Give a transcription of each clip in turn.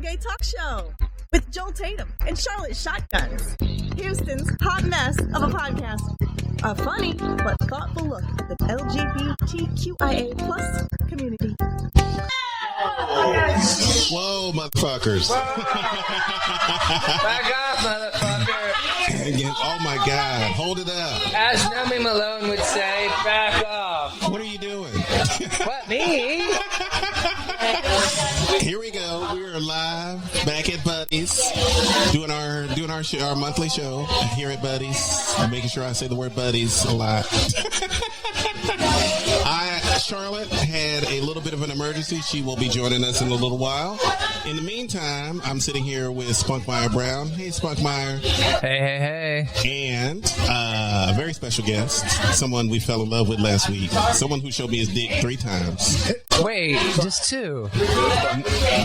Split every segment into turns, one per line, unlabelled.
gay talk show with Joel Tatum and Charlotte Shotguns. Houston's hot mess of a podcast. A funny but thoughtful look at the LGBTQIA plus community.
Whoa, motherfuckers.
Back off, motherfucker.
Oh my God, hold it up.
As Nummy Malone would say, back off.
What are you doing?
What, me?
Here we go. We are live back at Buddy's, doing our monthly show here at Buddy's. I'm making sure I say the word Buddy's a lot. Charlotte had a little bit of an emergency. She will be joining us in a little while. In the meantime, I'm sitting here with Spunkmeyer Brown. Hey, Spunkmeyer.
Hey.
And a very special guest, someone we fell in love with last week, someone who showed me his dick 3 times.
Wait, just 2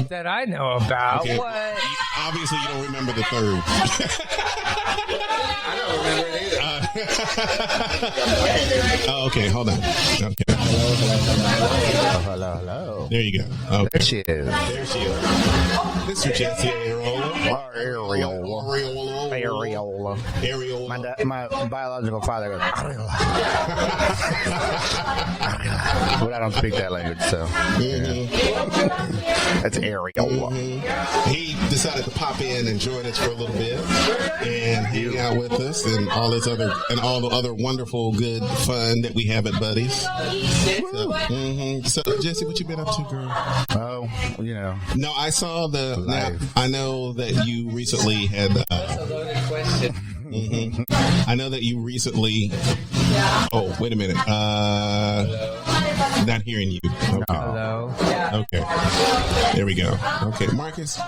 that I know about.
Okay.
What?
Obviously, you don't remember the 3rd.
I don't remember it either.
Oh, okay, hold on. Okay.
Hello.
There you go. Okay.
There she is.
Mr. Jesse Areola.
Areola. My biological father goes, but I don't speak that language, so. That's Areola.
He decided to pop in and join us for a little bit and hang out with us and all the other wonderful, good fun that we have at Buddy's. So, Jesse, what you been up to, girl?
Oh, you know.
No, I saw I know that you recently had.
That's a loaded question.
I know that you recently. Oh, wait a minute. Not hearing you. Okay.
Hello.
Okay. There we go. Okay, Marcus.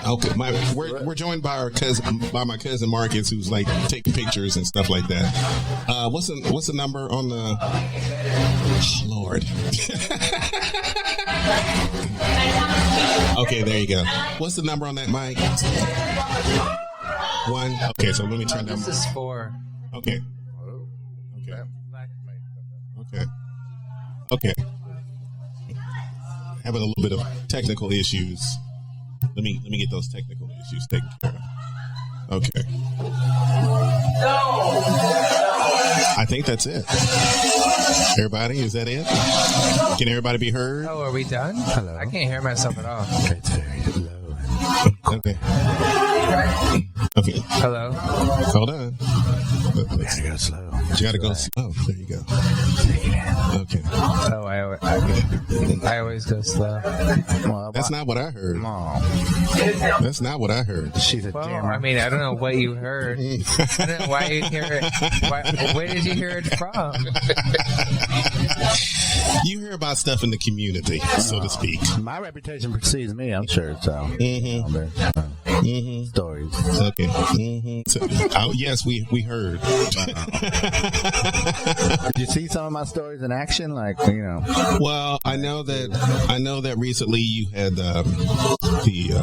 Okay, we're joined by my cousin Marcus, who's like taking pictures and stuff like that. What's the number on the? Oh, Lord. Okay, there you go. What's the number on that mic? 1. Okay, so let me turn down.
This is 4.
Okay. Okay. Having a little bit of technical issues. Let me get those technical issues taken care of. Okay. I think that's it. Everybody, is that it? Can everybody be heard?
Oh, are we done?
Hello.
I can't hear myself at all.
It's very low.
Okay. Okay.
Hello.
Hold on.
You gotta go slow.
You gotta go slow. There you go. Okay.
Oh, I always go slow.
Well,
That's not what I heard.
Mom.
That's not what I heard.
She's a
Well,
jammer.
I mean, I don't know what you heard. I don't know why you hear it. Where did you hear it from?
You hear about stuff in the community, so to speak.
My reputation precedes me, I'm sure. So, stories.
Okay. So, yes, we heard.
Did you see some of my stories in action? Like, you know.
Well, I know that recently you had you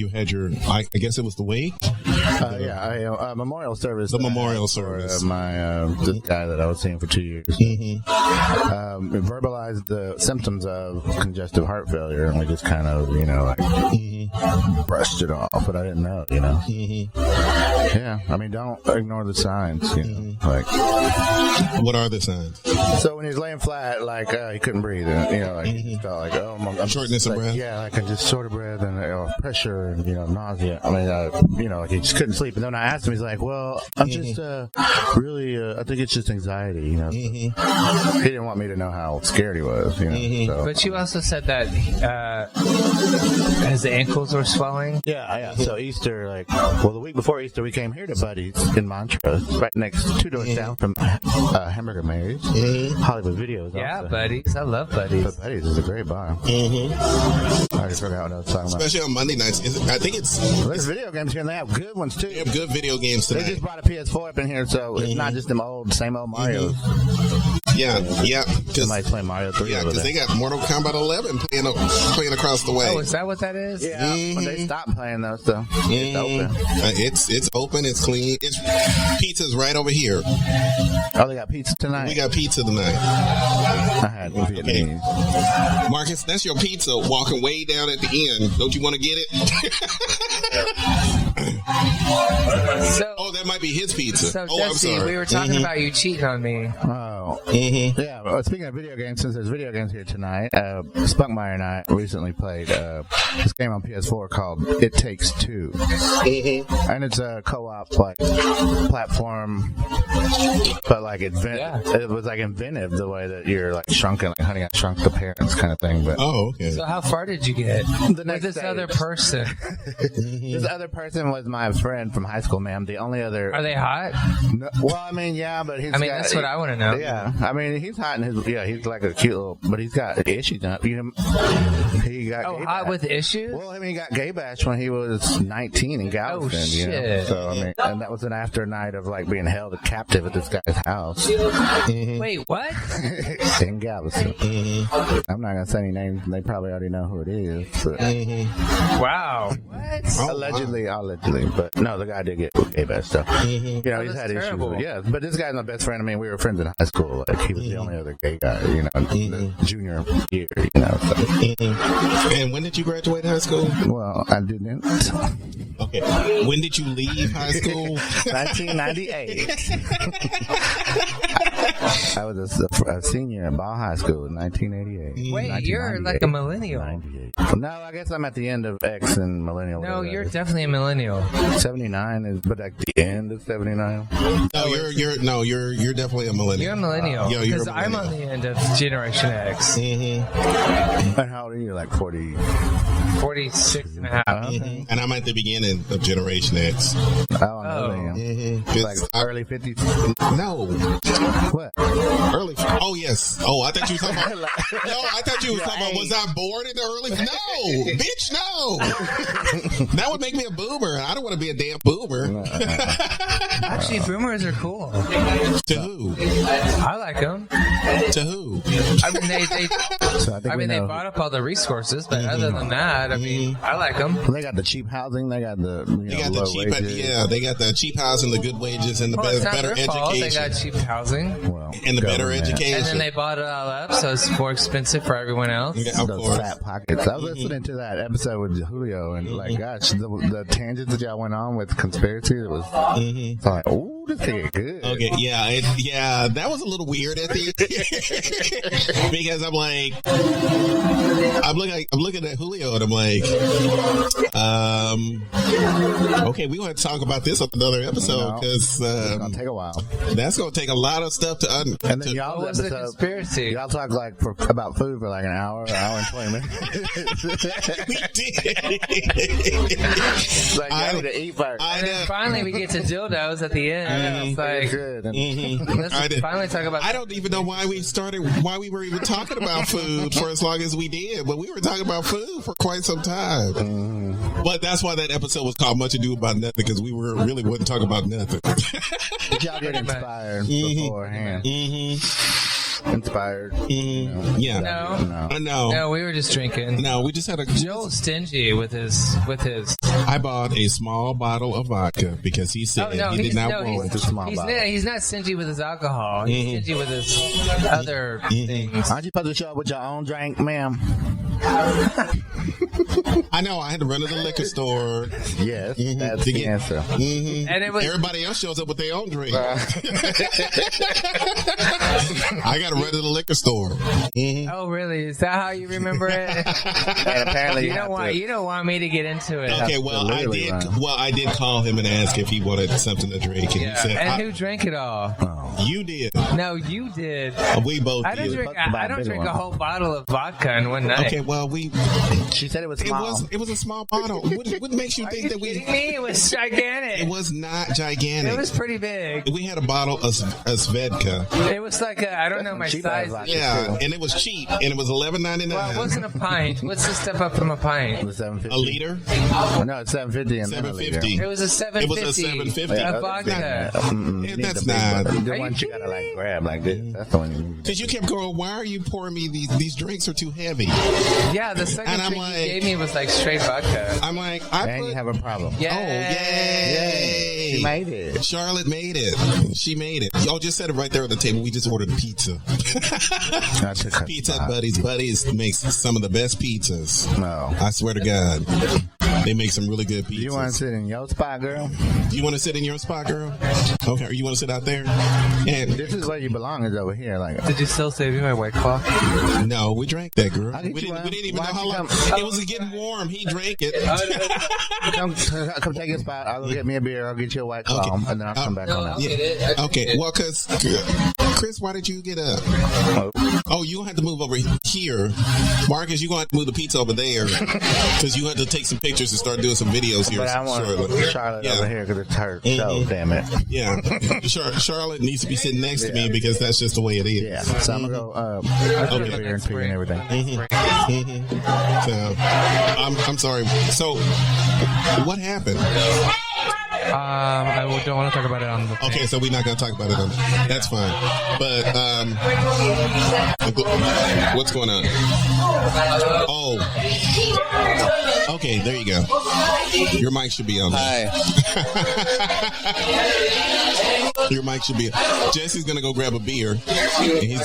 had your I guess it was the wake.
A memorial service.
The memorial service.
For this guy that I was seeing for 2 years. Verbalized the symptoms of congestive heart failure, and we just kind of, brushed it off, but I didn't know, Yeah, I mean, don't ignore the signs, like.
What are the signs?
So when he's laying flat, like he couldn't breathe, and he felt like, I'm
shortness of breath.
Yeah, like I just short of breath and pressure and nausea. I mean, like he just couldn't sleep. And then I asked him, he's like, well, I'm just really, I think it's just anxiety. He didn't want me to know how scared he was. So.
But you also said that his ankles were swelling.
Yeah. So Easter, the week before Easter, we came here to Buddy's in Montrose, right next 2 doors down from Hamburger Mary's. Hollywood Videos.
Yeah,
also.
Buddies. I love Buddies.
But Buddy's is a great bar. I just forgot what I was talking about.
Especially on Monday nights. I think it's.
There's video games here, and they have good ones too.
They have good video games tonight.
They just brought a PS4 up in here, so it's not just them same old Marios.
Yeah.
Somebody's playing Mario 3.
Yeah, because they got Mortal Kombat 11 playing across the way.
Oh, is that what that is?
Yeah. When they stopped playing those, though, it's open.
It's open. It's clean. Pizza's right over here.
Oh, they got pizza tonight.
We got pizza tonight.
I had Vietnamese.
Marcus, that's your pizza walking way down at the end. Don't you want to get it? Oh, that might be his pizza.
So,
I'm
Jesse,
sorry.
we were talking about you cheating on me.
Oh. Yeah, well, speaking of video games, since there's video games here tonight, Spunkmeyer and I recently played this game on PS4 called It Takes Two. And it's a co-op like platform, but like it was like inventive the way that you're like shrunken, like Honey I Shrunk the Parents kind of thing. But
okay.
So how far did you get
the next
with this
stage.
other person?
This other person was my friend from high school, ma'am. The only other.
Are they hot?
No, well, I mean, yeah, but he's.
That's what I want to know.
Yeah, I mean, he's hot in his. Yeah, he's like a cute little, but he's got issues. He got.
Oh, hot with issues?
Well, I mean, he got gay bashed when he was 19 in Galveston.
Oh, shit.
You know? So I mean, and that was an after night of like being held captive at this guy's house.
Wait, what?
In Galveston. I'm not gonna say any names. They probably already know who it is. But
Wow. What?
allegedly, but no, the guy did get gay bashed. So you know, he's had
terrible.
issues. Yeah, but this guy's my best friend. I mean, we were friends in high school. Like he was the only other gay guy. You know, the junior year. You know. So.
And when did you graduate high school?
Well, I didn't.
Okay. When did you leave high school?
1998. I was a senior at Ball High School in 1988.
Wait, you're like a millennial.
98. No, I guess I'm at the end of X and millennial.
No, you're definitely a millennial.
79 is, but at the end of 79.
No, you're definitely a millennial.
You're a millennial.
You're a
Because I'm
millennial.
on the end of Generation X.
And how old are you? Like 40?
46 and a half.
And I'm at the beginning of Generation X.
Oh, no, like early 50s.
No.
What?
Early. Oh, yes. Oh, I thought you were talking about. No, I thought you were talking about, was I born in the early. No, bitch, no. That would make me a boomer. I don't want to be a damn boomer.
Actually, boomers are cool.
To who?
I like them.
To who?
I mean, they bought up all the resources, but other than that, I mean, I like them.
They got the cheap housing. They got the low
cheap,
wages.
they got the cheap housing, the good wages, and the
Well, it's not
better
their fault.
education.
They got cheap housing.
Well,
And the better
government.
education.
And then they bought it all up, so it's more expensive for everyone else.
Yeah, of
Those
course.
fat pockets. I was listening to that episode with Julio, and like, gosh, the tangents that y'all went on with conspiracy, it was like, ooh, this thing is good.
Okay, yeah, that was a little weird at the because I'm like, I'm looking at Julio, and I'm like, okay, we want to talk about this on another episode because
It's gonna take a while.
that's gonna take a lot of stuff to
And then y'all
What was the conspiracy?
y'all talk like about food for like an hour and 20 minutes.
we did.
Like, I need to eat first.
And then finally we get to dildos at the end. It's like,
Good.
let's finally talk about.
I don't even know why we were even talking about food for as long as we did, but we were talking about food for quite some time. But that's why that episode was called Much Ado About Nothing, because we really wasn't talking about nothing.
Did y'all get inspired beforehand? Inspired?
Yeah.
No, we were just drinking.
No, we just had
Joel's stingy with his.
I bought a small bottle of vodka because he said he did not want
the small bottle.
He's not stingy with his alcohol. He's stingy with his other things.
Aren't you supposed to show up with your own drink, ma'am?
I know. I had to run to the liquor store.
Yes, that's
To
the
get-
answer.
And it was
Everybody else shows up with their own drink. I got to run to the liquor store.
oh really? Is that how you remember it?
And apparently
you don't want me to get into it.
Okay, well, I
literally
did.
run.
Well, I did call him and ask if he wanted something to drink, and he said,
And who drank it all?
"You did.
No, you did.
We both
I don't
did."
drink.
Buy a
I don't
bigger
drink a
one.
whole bottle of vodka in one night.
Okay, well,
She said it was
it
small.
was a small bottle. What makes you
Are
think
you
that
kidding me? It was gigantic.
It was not gigantic.
It was pretty big.
We had a bottle of Svedka.
It was like I don't know my
Cheap
size.
ass vodka.
Yeah, and it was cheap, and it was $11.99.
Well, it wasn't a pint. What's the step up from a
It
pint?
was $7.50.
a liter.
No, it's $7.50 and then a liter.
$7.50.
It was a
It was a
$7.50
$7.50.
of vodka.
You need
That's
the big
not-
one. The
Are
ones
you
you gotta
kidding me?
like grab like this. That's the one you need.
Because you kept going, why are you pouring me these drinks are too heavy?
Yeah, the second
And I'm
drink
like-
you gave me was like straight vodka.
I'm like,
And you have a problem.
Yeah.
Oh, yay!
She made it.
Charlotte made it. She made it. Y'all just said it right there at the table. We just ordered pizza.
That's a
Pizza Hut Buddies. Buddies makes some of the best pizzas.
No.
I swear to God. They make some really good pizzas.
You want to sit in your spot, girl?
You want to sit in your spot, girl? Okay. Or you want to sit out there? And
This is where you belong, is over here. Like,
Did you still save me my White Claw?
no, we drank that, girl.
I'll
We
get you
didn't,
one.
we didn't even
Why
know how
don't
long.
you
It was getting warm. He drank it.
come take a spot. I'll go get me a beer. I'll get you a White Claw,
Okay.
and then I'll come back on out.
Yeah. Okay. Well, because Chris, why did you get up? Oh, you gonna have to move over here, Marcus. You gonna have to move the pizza over there because you have to take some pictures and start doing some videos here.
But I want
shortly.
Charlotte
Yeah.
over here because it's her show, damn it.
Yeah, Charlotte needs to be sitting next to me because that's just the way it is.
Yeah. So I'm going to go get a beer and pee and everything.
So, I'm sorry. So, what happened?
I don't want to talk about it on the thing.
Okay, so we're not going to talk about it. That's fine. But what's going on? Oh, okay. There you go. Your mic should be on.
Hi.
Your mic should be. Jesse's going to go grab a beer. And he's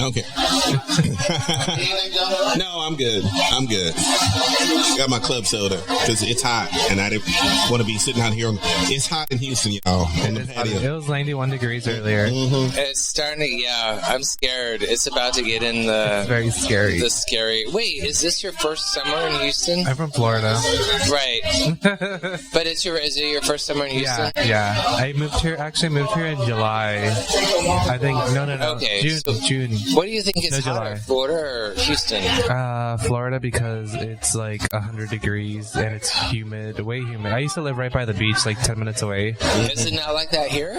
okay. No, I'm good. I'm good. Got my club soda because it's hot, and I didn't want to be sitting out here. It's hot in Houston, y'all, on the patio.
It was 91 degrees earlier.
It's starting to, yeah, I'm scared. It's about to get in the
Very scary.
the scary. Wait, is this your first summer in Houston?
I'm from Florida.
Right. But is it your first summer in Houston?
Yeah. I moved here in July. I think, no.
Okay,
June.
so-
June.
What do you think is
No,
hotter,
July.
Florida or Houston?
Florida because it's like 100 degrees and it's humid, way humid. I used to live right by the beach, like 10 minutes away.
Is it not like that here?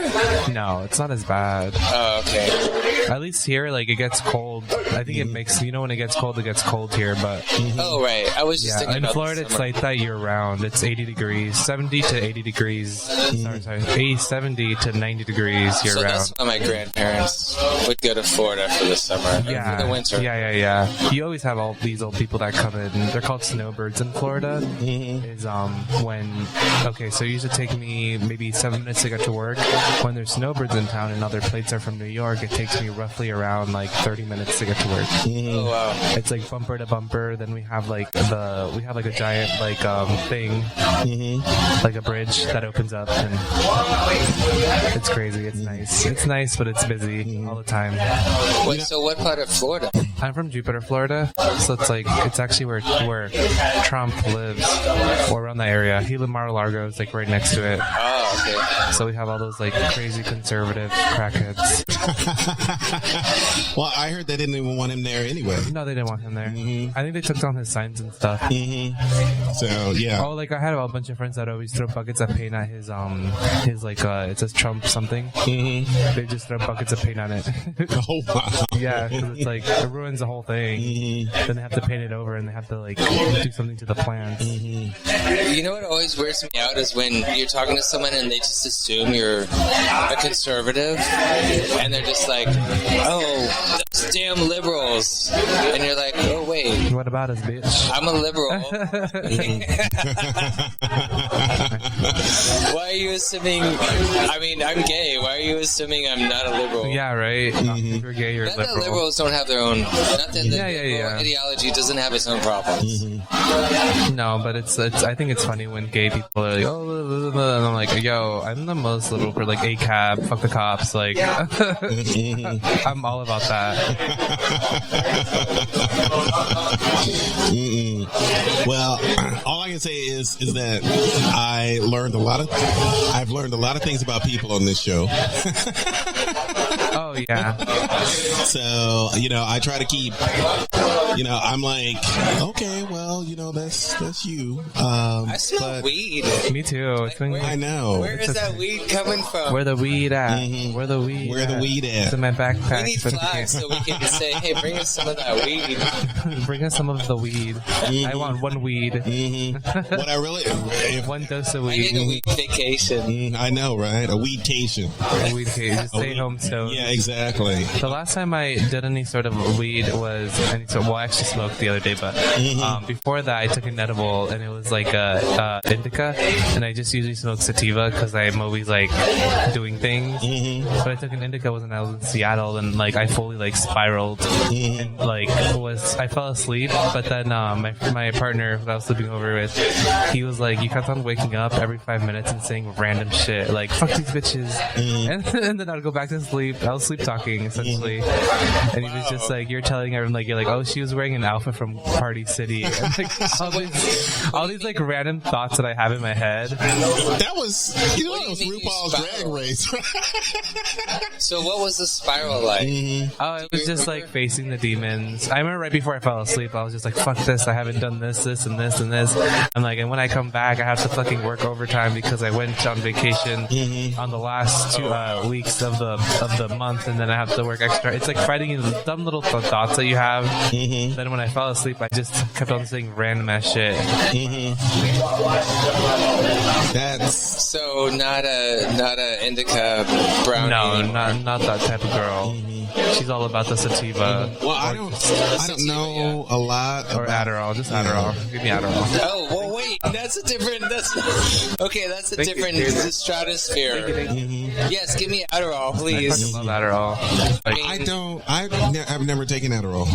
No, it's not as bad.
Oh, okay.
At least here, like, it gets cold. I think it makes, when it gets cold here, but
Oh, right. I was just
yeah,
thinking
in
about
Florida,
the
it's
summer.
like that year round. It's 80 degrees, 70 to 80 degrees. Sorry, 70 to 90 degrees year
So
round.
that's why my grandparents would go to Florida for the summer, or
Yeah,
for the winter.
Yeah. You always have all these old people that come in. They're called snowbirds in Florida. Is so it used to take me maybe 7 minutes to get to work. When there's snowbirds in town and other plates are from New York, it takes me roughly around like 30 minutes to get to work.
Oh, wow.
It's like bumper to bumper. Then we have like a giant thing, like a bridge that opens up, and it's crazy. It's nice. It's nice, but it's busy all the time.
Wait, so what part of Florida?
I'm from Jupiter, Florida, so it's actually where Trump lives, or around the area. He lived Mar-a-Lago, is like right next to it.
Oh, okay.
So we have all those like crazy conservative crackheads.
Well, I heard they didn't even want him there anyway.
No, they didn't want him there. I think they took down his signs and stuff.
So yeah.
Oh, like I had a bunch of friends that always throw buckets of paint at his it says Trump something. They just throw buckets of paint on it.
Oh wow.
Yeah, because it's like it ruins the whole thing. Then they have to paint it over, and they have to like do something to the plants.
You know what always wears me out is when you're talking to someone and they just assume you're a conservative, and they're just like, "Oh, those damn liberals," and you're like, "Oh wait,
What about us, bitch?
I'm a liberal." Why are you assuming? I mean, I'm gay. Why are you assuming I'm not a liberal?
Yeah, right. If you're gay, you're
Not that
liberal.
liberals don't have their own. Not that the
Yeah.
ideology doesn't have its own problems.
No, but it's. I think it's funny when gay people are like, oh, blah, blah, blah, and I'm like, yo, I'm the most liberal for like ACAB, fuck the cops, like, I'm all about that.
Well, all I can say is that I've learned a lot of things about people on this show.
Oh yeah.
So, I try to keep I'm like, okay, well, that's you.
I smell weed.
Me too.
I know.
Where is that weed coming from?
Where the weed at?
Mhm.
Where the weed?
Where the weed at?
It's in my backpack.
We need flags so we can say, hey, bring us some of that weed.
Bring us some of the weed. I want one weed.
Mm-hmm. What I really,
one dose of
I
weed.
need a weed vacation.
I know, right? A weedcation.
A weed case. Just stay home stoned.
Yeah, exactly.
The last time I did any sort of weed was, I actually smoked the other day, but before that I took an edible and it was like indica, and I just usually smoke sativa because I'm always like doing things. But I took an indica when I was in Seattle, and like I fully like spiraled and like I fell asleep. But then my partner that I was sleeping over with, he was like, you kept on waking up every 5 minutes and saying random shit like fuck these bitches, and then I'd go back to sleep. I was sleep talking essentially, and he was just like, you're telling everyone like, you're like, oh, she was wearing an outfit from Party City, and like all these like random thoughts that I have in my head.
That was RuPaul's Drag Race.
So what was the spiral like?
Oh, it was just like facing the demons. I remember right before I fell asleep, I was just like, fuck this, I haven't done this, and this, and this. I'm like, and when I come back, I have to fucking work overtime because I went on vacation on the last 2 weeks of the month, and then I have to work extra. It's like fighting in dumb little thoughts that you have. Then when I fell asleep, I just kept on saying random ass shit.
That's
so not a indica brownie.
No, not that type of girl. She's all about the sativa.
Well, I don't know a lot.
Or Adderall, just Adderall. Give me Adderall.
Oh, well, wait, that's a different stratosphere. Yes, give me Adderall, please.
I love Adderall.
I've never taken Adderall.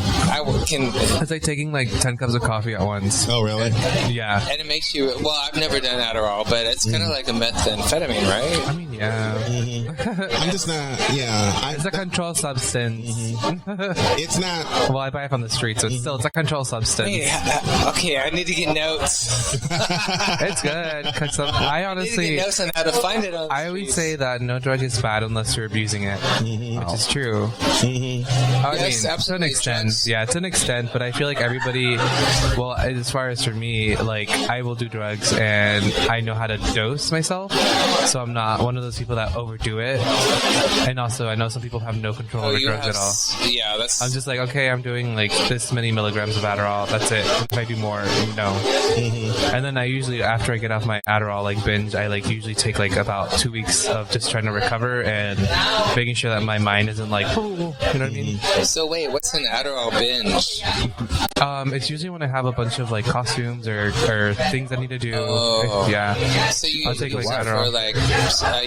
It's like taking like 10 cups of coffee at once.
Oh, really?
Yeah.
And it makes you, well, I've never done Adderall, but it's kind of like a methamphetamine, right?
I mean, yeah.
I'm just not,
it's a controlled substance.
It's not.
Well, I buy it from the street, so it's a controlled substance.
Okay, I need to get notes.
It's good. Cause I honestly,
need to get notes on how to find it on the
I always
streets.
say that no drug is bad unless you're abusing it, which is true. I mean, to an extent, to an extent, but I feel like everybody, well, as far as for me, like I will do drugs and I know how to dose myself, so I'm not one of those people that overdo it. And also, I know some people have no control over drugs at all.
Yeah, that's.
I'm just like, okay, I'm doing like this many milligrams of Adderall. That's it. If I do more, no. And then I usually, after I get off my Adderall like binge, I like usually take like about 2 weeks of just trying to recover and making sure that my mind isn't like, you know what I mean?
So wait, what's an Adderall binge?
It's usually when I have a bunch of like costumes or things I need to do.
Oh.
Yeah.
So you
I'll take
use
like
it
Adderall.
for like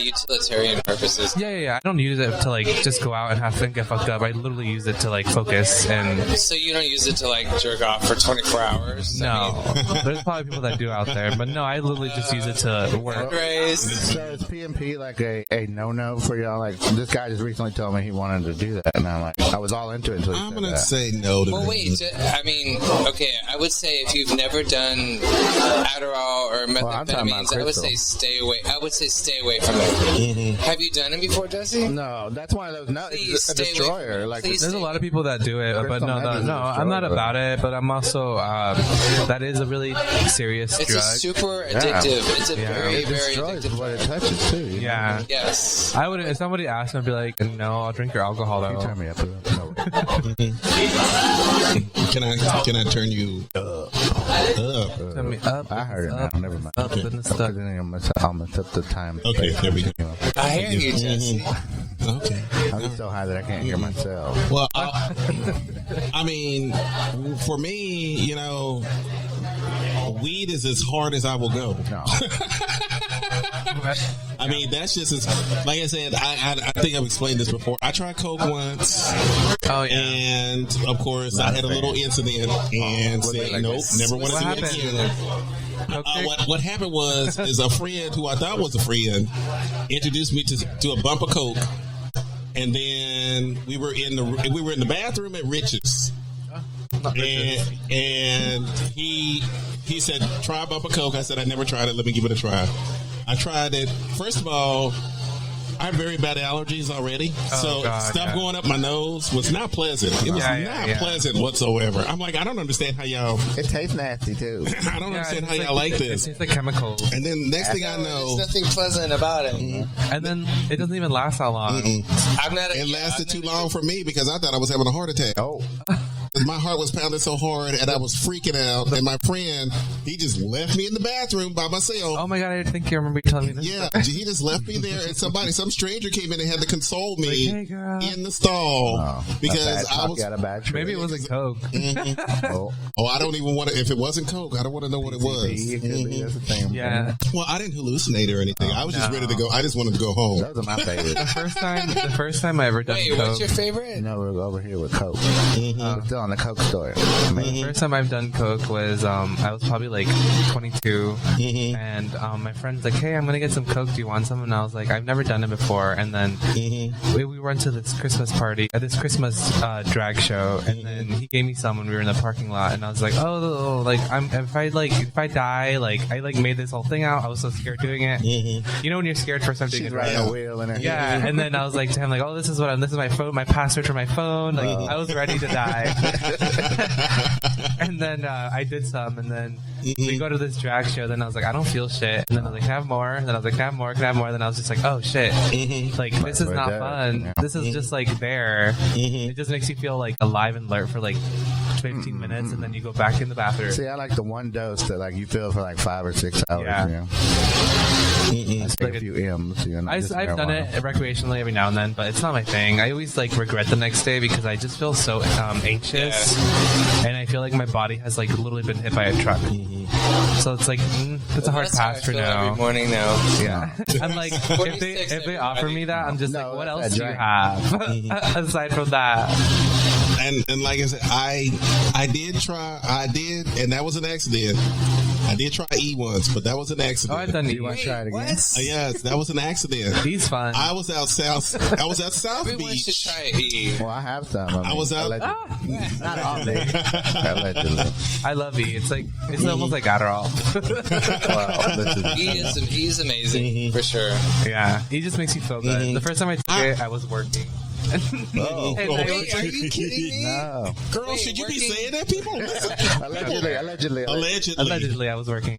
utilitarian purposes.
Yeah. I don't use it to like just go out and have fun, get fucked up. I literally use it to like focus and.
So you don't use it to like jerk off for 24 hours?
No. There's probably people that do out there, but no, I literally just use it to work.
So is PMP like a no-no for y'all? Like, this guy just recently told me he wanted to do that, and I'm like, I was all into it until he
I'm
said
gonna
that.
say no to
Well,
that.
wait. I mean, okay. I would say if you've never done Adderall or methamphetamines, I would say stay away. I would say stay away from it. Have you done it before, Jesse?
No, that's one of those. No,
Please
it's a
stay away
destroyer.
from it.
Like,
Please
There's a lot of people that do it, but no, I'm not about it. But I'm also that is a really serious
It's
drug.
a super addictive. It's a very,
it
very
destroys
addictive.
what it touches too. You know?
Yeah.
Yes.
I would. If somebody asked me, I'd be like, "No, I'll drink your alcohol
You
though."
turn me up. No.
Can I turn you up?
Turn me up.
I heard it now.
Up,
Never mind.
Up, then it's stuck.
I'll mess up the time.
Okay, there we go.
I hear you, Jesse.
Okay.
I'm just so high that I can't hear myself.
Well, I mean, for me, weed is as hard as I will go.
No.
I mean, that's just as, like I said, I think I've explained this before. I tried coke once.
Oh yeah.
And of course, I had a little incident and said, nope, never want to do it again. What happened is a friend who I thought was a friend introduced me to a bump of coke, and then we were in the bathroom at Rich's, and he said, try a bump of coke. I said, I never tried it. Let me give it a try. I tried it. First of all, I have very bad allergies already. So
God,
stuff going up my nose was not pleasant. It was not pleasant whatsoever. I'm like, I don't understand how y'all...
It tastes nasty, too.
I don't understand how y'all like this.
It tastes like chemicals.
And then next thing I know...
There's nothing pleasant about it.
And then it doesn't even last that long.
It lasted too long for me because I thought I was having a heart attack.
Oh.
My heart was pounding so hard and I was freaking out. And my friend, he just left me in the bathroom by myself.
Oh my God, I didn't think you remember telling me this.
Yeah, he just left me there, and some stranger came in and had to console me
Like, hey, girl.
in the stall because I was.
Maybe it wasn't Coke.
I don't even want to. If it wasn't Coke, I don't want to know what it was.
That's the thing.
Yeah.
Well, I didn't hallucinate or anything. I was just ready to go. I just wanted to go home.
Those are my favorite.
The first time I ever done Coke.
What's your favorite?
No, we're over here with Coke. We're still on the Coke story.
The first time I've done Coke was I was probably like 22, and my friend's like, "Hey, I'm gonna get some Coke. Do you want some?" And I was like, "I've never done it before." And then we went to this Christmas party, this Christmas drag show, and then he gave me some when we were in the parking lot, and I was like, "Oh, like if I die, like I made this whole thing out. I was so scared doing it. You know when you're scared for something."
She's riding a wheel in her.
Yeah, and then I was like to him, like, "Oh, this is my phone, my password for my phone." Like I was ready to die. And then I did some, and then we go to this drag show. Then I was like, I don't feel shit. And then I was like, can I have more? And then I was like, can I have more? Can I have more? Then I was just like, oh shit, like this is not fun. Yeah. This is just like there. It just makes you feel like alive and alert for like 15 minutes, and then you go back in the bathroom.
See, I like the one dose that like you feel for like 5 or 6 hours. Yeah. You know? I take a few M's. You know,
I've done it recreationally every now and then, but it's not my thing. I always like regret the next day because I just feel so anxious, and I feel like my body has like literally been hit by a truck. So it's like it's a hard pass for now.
Every morning now.
Yeah, I'm like if they offer me that, I'm just like, what else do you have aside from that?
And like I said, I did, and that was an accident. I did try E once, but that was an accident.
Oh, I've done E.
You want to try it again?
Yes, that was an accident.
E's fun.
I was out South
Everyone
Beach.
should try E.
Well, I have some.
I was out.
Not all day. Allegedly.
I love E. It's almost like Adderall.
Wow,
E is amazing for sure.
Yeah, E just makes you feel good. The first time I took it, I was working.
Wait, are you kidding me?
No.
Girl, should you be saying that, people?
Allegedly,
I was working.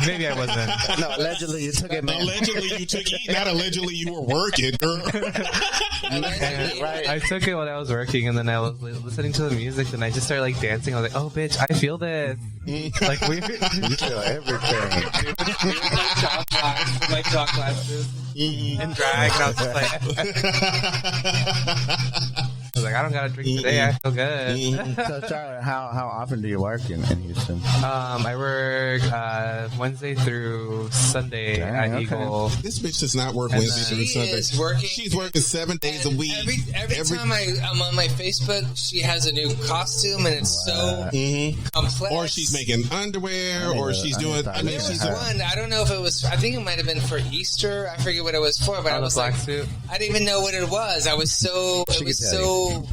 Maybe I wasn't.
No, allegedly you took it, man.
Allegedly you took it, not allegedly you were working, girl.
Right. I took it when I was working, and then I was listening to the music, and I just started like dancing. I was like, "Oh, bitch, I feel this." Like we
You feel everything.
like shot glasses and drag. And I was just like, I was like, I don't gotta drink today. I feel good.
So, Charlotte, how often do you work in Houston?
I work Wednesday through Sunday at Eagle.
This bitch does not work Wednesday through Sunday. She's working 7 days a week.
Every time I'm on my Facebook, she has a new costume, and it's so complex.
Or she's making underwear, or she's doing. I mean, she's
one. I don't know if it was. I think it might have been for Easter. I forget what it was for, but I was
black
like,
suit.
I didn't even know what it was. It was so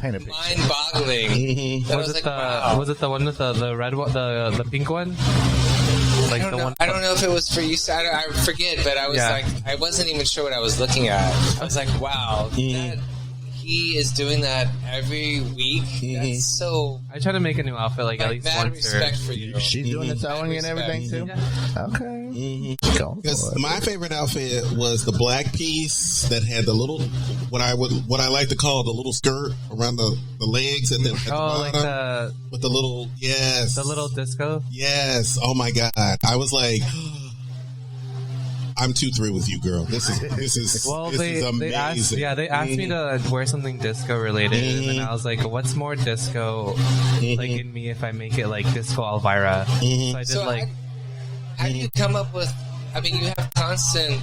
mind-boggling.
Was it the one with the red one, the pink one? Like
I don't know if it was for Easter. I forget, but I was like, I wasn't even sure what I was looking at. I was like, wow, that he is doing that every week. That's so.
I try to make a new outfit like at least once.
Respect for you.
She's doing the sewing and everything too.
Yeah.
Okay.
Because my favorite outfit was the black piece that had the little, what I like to call the little skirt around the legs at the bottom,
like
with the little
the little disco.
Yes. Oh my God. I was like, I'm too thrilled with you, girl. This is amazing.
They asked me to wear something disco related, and then I was like, "What's more disco like in me if I make it like Disco Elvira?" So I did
how do you come up with? I mean, you have constant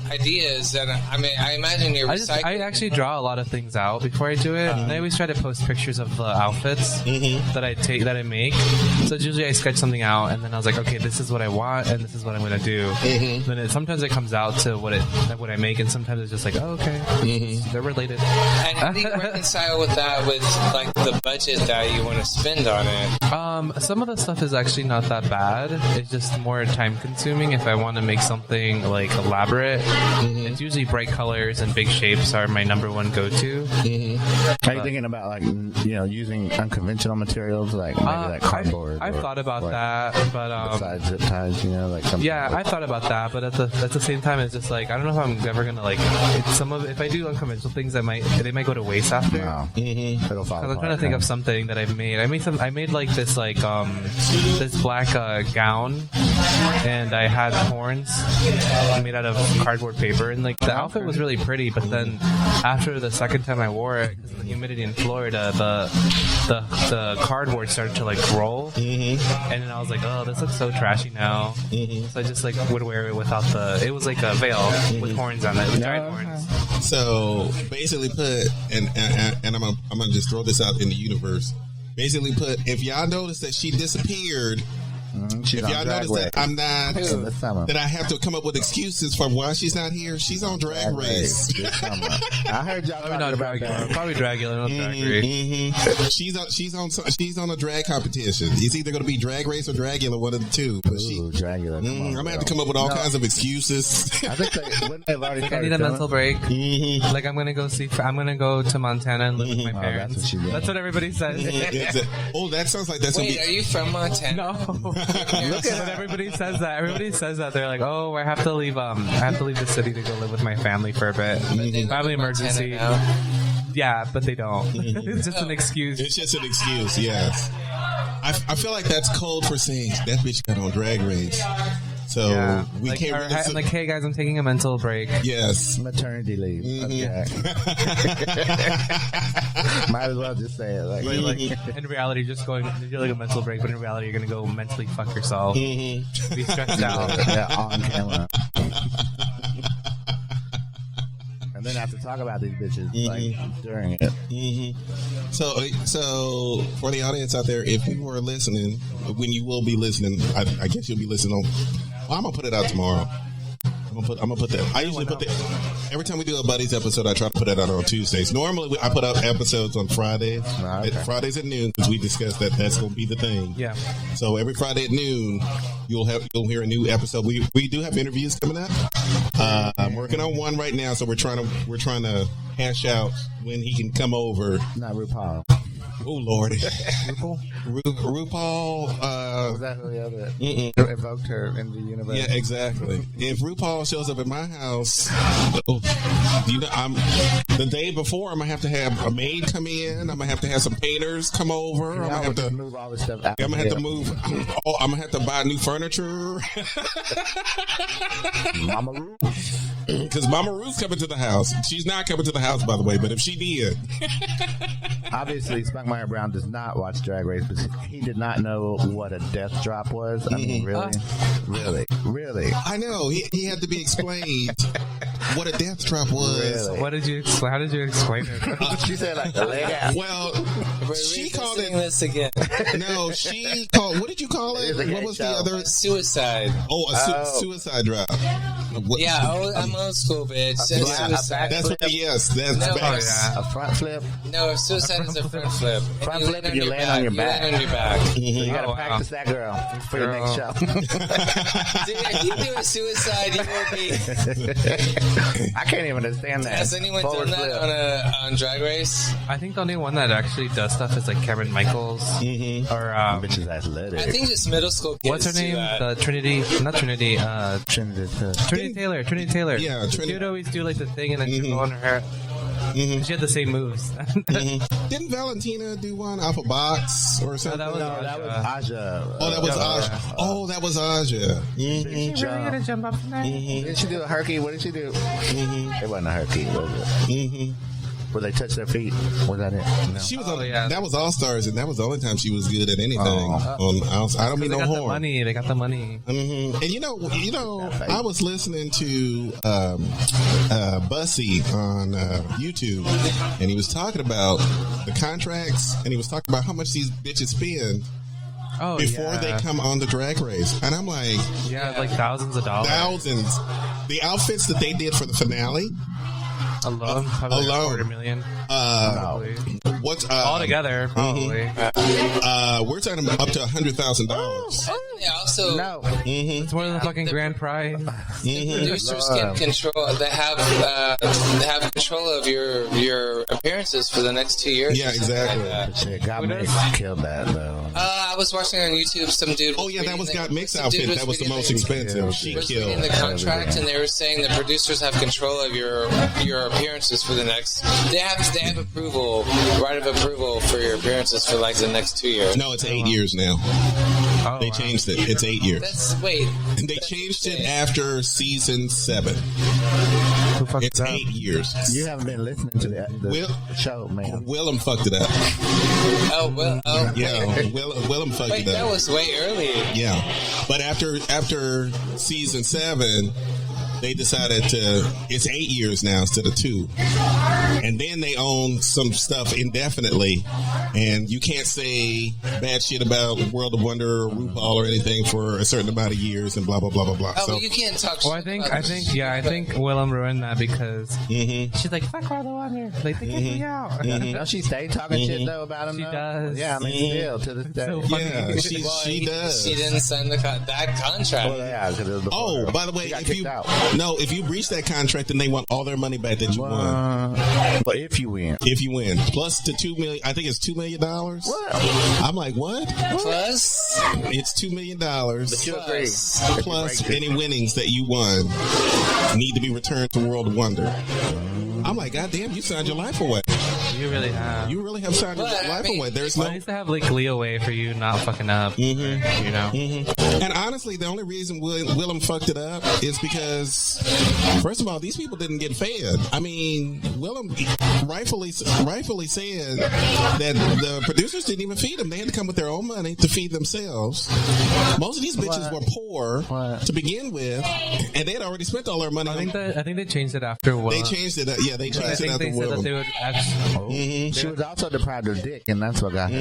ideas, and I mean, I imagine you're recycling.
I actually draw a lot of things out before I do it, and I always try to post pictures of the outfits that I make. So usually I sketch something out, and then I was like, okay, this is what I want, and this is what I'm going to do. Then sometimes it comes out to what I make, and sometimes it's just like, oh, okay, they're related.
And how do you reconcile with that, with like the budget that you want to spend on it?
Some of the stuff is actually not that bad. It's just more time consuming if I want to make something like elaborate. It's usually bright colors and big shapes are my number one go-to.
Are you thinking about like using unconventional materials like maybe like cardboard?
I've thought about that, but
besides zip ties, like something.
Yeah, I thought about that, but at the same time, it's just like I don't know if I'm ever gonna like if I do unconventional things, they might go to waste after.
Wow. It'll fall apart.
I'm trying to think of something that I've made. I made like this this black gown, and I had horns made out of cardboard paper, and like the outfit was really pretty. But then after the second time I wore it, because of the humidity in Florida, the cardboard started to like roll, and then I was like, oh, this looks so trashy now. So I just like would wear it without it was like a veil with horns on it, with giant horns.
So basically, and I'm gonna just throw this out in the universe. Basically, if y'all notice that she disappeared. If y'all notice that I'm not, that I have to come up with excuses for why she's not here, she's on Drag Race.
I heard y'all talking about that.
Probably Dragula, not Drag Race.
She's on a drag competition. It's either going to be Drag Race or Dragula, one of the two. But
Dragula.
I'm gonna have to come up with all kinds of excuses.
I think they've already
I need a mental break. Like I'm gonna go to Montana and live with my parents. That's what everybody says.
That sounds like that's.
Wait, are you from Montana?
No. But everybody says that. Everybody says that. They're like, oh, I have to leave the city to go live with my family for a bit. Family emergency. Yeah, but they don't. It's just an excuse.
It's just an excuse, yes. I feel like that's code for saying that bitch got on Drag Race. So we can't really
I'm like, hey guys, I'm taking a mental break.
Yes.
Maternity leave. Okay. Might as well just say it. Like
in reality, you're like a mental break, but in reality, you're gonna go mentally fuck yourself. Be stressed out.
On camera. And then have to talk about these bitches like during it.
So for the audience out there, if you are listening, when you will be listening, I guess you'll be listening on. Well, I'm gonna put it out tomorrow. I'm gonna put that. I usually put that every time we do a buddies episode. I try to put that out on Tuesdays. Normally, I put out episodes on Fridays. Fridays at noon because we discussed that's gonna be the thing.
Yeah.
So every Friday at noon, you'll hear a new episode. We do have interviews coming up. I'm working on one right now, so we're trying to hash out when he can come over.
Not RuPaul.
Oh Lord,
RuPaul. Is that who the other evoked her in the universe?
Yeah, exactly. If RuPaul shows up at my house, the day before, I'm gonna have to have a maid come in. I'm gonna have to have some painters come over. I'm gonna have to
move all this stuff out.
I'm gonna have to move. I'm gonna have to buy new furniture.
Mama Ru.
Because Mama Ruth's coming to the house. She's not coming to the house, by the way, but if she did.
Obviously, Spunkmeyer Brown does not watch Drag Race, but he did not know what a death drop was. I mean, really?
I know. He had to be explained what a death drop was.
Really?
How did you explain it?
She said, like, lay down.
Well, she called it.
This again.
No, she called. What did you call it? What was the other?
Suicide.
Oh, suicide drop.
I'm old school, bitch.
Suicide.
That's what. Yes, that's
a front flip.
No, suicide is a front flip.
Front flip, and you land on your back.
You land on your back.
So you gotta practice that, girl, for your next show.
Dude, if you do a suicide, you will be.
I can't even understand that.
Has anyone done that on Drag Race?
I think the only one that actually does stuff is like Cameron Michaels or
bitch is athletic.
I think just middle school kids.
What's her name? Trinity Taylor.
Yeah, Trinity.
She would always do like the thing and then she'd go on her hair. She had the same moves.
Didn't Valentina do one off a box or something?
That was
Aja.
Oh, that was Aja. Oh, that was Aja.
Is she really gonna jump up tonight?
Didn't she do a herky? What did she do? It wasn't a herky, was it? Where they touch their feet. Was that it? No.
She was that was All Stars, and that was the only time she was good at anything. I don't mean no harm.
They got the money.
And you know, I was listening to Bussy on YouTube, and he was talking about the contracts, and he was talking about how much these bitches spend. Before they come on the Drag Race. And I'm like...
Yeah, like thousands of dollars.
Thousands. The outfits that they did for the finale,
Alone, probably
Alone.
$250,000.
No. What's
all together? Probably.
We're talking about up to $100,000.
Yeah, also,
No.
It's more than the fucking grand prize.
producers get control. They have control of your appearances for the next 2 years.
Yeah, exactly.
Shit, God Mix killed that though.
I was watching on YouTube some dude.
Oh yeah, that was God Mix
some
outfit.
dude
That was the most
reading
expensive. She
was
killed.
reading the contract, and they were saying the producers have control of your appearances for the next. They have approval, right of approval for your appearances for like the next 2 years.
No, it's 8 years now. They changed it. It's 8 years. And they changed it after season 7. It's 8 years.
You haven't been listening to the show, man.
Willem fucked it up.
Oh, well, oh.
Yeah, Willem fucked it up.
That was way early.
Yeah. But after season 7, they decided it's 8 years now instead of 2. And then they own some stuff indefinitely. And you can't say bad shit about World of Wonder or RuPaul or anything for a certain amount of years and blah, blah, blah, blah, blah.
Oh,
so,
but you can't talk
Well,
shit
I think Willem ruined that because she's like, fuck World of Wonder. Like, they kicked me out.
Don't she stay talking shit though about him?
She
though?
does.
Yeah, I mean, still to this day.
So funny.
yeah, she does.
She didn't sign that contract.
Well, yeah, 'cause it was before.
Oh, by the way,
She got
if
kicked
you
out.
if you breach that contract, then they want all their money back that you won.
But if you win,
plus the $2 million, I think it's $2 million.
what?
I'm like, what?
Plus,
It's $2 million.
But you agree?
Plus any winnings that you won need to be returned to World of Wonder. I'm like, God damn, you signed your life away.
You really have.
You really have signed your life away. There's
I
no.
used to have like leeway for you not fucking up. You know.
And honestly, the only reason Willem fucked it up is because, first of all, these people didn't get fed. I mean, Willem rightfully said that the producers didn't even feed them. They had to come with their own money to feed themselves. Most of these bitches were poor to begin with, and they had already spent all their money.
I think they changed it after Willem.
They changed it. Yeah, they
I
changed it
think
after
they said that
Willem.
they would actually.
She was also deprived of dick, and that's what got her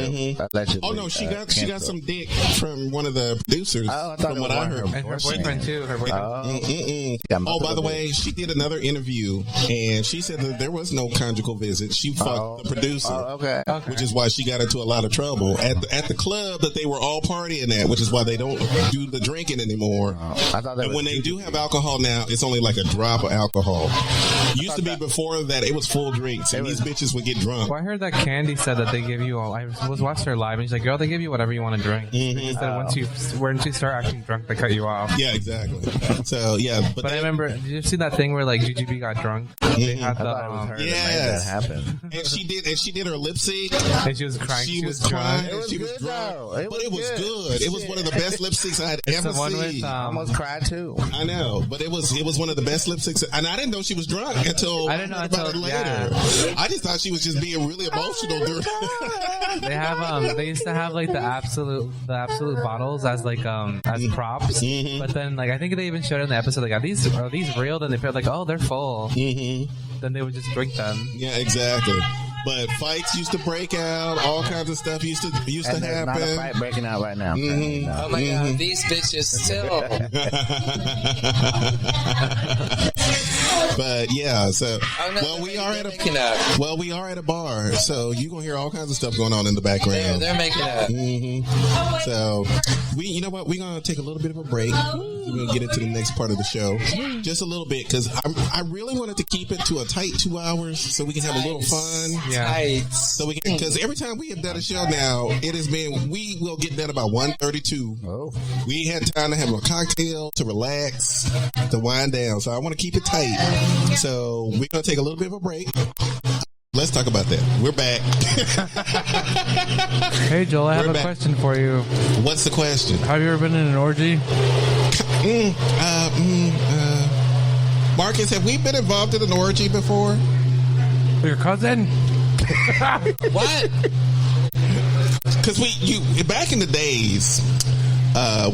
allegedly.
Oh no, she got some dick from one of the producers.
Oh, I thought
from what
it was
I
one
heard.
of
And her boyfriend too. Her boyfriend.
Oh, by the way, she did another interview, and she said that there was no conjugal visit. She fucked the producer,
Okay.
which is why she got into a lot of trouble at the club that they were all partying at, which is why they don't do the drinking anymore.
I thought that
And
was
when they do have alcohol now, it's only like a drop of alcohol. Used to be before that it was full drinks, and these bitches would get drunk.
Well, I heard that Candy said that they give you all. I was watching her live, and she's like, "Girl, they give you whatever you want to drink." She said once you start acting drunk, they cut you off.
Yeah, exactly. So yeah,
But I remember, did you see that thing where like GGB got drunk? They had
I thought it was her that made
Yes.
that happen.
and she did her lip sync.
and she was crying.
She was
drunk.
crying.
It was
She was
good,
drunk.
though.
But it was good. It was one of the best lip syncs I had
It's
ever
the one
seen.
with
Almost cried too.
I know, but it was one of the best lip syncs, and I didn't know she was drunk until
I didn't know
heard about it
until-
later.
yeah.
I just thought she was just being really emotional during.
They have they used to have like the absolute bottles as like as props, but then like I think they even showed in the episode like are these real? Then they felt like oh they're full. Then they would just drink them.
Yeah, exactly. But fights used to break out. All kinds of stuff used to
And there's
happen.
not a fight breaking out right now. No.
Oh my god, these bitches still.
But yeah, so
Oh, no,
we are at
making up.
we are at a bar, so you're gonna hear all kinds of stuff going on in the background.
They're making up.
So you know what? We're gonna take a little bit of a break. We're gonna get into the next part of the show, just a little bit, because I really wanted to keep it to a tight 2 hours so we can have a little fun.
Yeah.
Tight.
So we can, because every time we have done a show now, it has been we will get done about 1:32.
Oh.
We had time to have a cocktail, to relax, to wind down. So I want to keep it tight. So we're gonna take a little bit of a break. Let's talk about that. We're back.
Hey Joel, I have
We're
a
back.
question for you.
What's the question?
Have you ever been in an orgy?
Marcus, have we been involved in an orgy before?
With your cousin?
What?
Because back in the days,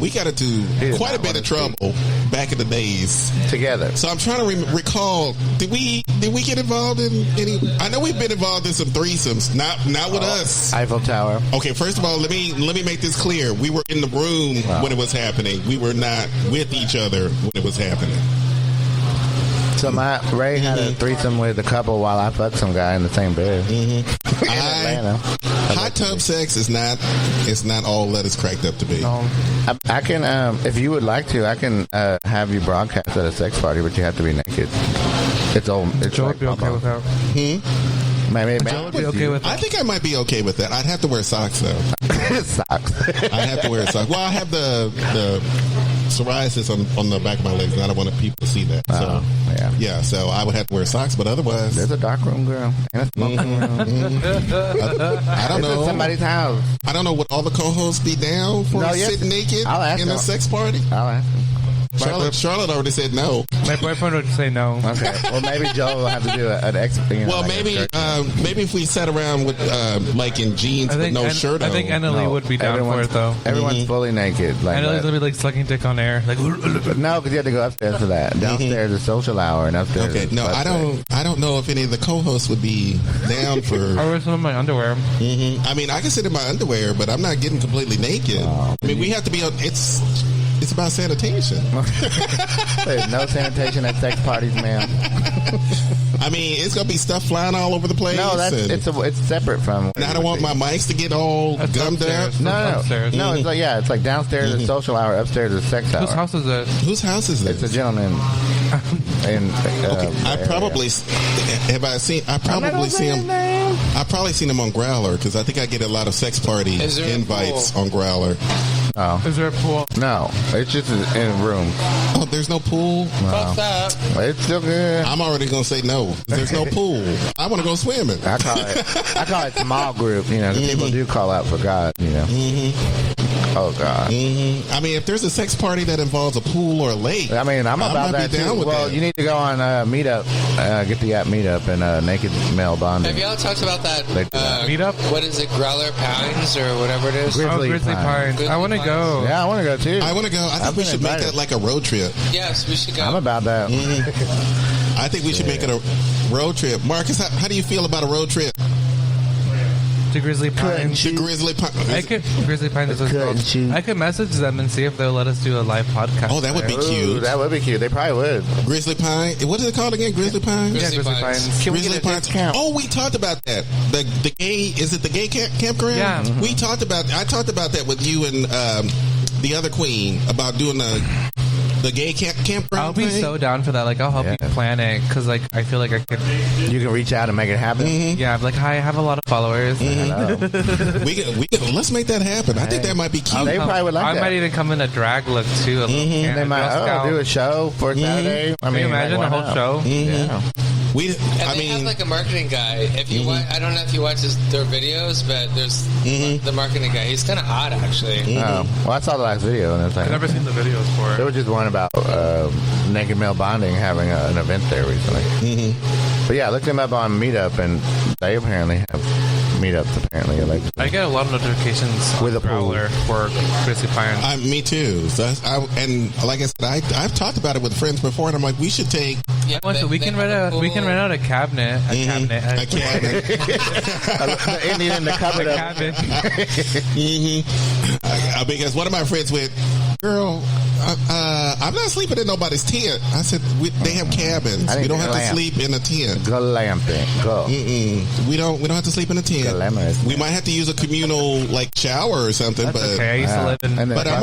we got into quite a bit of trouble back in the days.
Together.
So I'm trying to recall. Did we get involved in any? I know we've been involved in some threesomes. Not with us.
Eiffel Tower.
Okay, first of all, let me make this clear. We were in the room when it was happening. We were not with each other when it was happening.
So Ray had a threesome with a couple while I fucked some guy in the same bed. In Atlanta.
Hot tub sex is not all that it's cracked up to be.
I can, if you would like to, I can have you broadcast at a sex party, but you have to be naked. Joe
would be okay with that.
Maybe
Joe would be okay with that.
I think I might be okay with that. I'd have to wear socks though.
Socks.
I'd have to wear socks. Well, I have the psoriasis on the back of my legs, and I don't want people to see that. So yeah, so I would have to wear socks, but otherwise,
there's a dark room, girl, and a smoking room.
I don't know.
It's somebody's house.
I don't know. Would all the co-hosts be down for sitting naked in a sex party?
I'll ask them.
Charlotte already said no.
My boyfriend would say no.
Okay. Well, maybe Joe will have to do an expert.
Well, maybe if we sat around with like in jeans with no shirt on.
I think Annalie would be down for it though.
Everyone's fully naked. Like
Annalie's gonna be like sucking dick on air. Like
no, because you have to go upstairs for that. Downstairs is social hour, and upstairs.
Okay. No, I don't know if any of the co-hosts would be down for.
I wear some of my underwear.
I mean, I can sit in my underwear, but I'm not getting completely naked. I mean, we have to be on. It's about sanitation.
There's no sanitation at sex parties, man.
I mean, it's gonna be stuff flying all over the place.
No, it's separate from.
And I don't want my mics to get all gummed up.
No, it's like downstairs is social hour, upstairs is sex hour.
Whose house is it?
Whose house is it?
It's a gentleman.
I probably seen him on Growler because I think I get a lot of sex party invites on Growler.
Oh,
is there a pool?
No, it's just in a room.
Oh, there's no pool.
Fuck that.
It's still good.
I'm already gonna say no. There's no pool. I want to go swimming.
I call it small group. You know, people do call out for God. You know. Oh God.
I mean, if there's a sex party that involves a pool or a lake,
I mean, I'm about that too. Well, you need to go on Meetup, get the app Meetup and Naked Male Bonding.
Have y'all talked about that
Meetup?
What is it, Growler Pines or whatever it is?
Grizzly Pines. I want to go.
Yeah, I want to go too.
I want to go. I think we should make that like a road trip.
Yes, we should go.
I'm about that.
I think we should make it a road trip. Marcus, how do you feel about a road trip?
To Grizzly Pines.
Grizzly Pines.
Grizzly Pines is what it's called. I could message them and see if they'll let us do a live podcast.
Oh, that would be cute.
That would be cute. They probably would.
Grizzly Pine. What is it called again? Grizzly Pines?
Yeah, Grizzly Pines.
Can we
Grizzly
get a
Pines.
discount?
Oh, we talked about that. The gay, is it the gay campground?
Yeah.
I talked about that with you and the other queen about doing the gay campground.
I'll be so down for that. Like, I'll help you plan it because, like, I feel like I could.
You can reach out and make it happen.
Yeah, I'm like, hi, I have a lot of followers.
we can let's make that happen. I think that might be cute.
They probably would like that.
I might even come in a drag look too.
They might do a show for Saturday. I mean,
can you imagine the whole show?
Yeah.
They have like a marketing guy. If you watch, I don't know if you watch their videos, but there's the marketing guy. He's kind of hot, actually.
Oh, well, I saw the last video, and it's like
I've never seen the videos for it.
There was just one about Naked Male Bonding having an event there recently. But yeah, I looked them up on Meetup, and they apparently have meetups. Apparently,
I get a lot of notifications
with a
Growler for Grizzly Pines.
Me too. So and like I said, I've talked about it with friends before, and I'm like, we should take.
Yeah, we can rent out a cabinet. A cabinet.
The Indian in the cupboard.
Because one of my friends went, girl, I'm not sleeping in nobody's tent. I said, they have cabins. We don't have to sleep in a tent.
Glamping. Go.
We don't have to sleep in a tent.
Glamorous.
We might have to use a communal like shower or something.
That's
but
okay. I used to live in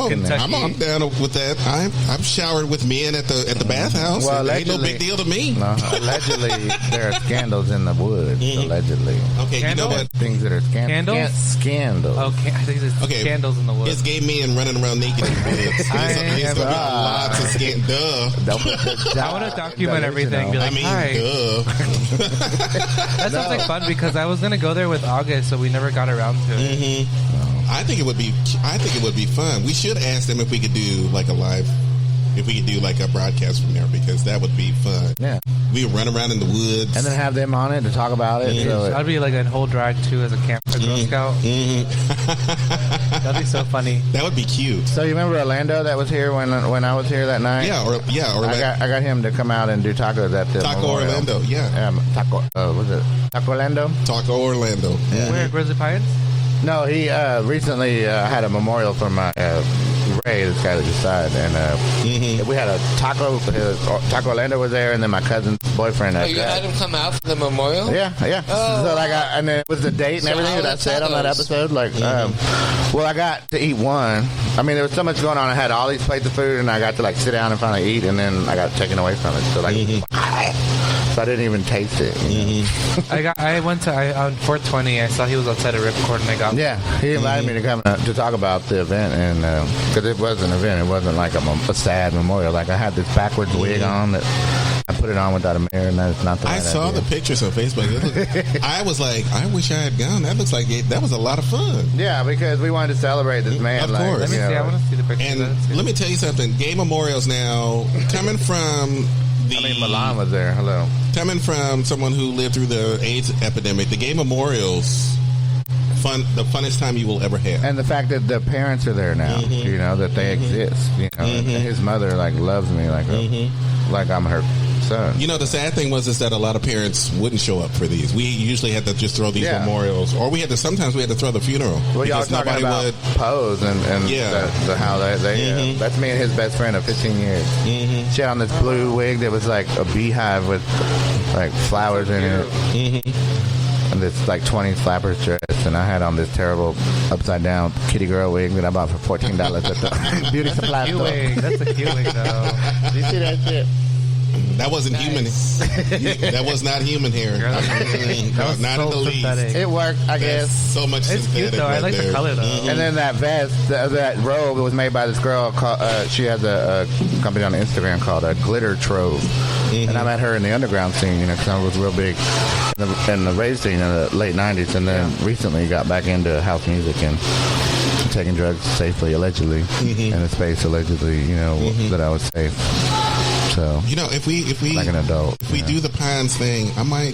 Kentucky.
I'm down with that. I've showered with men at the bathhouse.
Well,
it ain't no big deal to me.
No, allegedly, there are scandals in the woods. Allegedly.
Okay,
Candles?
you know what?
Things that are scandals.
Scandals?
Scandals.
I think it's candles in the woods.
It's gay men running around naked in woods. There's gonna be lots of
I want to document everything. Be like, hi. That sounds like fun because I was gonna go there with August, so we never got around to it.
I think it would be fun. We should ask them if we could do like a live. If we could do like a broadcast from there, because that would be fun.
Yeah.
We would run around in the woods.
And then have them on it to talk about it. So
I'd be like a whole drag too as a Girl Scout. That'd be so funny.
That would be cute.
So you remember Orlando that was here when I was here that night?
Yeah, Orlando.
I got him to come out and do tacos at the
Taco
Memorial.
Orlando, yeah.
Was it Taco Orlando?
Taco Orlando.
Yeah.
Where, Grizzly Pines?
No, he recently had a memorial for my Ray, this guy that just died, and we had a taco. Taco Orlando was there, and then my cousin's boyfriend.
You had him come out for the memorial?
Yeah.
Oh,
so and then with the date and everything that I said on that episode, well, I got to eat one. I mean, there was so much going on. I had all these plates of food, and I got to sit down and finally eat, and then I got taken away from it. So so I didn't even taste it.
I went to on 420. I saw he was outside of Ripcord, and I got.
Yeah, he invited me to come to talk about the event, and because it was an event, it wasn't like a sad memorial. Like I had this backwards wig on that I put it on without a mirror, and that's not the.
I saw the pictures on Facebook. I was like, I wish I had gone. That looks like that was a lot of fun.
Yeah, because we wanted to celebrate this man.
Of course.
Let me see. I want to see the pictures.
And let me tell you something. Gay memorials now coming from.
Milan was there. Hello.
Coming from someone who lived through the AIDS epidemic, the gay memorials, the funnest time you will ever have. And
the fact that the parents are there now, that they exist. And his mother loves me like I'm her son.
The sad thing was that a lot of parents wouldn't show up for these. We usually had to just throw these memorials, or sometimes we had to throw the funeral.
Well, y'all talking about Pose and how they that's me and his best friend of 15 years. She had on this blue wig that was like a beehive with flowers in it. And this 20 flappers dress, and I had on this terrible upside down kitty girl wig that I bought for $14 at the beauty supply store.
That's a cute wig, though.
You see that shit?
That wasn't human. That was not human hair. Not in the least.
It worked, I guess.
So much
it's cute, though. I like the color, though.
And then that vest, that robe, it was made by this girl. She has a company on Instagram called Glitter Trove. And I met her in the underground scene, because I was real big in the rave scene in the late 90s. And then recently got back into house music and taking drugs safely, allegedly, in a space, allegedly, that I was safe. So
if we
like an adult,
if we do the Pines thing, I might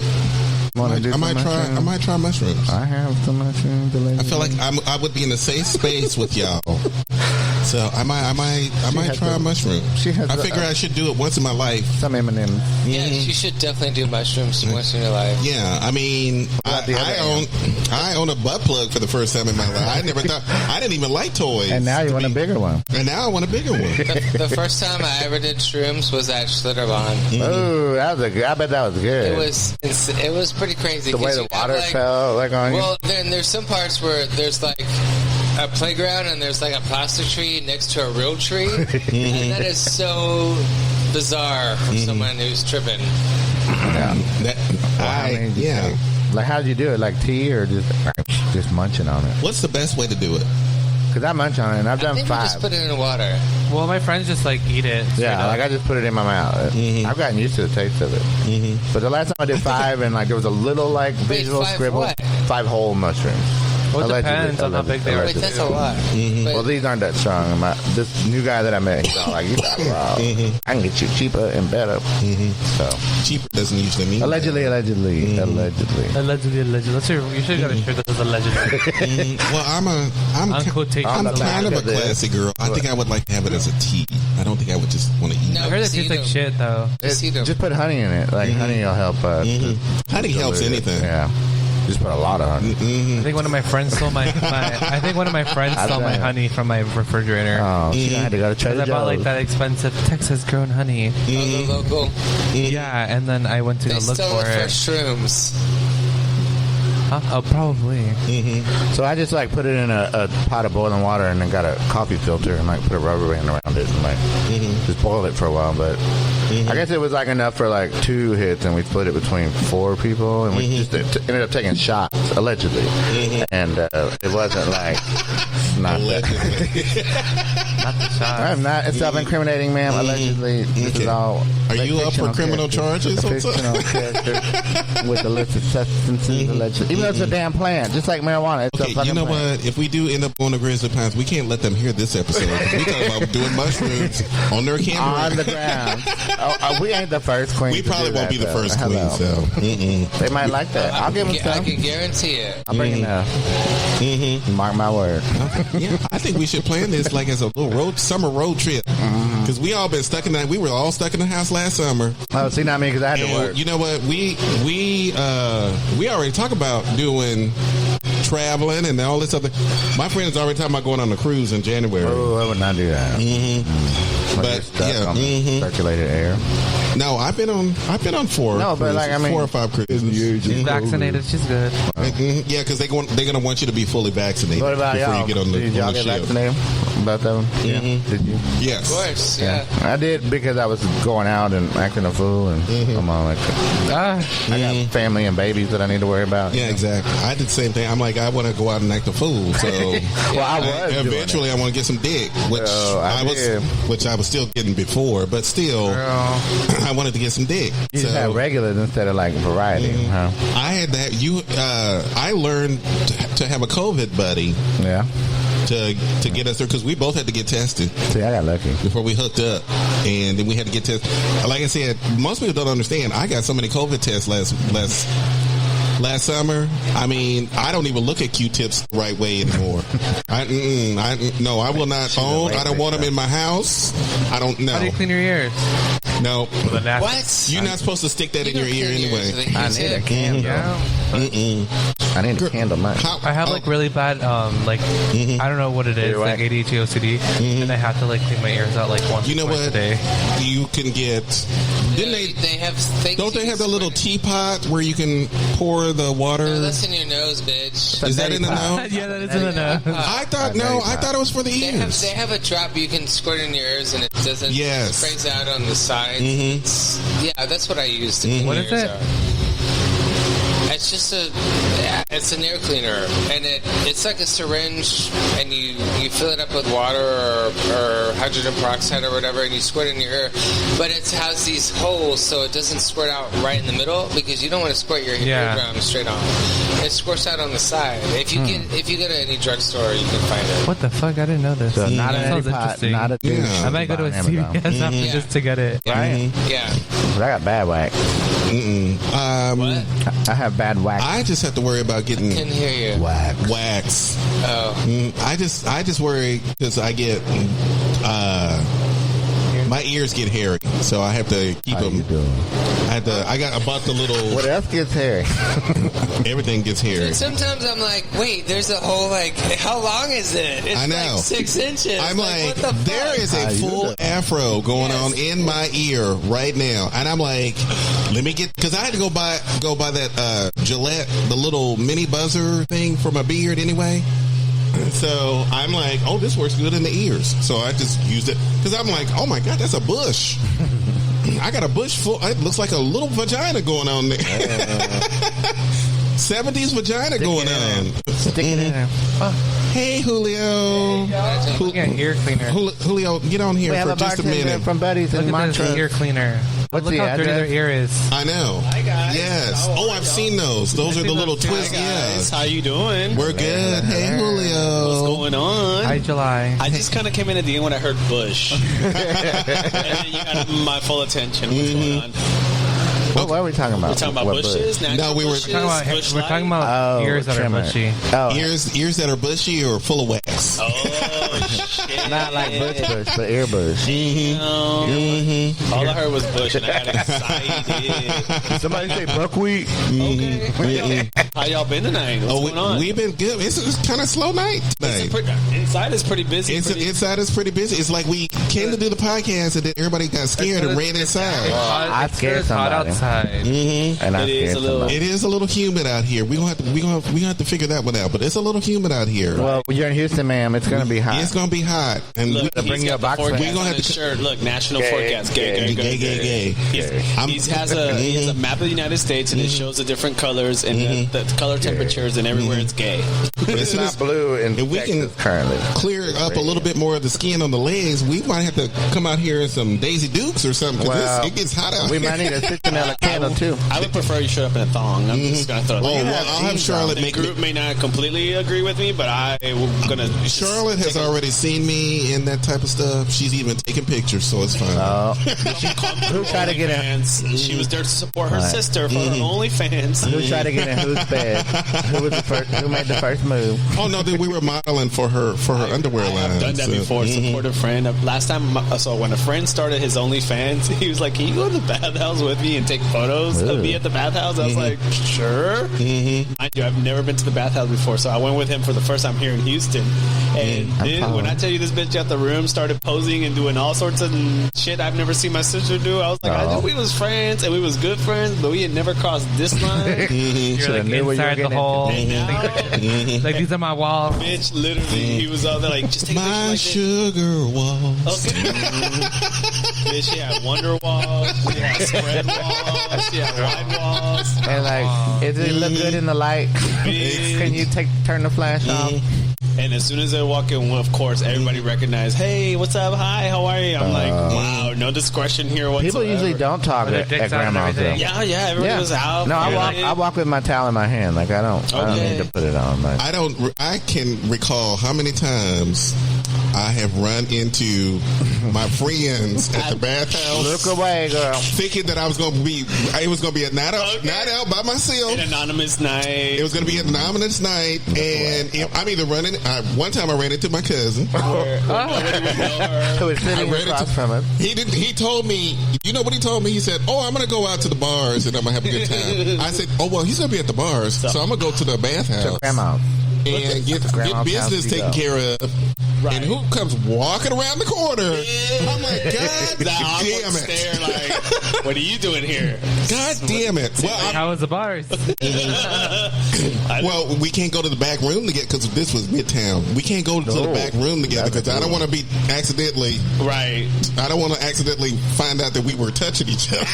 try mushrooms.
I have some mushrooms.
I feel like I would be in a safe space with y'all. So I might try a mushroom. I figure I should do it once in my life.
Some M&Ms.
Yeah, you should definitely do mushrooms once in your life.
Yeah, I mean, I own a butt plug for the first time in my life. I never thought I didn't even like toys.
And now you want a bigger one.
And now I want a bigger one.
The first time I ever did shrooms was at Schlitterbahn.
Oh, I bet that was good.
It was pretty crazy.
The way the water fell on you.
Well, then there's some parts where there's a playground and there's a plastic tree next to a real tree, and that is so bizarre for someone who's tripping.
Yeah. How'd you do it? Like tea or just munching on it?
What's the best way to do it?
Because I munch on it, and I've done 5.
Just put it in the water.
Well, my friends just eat it.
Yeah, I just put it in my mouth. I've gotten used to the taste of it. But the last time I did 5, and there was a little visual scribble.
What?
5 whole mushrooms.
Well, it depends on how big they are.
Wait, that's a lot.
Well, these aren't that strong. This new guy that I met, he's all you got I can get you cheaper and better. So
cheaper doesn't usually mean
allegedly.
Let's hear. You should have got a shirt that says allegedly.
Well, I'm kind of a classy girl. I think I would like to have it as a tea. I don't think I would just want to eat it.
I heard it tastes like shit, though.
Just put honey in it. Honey will help.
Honey helps anything.
Yeah. Just put a lot of honey.
I think one of my friends stole my honey from my refrigerator.
Oh, she had to go to Trader Joe's.
I bought that expensive Texas-grown honey.
The local.
Yeah, and then I went to go look for it.
Shrooms.
Huh? Oh, probably.
So I just put it in a pot of boiling water and then got a coffee filter and put a rubber band around it and just boiled it for a while. But I guess it was enough for 2 hits, and we split it between 4 people, and we just ended up taking shots allegedly, and it wasn't not
allegedly.
Not the shots.
I'm not. It's self-incriminating, ma'am. Allegedly, this is all.
Are you up for criminal charges?
Fictional character with illicit substances, allegedly. Even though it's a damn plant, just like marijuana. It's
okay, you know what? If we do end up on the Grizzly Pines, we can't let them hear this episode. We talk about doing mushrooms on their camera.
On the ground. We ain't the first queen.
We probably won't be the first queen, so.
They might like that. I'll give them some.
I can guarantee it.
I'll bring enough. Mark my word.
Yeah, I think we should plan this as a little summer road trip. Because we all been stuck in that. We were all stuck in the house last summer.
Oh, see, not me, because I had to work.
You know what? We already talked about doing traveling and all this other. My friends already talking about going on a cruise in January.
Oh, I would not do that.
But yeah,
circulated air.
No, I've been on 4.
No, but like I mean,
4 or 5 cruises.
She's vaccinated. She's good.
Yeah, because they're gonna want you to be fully vaccinated
What about
before
y'all?
you get on the
Did y'all
on the
get
ship.
vaccinated? About that one? Yeah. Did you?
Yes.
Of course, yeah.
I did because I was going out and acting a fool and I'm all like, I got family and babies that I need to worry about.
Yeah, exactly. I did the same thing. I'm like, I want to go out and act a fool. So
Well, I was doing
eventually I want to get some dick, which I was still getting before, but still I wanted to get some dick.
You just have regulars instead of like variety. Huh?
I had that. I learned to have a COVID buddy.
Yeah.
To get us there, because we both had to get tested.
See, I got lucky
before we hooked up, and then we had to get tested. Like I said, most people don't understand. I got so many COVID tests last summer. I mean, I don't even look at Q-tips the right way anymore. I will not own. I don't want them in my house. I don't know.
How do you clean your ears?
No.
What?
You're not supposed to stick that in your ear anyway.
I need a candle. I need a candle.
I have like really bad, I don't know what it is, like ADHD, OCD, and I have to like clean my ears out like once a day.
You can get. Didn't they
have?
Don't they have the little teapot where you can pour the water?
No, that's in your nose, bitch.
Is that in the nose?
Yeah, that is in the nose.
I thought it was for the ears.
They have a drop you can squirt in your ears and it doesn't.
Yes.
It sprays out on the sides. Yeah, that's what I use to clean
What
my
is
ears
it?
out. It's just it's an air cleaner, and it's like a syringe, and you fill it up with water or hydrogen peroxide or whatever, and you squirt it in your ear. But it has these holes, so it doesn't squirt out right in the middle, because you don't want to squirt your eardrum straight on. It squirts out on the side. If you get it at any drugstore, you can find it.
What the fuck? I didn't know this.
So not
that
an
sounds
pot,
interesting.
not a douche.
I might go to a CVS after just to get it.
Right?
Yeah.
But I got bad wax.
What?
I have bad wax.
I just have to worry about getting.
I can hear you.
Wax.
Oh.
I just worry because I get. My ears get hairy, so I have to keep them. I bought the little.
What else gets hairy?
Everything gets hairy.
Sometimes I'm like, wait, there's a whole how long is it? It's
I know.
like 6 inches.
I'm
like, what the
there
fuck?
is a full afro going on in my ear right now, and I'm like, let me get, because I had to go buy that Gillette, the little mini buzzer thing for my beard anyway. So I'm like, oh, this works good in the ears. So I just used it because I'm like, oh my god, that's a bush. I got a bush full. It looks like a little vagina going on there. 70s vagina going on.
Stick it in there.
Hey, Julio.
Look at ear cleaner.
Julio, get on here for just a minute.
From Buddies
Look
in
at this
Montrose.
ear cleaner.
What's
Look
the
how dirty their
address?
ear is.
I know.
Hi guys.
Yes. Oh, I've seen those. Those are the little twists.
Guys,
Yeah.
how you doing?
We're good. Hey, Julio.
What's going on?
Hi, July.
I just kind of came in at the end when I heard Bush. And then you got my full attention. What's going on?
What are we talking about?
We're talking about
What
bushes?
No,
natural
we were
bushes,
We're talking about ears that are
trimmer.
bushy.
Oh,
Ears that are bushy or full of wax.
Oh, shit.
not like bush, but ear bush.
All I heard was Bush, and I got excited.
Somebody say buckwheat.
Okay. How y'all been tonight? What's going on?
We've been good. It's kind of slow night tonight.
Inside is pretty busy.
Inside is pretty busy. It's like we came to do the podcast and then everybody got scared and ran inside.
I scared
It's hot
somebody.
outside.
And I
It is
scared
a little-
somebody.
It is a little humid out here. We gonna have to figure that one out. But it's a little humid out here.
Well, you're in Houston, ma'am. It's going to be hot.
It's gonna be hot, and
Look,
we,
he's
bring you
got
a
the
box
forecast
fan.
We gonna
on
have
his
to-
shirt. Look, national
Gay,
forecast. Gay.
gay.
He has a map of the United States, and it shows the different colors and the color temperatures, and everywhere it's gay.
But as
It's
soon
not
as
blue in
if we
Texas
can
currently.
clear up a little bit more of the skin on the legs, we might have to come out here in some Daisy Dukes or something. Because it gets hot out
we
here.
might need a citronella candle too.
I would prefer you showed up in a thong. I'm just gonna throw.
Oh,
that.
well, I'll have Charlotte
The
make
group may not completely agree with me, but I'm gonna.
Charlotte has already seen me and that type of stuff. She's even taking pictures, so it's fine.
Who tried to get in?
She was there to support her sister for her OnlyFans.
Who tried to get in whose bed? Who was the first? Who made the first move?
Oh no, we were modeling for her underwear line.
I've done that before. Support a friend. Last time, so when a friend started his OnlyFans, he was like, "Can you go to the bathhouse with me and take photos of me at the bathhouse?" I was like, "Sure." Mind you, I've never been to the bathhouse before, so I went with him for the first time here in Houston. And then when I tell you this bitch at the room started posing and doing all sorts of shit I've never seen my sister do, I was like, I knew we was friends and we was good friends, but we had never crossed this line.
You're like inside the hole. Like, these are my walls.
Bitch, literally, he was all there like, just take a picture
My
like
sugar walls.
Okay. Bitch, she had wonder walls, she had spread walls, she had wide walls.
And like, does it look good in the light? Can you turn the flash off?
And as soon as I walk in, well, of course, everybody recognized, hey, what's up? Hi, how are you? I'm like, wow, no discretion here whatsoever.
People usually don't talk at grandma's though.
Yeah, everybody was out.
No, I walk with my towel in my hand. Like, I don't need to put it on. Like,
I can recall how many times I have run into my friends at the bathhouse.
Look away, girl.
Thinking that it was going to be a night out by myself.
An anonymous night.
It was going to be an anonymous night, and I'm either running. One time I ran into my cousin.
Who was sitting across from him.
He told me. You know what he told me? He said, "Oh, I'm going to go out to the bars and I'm going to have a good time." I said, "Oh well, he's going to be at the bars, so I'm going to go to the bathhouse
to grandma
and get business taken care of." Right. And who comes walking around the corner? I'm like, God damn it.
Stare like, what are you doing here?
God damn it. Well,
how was the bars?
Well, we can't go to the back room together because this was Midtown. We can't go to the back room together because I don't want to be accidentally.
Right.
I don't want to accidentally find out that we were touching each other.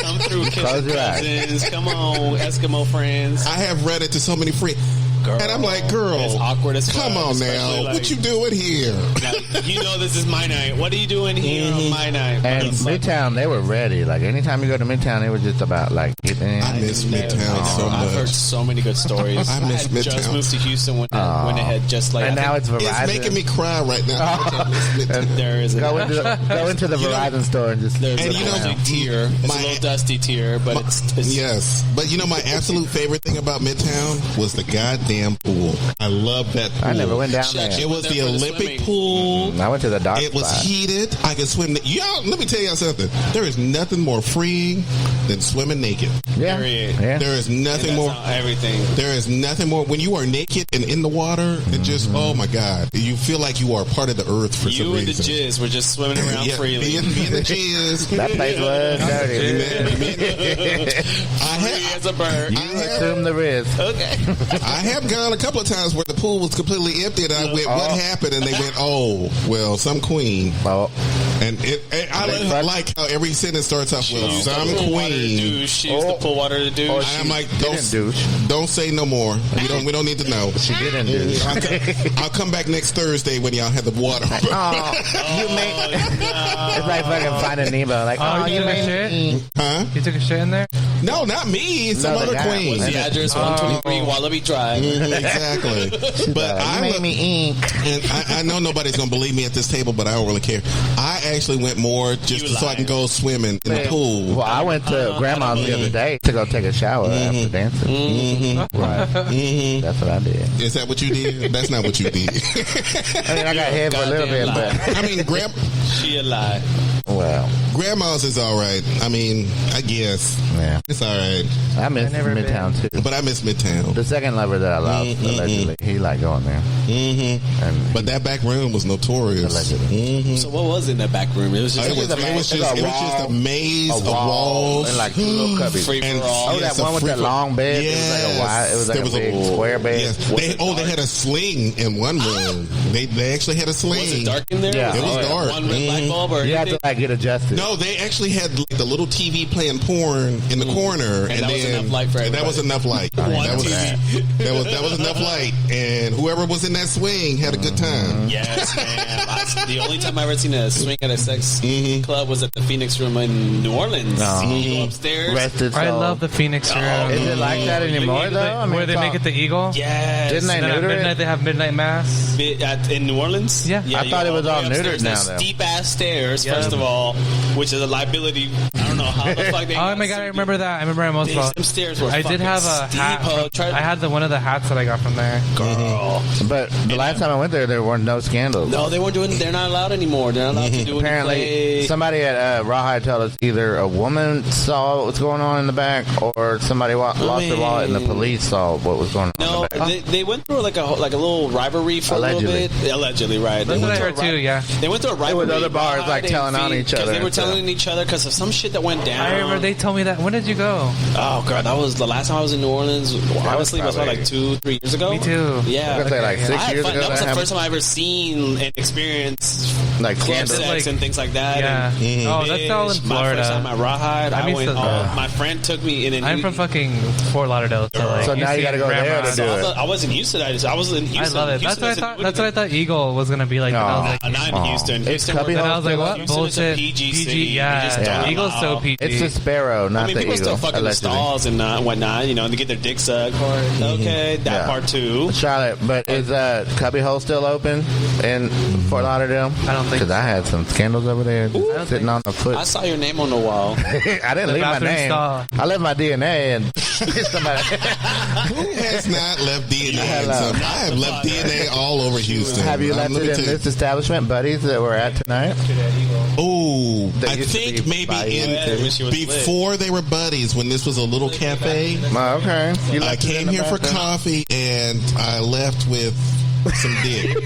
Come through, cousins. Come on, Eskimo friends.
I have read it to so many friends. Girl, and I'm like, girl,
it's awkward as fuck.
Come on now. Like, what you doing here?
Now, you know this is my night. What are you doing here on my night?
And Midtown, they were ready. Like, anytime you go to Midtown, it was just about, like, getting in.
I miss Midtown so much.
I've heard so many good stories.
I miss Midtown.
Just moved to Houston when it had just, like...
And now it's Verizon.
It's making me cry right now.
There is
go into the Verizon store and just...
There's a tier. It's a little dusty tier, but it's...
Yes. But, you know, my absolute favorite thing about Midtown was the goddamn pool. I love that pool.
I never went down there.
It was the Olympic pool.
I went to the dark
It was heated. I could swim. Y'all, let me tell y'all something. There is nothing more freeing than swimming naked.
Yeah.
There is nothing more.
Everything.
There is nothing more. When you are naked and in the water, it just, oh my God. You feel like you are part of the earth for some reason.
You and the jizz were just swimming around freely.
Me and the jizz.
That place was dirty.
Free as a bird.
You assume the risk.
Okay.
I have gone a couple of times where the pool was completely empty and I went, what happened? And they went, oh, well, some queen. And I like how every sentence starts off with some queen.
She used to pull water to douche.
And I'm like, don't say no more. We don't need to know.
She didn't douche.
I'll come back next Thursday when y'all have the water.
It's like fucking Finding Nemo. Like,
you took a shit?
Huh?
You took a shit in there?
No, not me. Some other queen.
What's the address? 123 Wallaby Drive.
Exactly. But
I made me ink.
And I know nobody's gonna believe me at this table, but I don't really care. I actually went more just so I can go swimming in the pool.
Well, I went to grandma's the other day to go take a shower after dancing. Right. That's what I did.
Is that what you did? That's not what you did.
I mean, I got head for a little bit, but
I mean,
she a lie.
Well,
grandma's is all right. I mean, I guess.
Yeah.
It's all right.
I miss Midtown too.
But I miss Midtown.
The second lover that I loved, allegedly, he liked going there.
But that back room was notorious.
Allegedly.
So what was in that back room? It was just
a maze of walls
and like two little cubbies. That one with that long bed.
Yes.
It was like a big square bed.
Yes. They had a sling in one room. They actually had a sling.
Was it dark in there?
Yeah.
It was dark.
One red light bulb or
you had to like get get adjusted.
No, they actually had like the little TV playing porn in the corner, and
that was
then
enough light for
that was enough light.
One
that was
TV.
that was enough light, and whoever was in that swing had a good time.
Yes, man. The only time I ever seen a swing at a sex club was at the Phoenix Room in New Orleans. You go upstairs.
Rested
I
soul.
love the Phoenix Room.
Is it like that anymore, though? I mean,
Where they make it the Eagle?
Yes.
Didn't they
And at
neuter
midnight
it?
they have midnight mass.
In New Orleans?
Yeah.
I
you
thought
go
it was all
the way
neutered
upstairs.
now,
There's
though.
steep ass stairs, first of all, which is a liability. I don't know how the fuck they.
Oh my god, I remember that. I remember it most well.
Them stairs were
I did
fucking
have a
steep,
hat.
huh?
I had one of the hats that I got from there.
Girl.
But the last time I went there weren't no scandals.
No, they weren't doing. They're not allowed anymore. They're not allowed to do any
Apparently,
play.
somebody at Rawhide told us either a woman saw what was going on in the back, or somebody lost their wallet and the police saw what was going on
No,
in the back.
they went through like a little rivalry for
Allegedly.
a little bit. Allegedly, right?
That's
They
what I
went
heard too, yeah.
They went through a rivalry.
with other bars, like, telling on each other
because they were
and stuff.
telling each other because of some shit that went down.
I remember they told me that. When did you go?
Oh god, that was the last time I was in New Orleans. Honestly, it was
probably-
like 2-3 years ago.
Me too.
Yeah,
I was gonna say, like,
Okay,
6
I had
years
fun.
ago
That was the
happened.
first time I ever seen and experienced
Like
club
scandals.
sex
Like-
and things like that.
Yeah.
And
Oh, that's all in
My first time
Florida.
at Rawhide,
I
I
mean,
went.
so-
My friend took me in. And
I'm from fucking Fort Lauderdale, so like.
So now you gotta go there to do it.
I wasn't used to that. I was in
I
Houston.
love it.
Houston
That's what I thought Eagle was gonna be like.
No.
And I was like,
Not in Houston.
It's
Houston
Cubby
we're-
and I was like,
House
what
Houston is a
bullshit?
PG city. You just
Yeah.
don't
Eagle's so
allow-
PG.
It's the Sparrow, not
I mean,
the
people
Eagle.
still fucking the
allegedly.
stalls and whatnot, you know, and to get their dick sucked. Okay, that
Yeah.
part too.
Charlotte, but is Cubby Hole still open in Fort Lauderdale?
I don't think
Because I had some scandals over there
don't
sitting on the foot.
I saw your name on the wall.
I didn't leave my
bathroom
name.
stall.
I left my DNA and somebody.
Who has not left DNA?
Hello.
I have left DNA all over Houston.
Have you left
Let me
it in
tell you.
this establishment, buddies, that we're at tonight?
Oh,
That
I
used to
think
be
maybe
by
when she was
before they were buddies, when this was a little cafe.
Oh, okay. You
I
left it in
came
the
here for
bathroom?
coffee and I left with some dick.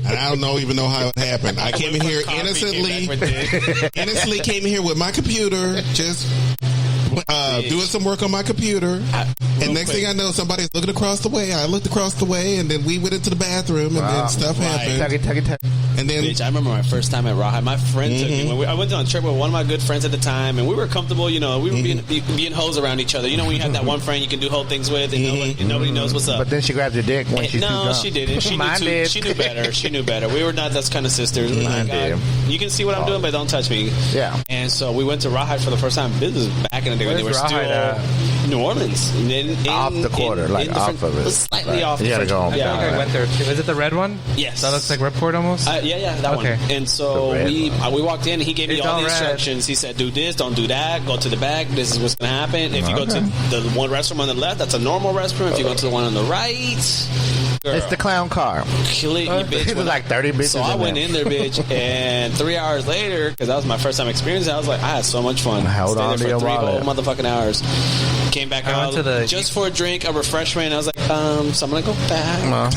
And I don't even know how it happened. I came in here innocently came in here with my computer, just doing some work on my computer. And next thing I know, somebody's looking across the way. I looked across the way, and then we went into the bathroom, and then stuff happened.
Tuggy.
And then
Bitch, I remember my first time at Rawhide. My friend took me. I went on a trip with one of my good friends at the time, and we were comfortable. You know, we were being hoes around each other. You know, when you have that one friend you can do whole things with, and nobody knows what's up.
But then she grabbed your dick when she's too
No,
drunk.
she didn't. She
Mine
knew,
did.
she knew better. She knew better. We were not those kind of sisters. We were
Mine
like,
did.
God, you can see what I'm doing, but don't touch me.
Yeah.
And so we went to Rawhide for the first time. This was back in the day when they were
Where's
still
Rawhide
New Orleans.
Off the quarter, like off of it.
Slightly
Like,
off.
you gotta go on
I
Yeah.
think I went there too. Is it the red one?
Yes.
That looks like Ripcord almost.
Yeah, that
Okay.
one. And so
The red
we walked in, and he gave me
It's
all
all
the
red.
instructions. He said, do this, don't do that, go to the back, this is what's going to happen. If you go to the one restroom on the left, that's a normal restroom. If you go to the one on the right, girl,
It's the clown car.
kill it, you bitch.
It was like 30 bitches
So I
in
went
there.
in there, bitch, and 3 hours later, because that was my first time experiencing it, I was like, I had so much fun.
Held
Stayed
on
there
to
for
your
3
wallet.
whole motherfucking hours. Came back
I
out
went to the-
just for a drink, a refreshment. I was like, so I'm going to go back.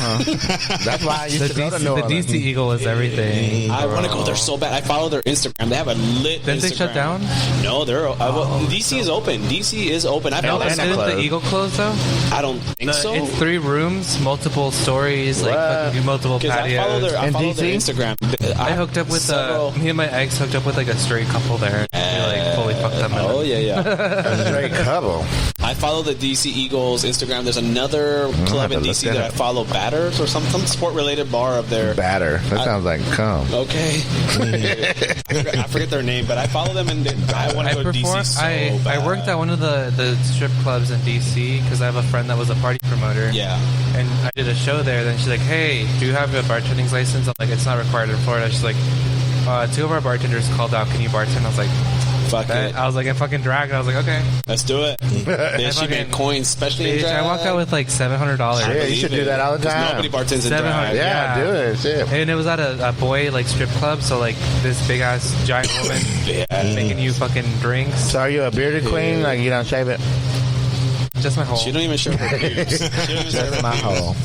That's why I used
The
to go to
DC,
New
the
Orleans.
DC Eagle is everything.
I want to go there so bad. I follow their Instagram. They have a lit
Didn't
Instagram.
they shut down?
No, they're DC is open. DC is open. I
And,
follow
that's
and
not
didn't the
closed.
Eagle close though?
I don't think so.
It's 3 rooms, multiple stories, like
What?
fucking multiple
Because I follow
patios.
their
In
their
DC?
Instagram.
I hooked up with
several-
me and my ex hooked up with like a straight couple there. We like fully fucked them.
Oh yeah.
Straight couple.
I follow the DC Eagles Instagram. There's another club
have
in
to
DC
look
that
that
I
up.
follow, Batters or some sport related bar up there.
Batter. That sounds like cum.
Okay. I forget their name, but I follow them and I want to go to DC so
I
bad.
worked at one of the strip clubs in DC because I have a friend that was a party promoter.
Yeah.
And I did a show there. Then she's like, "Hey, do you have a bartending license?" I'm like, "It's not required in Florida." She's like, 2 of our bartenders called out. Can you bartend? I was like,
Fuck it.
I was like, in fucking drag. I was like, okay.
Let's do it. Bitch, she made coins, especially in
Bitch,
drag.
I walked out with like $700.
Yeah, you should do that all the
'Cause
time.
Nobody bartends in
700.
drag.
Yeah,
Yeah.
do it. Shit.
And it was at a boy like strip club, so like this big ass giant woman making you fucking drinks.
So are you a bearded queen? Like you don't shave it?
Just my hole.
She don't even shave her pubes. She don't even shave her
My hole.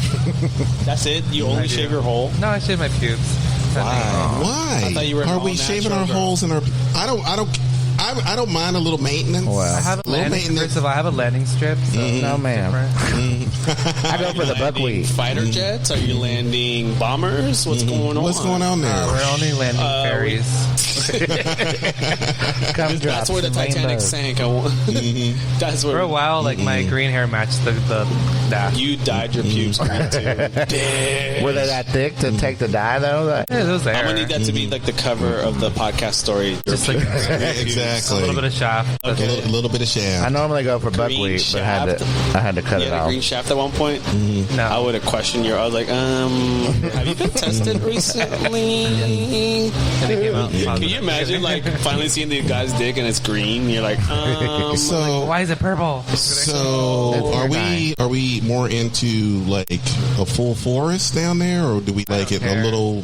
That's it. You only
I do.
shave your hole.
No, I shave my pubes.
why?
I thought you were
Are
all
we shaving
natural,
our
girl.
holes in our? I I don't mind a little maintenance.
Well,
I have a
little
landing.
maintenance.
First of all, I have a landing strip. So
No, ma'am. I go for the
Landing
buckwheat.
Fighter jets? Are you landing bombers? What's going on?
What's going on there?
We're only landing ferries.
Come drop
That's where the
some
Titanic
rainbows.
sank. That's where
For a while, like my green hair matched the
you dyed your pubes green too. Damn.
Were they that thick to take the dye though? Like,
Yeah, it was there.
I'm gonna need that to be like the cover of the podcast story.
Just like
Yeah,
a
exactly.
little bit of shaft.
A little bit of
I
shaft.
normally go for
Green
buckwheat, but I
shaft.
had to cut
You
it
had a
off.
green shaft at one point.
No.
I would have questioned I was like, have you been tested recently?
And it came out
Can
positive.
you imagine like finally seeing the guy's dick and it's green? You're like,
So
Why is it purple?
So are we more into like a full forest down there, or do we like it a little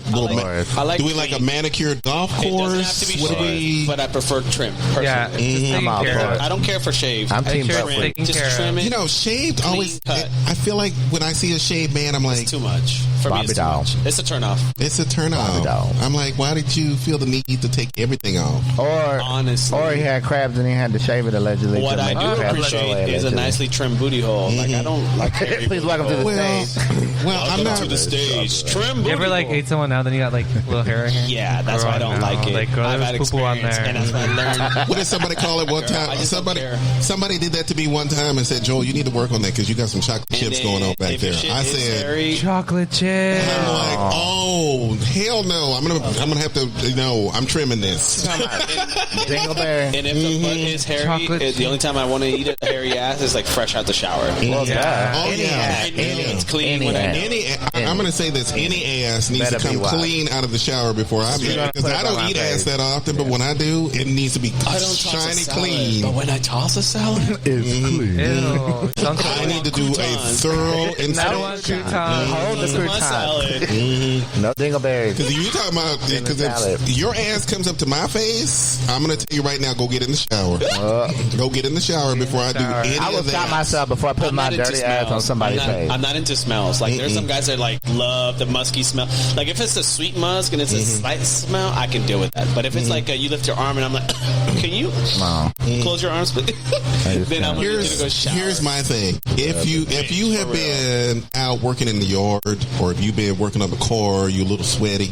I like
do we like a
green.
manicured golf
It doesn't have
course?
to be
What do
shaved,
we?
but I prefer trim. Personally.
Yeah, just taking
I'm out
care
for
of
it.
it.
I don't care for shaved.
I'm team
sure it's
buckwheat.
taken
Just
care of.
trim it.
You know, shaved
Clean
always.
cut.
I feel like when I see a shaved man, I'm like,
It's too much. For me,
Bobby
it's too
doll.
much. It's a turn off.
it's a turn
Bobby doll.
off. I'm like, why did you feel the need to take everything off?
Honestly.
Or he had crabs and he had to shave it allegedly.
What
to
I
make
do
the crabs
appreciate
go away,
is a
allegedly.
nicely trimmed booty hole. Like I don't like. hairy
Please
booty
welcome to the
hole.
Well,
stage.
well, I'm
Welcome
not.
to the stage. Trim booty
You ever like
hole.
ate someone out, then you got like little hair in here?
Yeah, that's why I don't like it.
Like, girl,
I've
there's
had
poo-poo on
experience,
there.
and that's what I learned.
What did somebody call it one time?
I just don't care.
Somebody did that to me one time and said, "Joel, you need to work on that because you got some chocolate chips
And then
going on back
if
there."
your shit
I
is
said,
hairy,
Chocolate chip.
I'm like, oh hell no! I'm gonna have to. No, I'm trimming this.
Dingleberry.
and if the butt is hairy,
Chocolate
the only time I want to eat a hairy ass is like fresh out the shower.
Well,
Yeah.
Oh yeah.
I know it's clean when I know.
I'm going to say this: any ass needs
Better
to come
be wise.
clean out of the shower before I do,
gonna
because
put it
I
on
don't
my
eat
face.
ass that often. But when I do, it needs to be
I don't toss a
shiny
salad,
clean.
but when I toss a salad,
It's clean.
Ew. Sounds
I
like
need to do a
croutons.
thorough
I don't want
inspection.
croutons.
Hold the
this is my
crouton.
salad.
No dingleberries.
Because you talking about because
salad.
if your ass comes up to my face, I'm gonna tell you right now, go get in the shower. Go get in the shower before I do
shower.
any
I will
of
stop
that.
myself before I put
I'm
my
not into
dirty ass on
smells.
somebody's face.
I'm not into smells. Like there's some guys that like love the musky smell. Like if it's a sweet musk and it's a slight smell, I can deal with that. But if it's like you lift your arm and I'm like, can you close your arms, please? Then I'm gonna need you to go shower.
Here's my thing. If you have been out working in the yard, or if you've been working on the car, you're a little sweaty.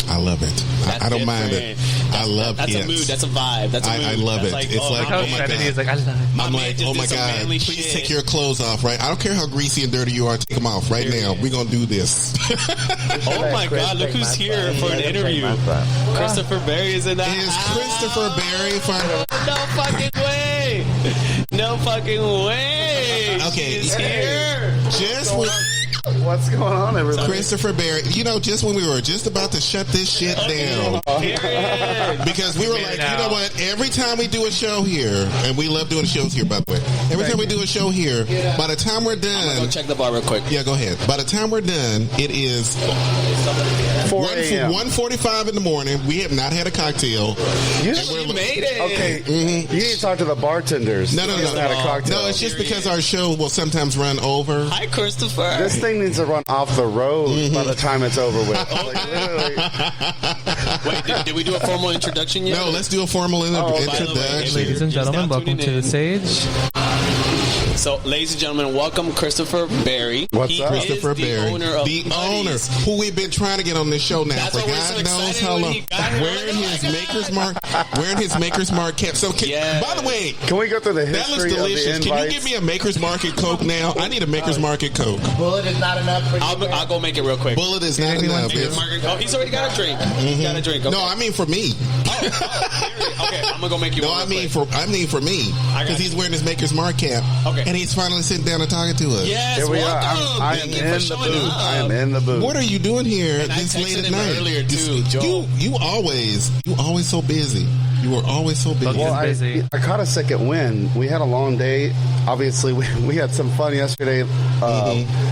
I love it. I don't mind it. I love
That's
it.
a mood. That's a vibe. That's a mood.
I love
That's
it.
Like,
It's like,
How
oh my
feminine is
god.
like, I love it.
I'm
man
like,
just
oh
did
my
some
god,
manly
please
shit.
take your clothes off, right? I don't care how greasy and dirty you are, take them off right now. We're gonna do this.
Oh my God! Look who's here for an interview. Christopher Berry is in that.
Is
house.
Christopher Berry from?
No fucking way! No fucking way!
Okay,
He's here.
Just when
What's going on, everybody?
Christopher Berry, just when we were just about to shut this shit down,
Period.
because we were like, you know what? Every time we do a show here, and we love doing shows here, by the way. Every time we do a show here, by the time we're
Go
done,
check the bar real quick.
yeah, go ahead. By the time we're done, it is
4 a.m.
1:45 in the morning. We have not had a cocktail.
You made it.
Okay, you need to talk to the bartenders.
No.
He hasn't had a cocktail.
No, it's just because our show will sometimes run over.
Hi, Christopher.
This thing needs to run off the road
Mm-hmm.
by the time it's over with. Like, literally.
Wait, did we do a formal introduction yet?
No, let's do a formal
by the way,
introduction.
Ladies and
Just
gentlemen,
now
welcome
tuning
to the
in.
stage.
So, ladies and gentlemen, welcome Christopher Berry.
What's
he
up?
Christopher
is the
Berry,
owner of
the owner,
Buddfys.
who we've been trying to get on this show now
That's
for
why we're so
God knows
excited
how
when
long.
he got here.
Wearing
Oh
his
my
Maker's Mark cap. So,
Yes.
by the way,
Can we go through the
that looks
history of the
delicious. Can you
invites?
give me a Maker's Market Coke now? I need a Maker's Market Coke.
Bullet is not enough for you.
I'll go make it real quick.
Bullet is not enough.
Maker's Market. Oh, he's already got a drink. He's got a drink. Okay.
No, I mean for me.
Okay, I'm gonna go make you.
No,
one
I
real
mean
quick.
for me.
I got
Because he's
you.
wearing his Maker's Mark cap.
Okay.
And he's finally sitting down and talking to us.
Yes,
Here we are.
welcome.
I am
Thank you
in
for
the
showing
booth.
up.
I am in the booth.
What are you doing here
And I
this late
texted
at
him
night?
earlier, too, Joel.
You always so busy. You were always so busy.
Well,
Well,
busy.
I caught a second win. We had a long day. Obviously, we had some fun yesterday,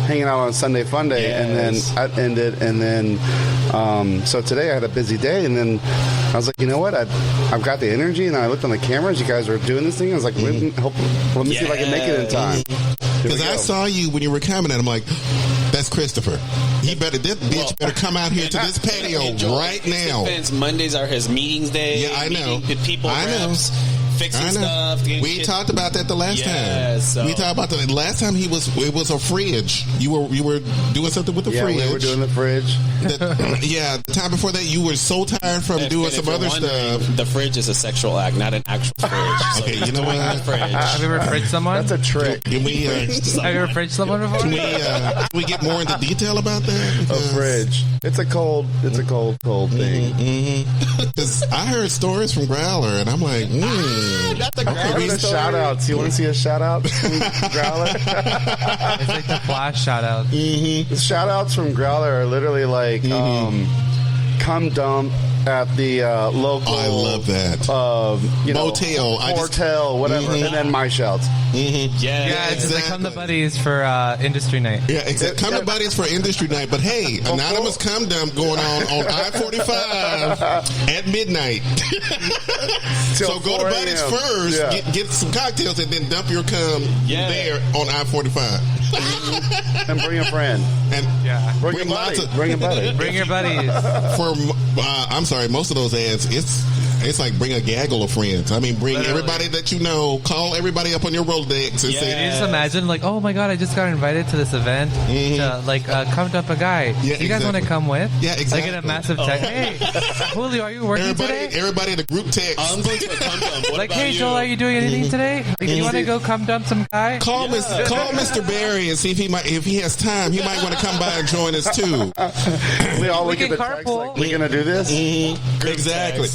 hanging out on Sunday Fun Day, and then
Yes.
that ended. And then, so today I had a busy day, and then I was like, you know what? I've got the energy, and I looked on the cameras. You guys were doing this thing. I was like, let me see if I can make it in time. Here we
Because I
go.
saw you when you were coming, and I'm like, that's Christopher. This bitch better come out here to this patio
And Joel,
right
in his
now.
defense, Mondays are his meetings day.
Yeah, I know.
meeting with people,
I know.
reps. fixing stuff.
We talked about that the last time.
So.
We talked about the last time it was a fridge. You were doing something with the fridge.
Yeah, we were doing the fridge.
The time before that, you were so tired from doing some other stuff.
The fridge is a sexual act, not an actual fridge. So
Okay, you know what?
Have you ever fridged someone?
That's a trick.
Can we?
Have you ever fridged someone before?
Can we get more into detail about that?
A fridge. It's a cold thing.
Because I heard stories from Growler, and I'm like,
Not the
Okay, shout outs. You want to see a shout out from Growler?
It's like the Flash shout out.
The shout outs from Growler are literally like come dump at the local
I love that. Motel.
Hotel, whatever, and then my shouts.
Yeah, it's just like come to buddies for industry night.
Yeah, exactly. Come to buddies for industry night, but hey, anonymous cum dump going on I-45 at midnight. So go to buddies first, get some cocktails, and then dump your cum there on I-45.
And bring a friend.
And
bring a buddy. Bring a buddy.
Bring your buddies.
For I'm sorry, most of those ads, it's like bring a gaggle of friends. I mean, bring everybody that you know. Call everybody up on your Rolodex and say.
Can you just imagine, like, oh my god, I just got invited to this event to come dump a guy.
Yeah,
you guys want to come with?
Yeah, exactly.
Like in a massive text. Hey, Julio, are you working today?
Everybody in the group text.
I'm going to a cum dump.
Like, hey, Joel, are you doing anything today? Like, you want to go come dump some guy?
Call Mr. Barry and see if he has time. He might want to come by and join us too.
We all look
can
at the text
carpool.
like, we gonna do this?
Exactly.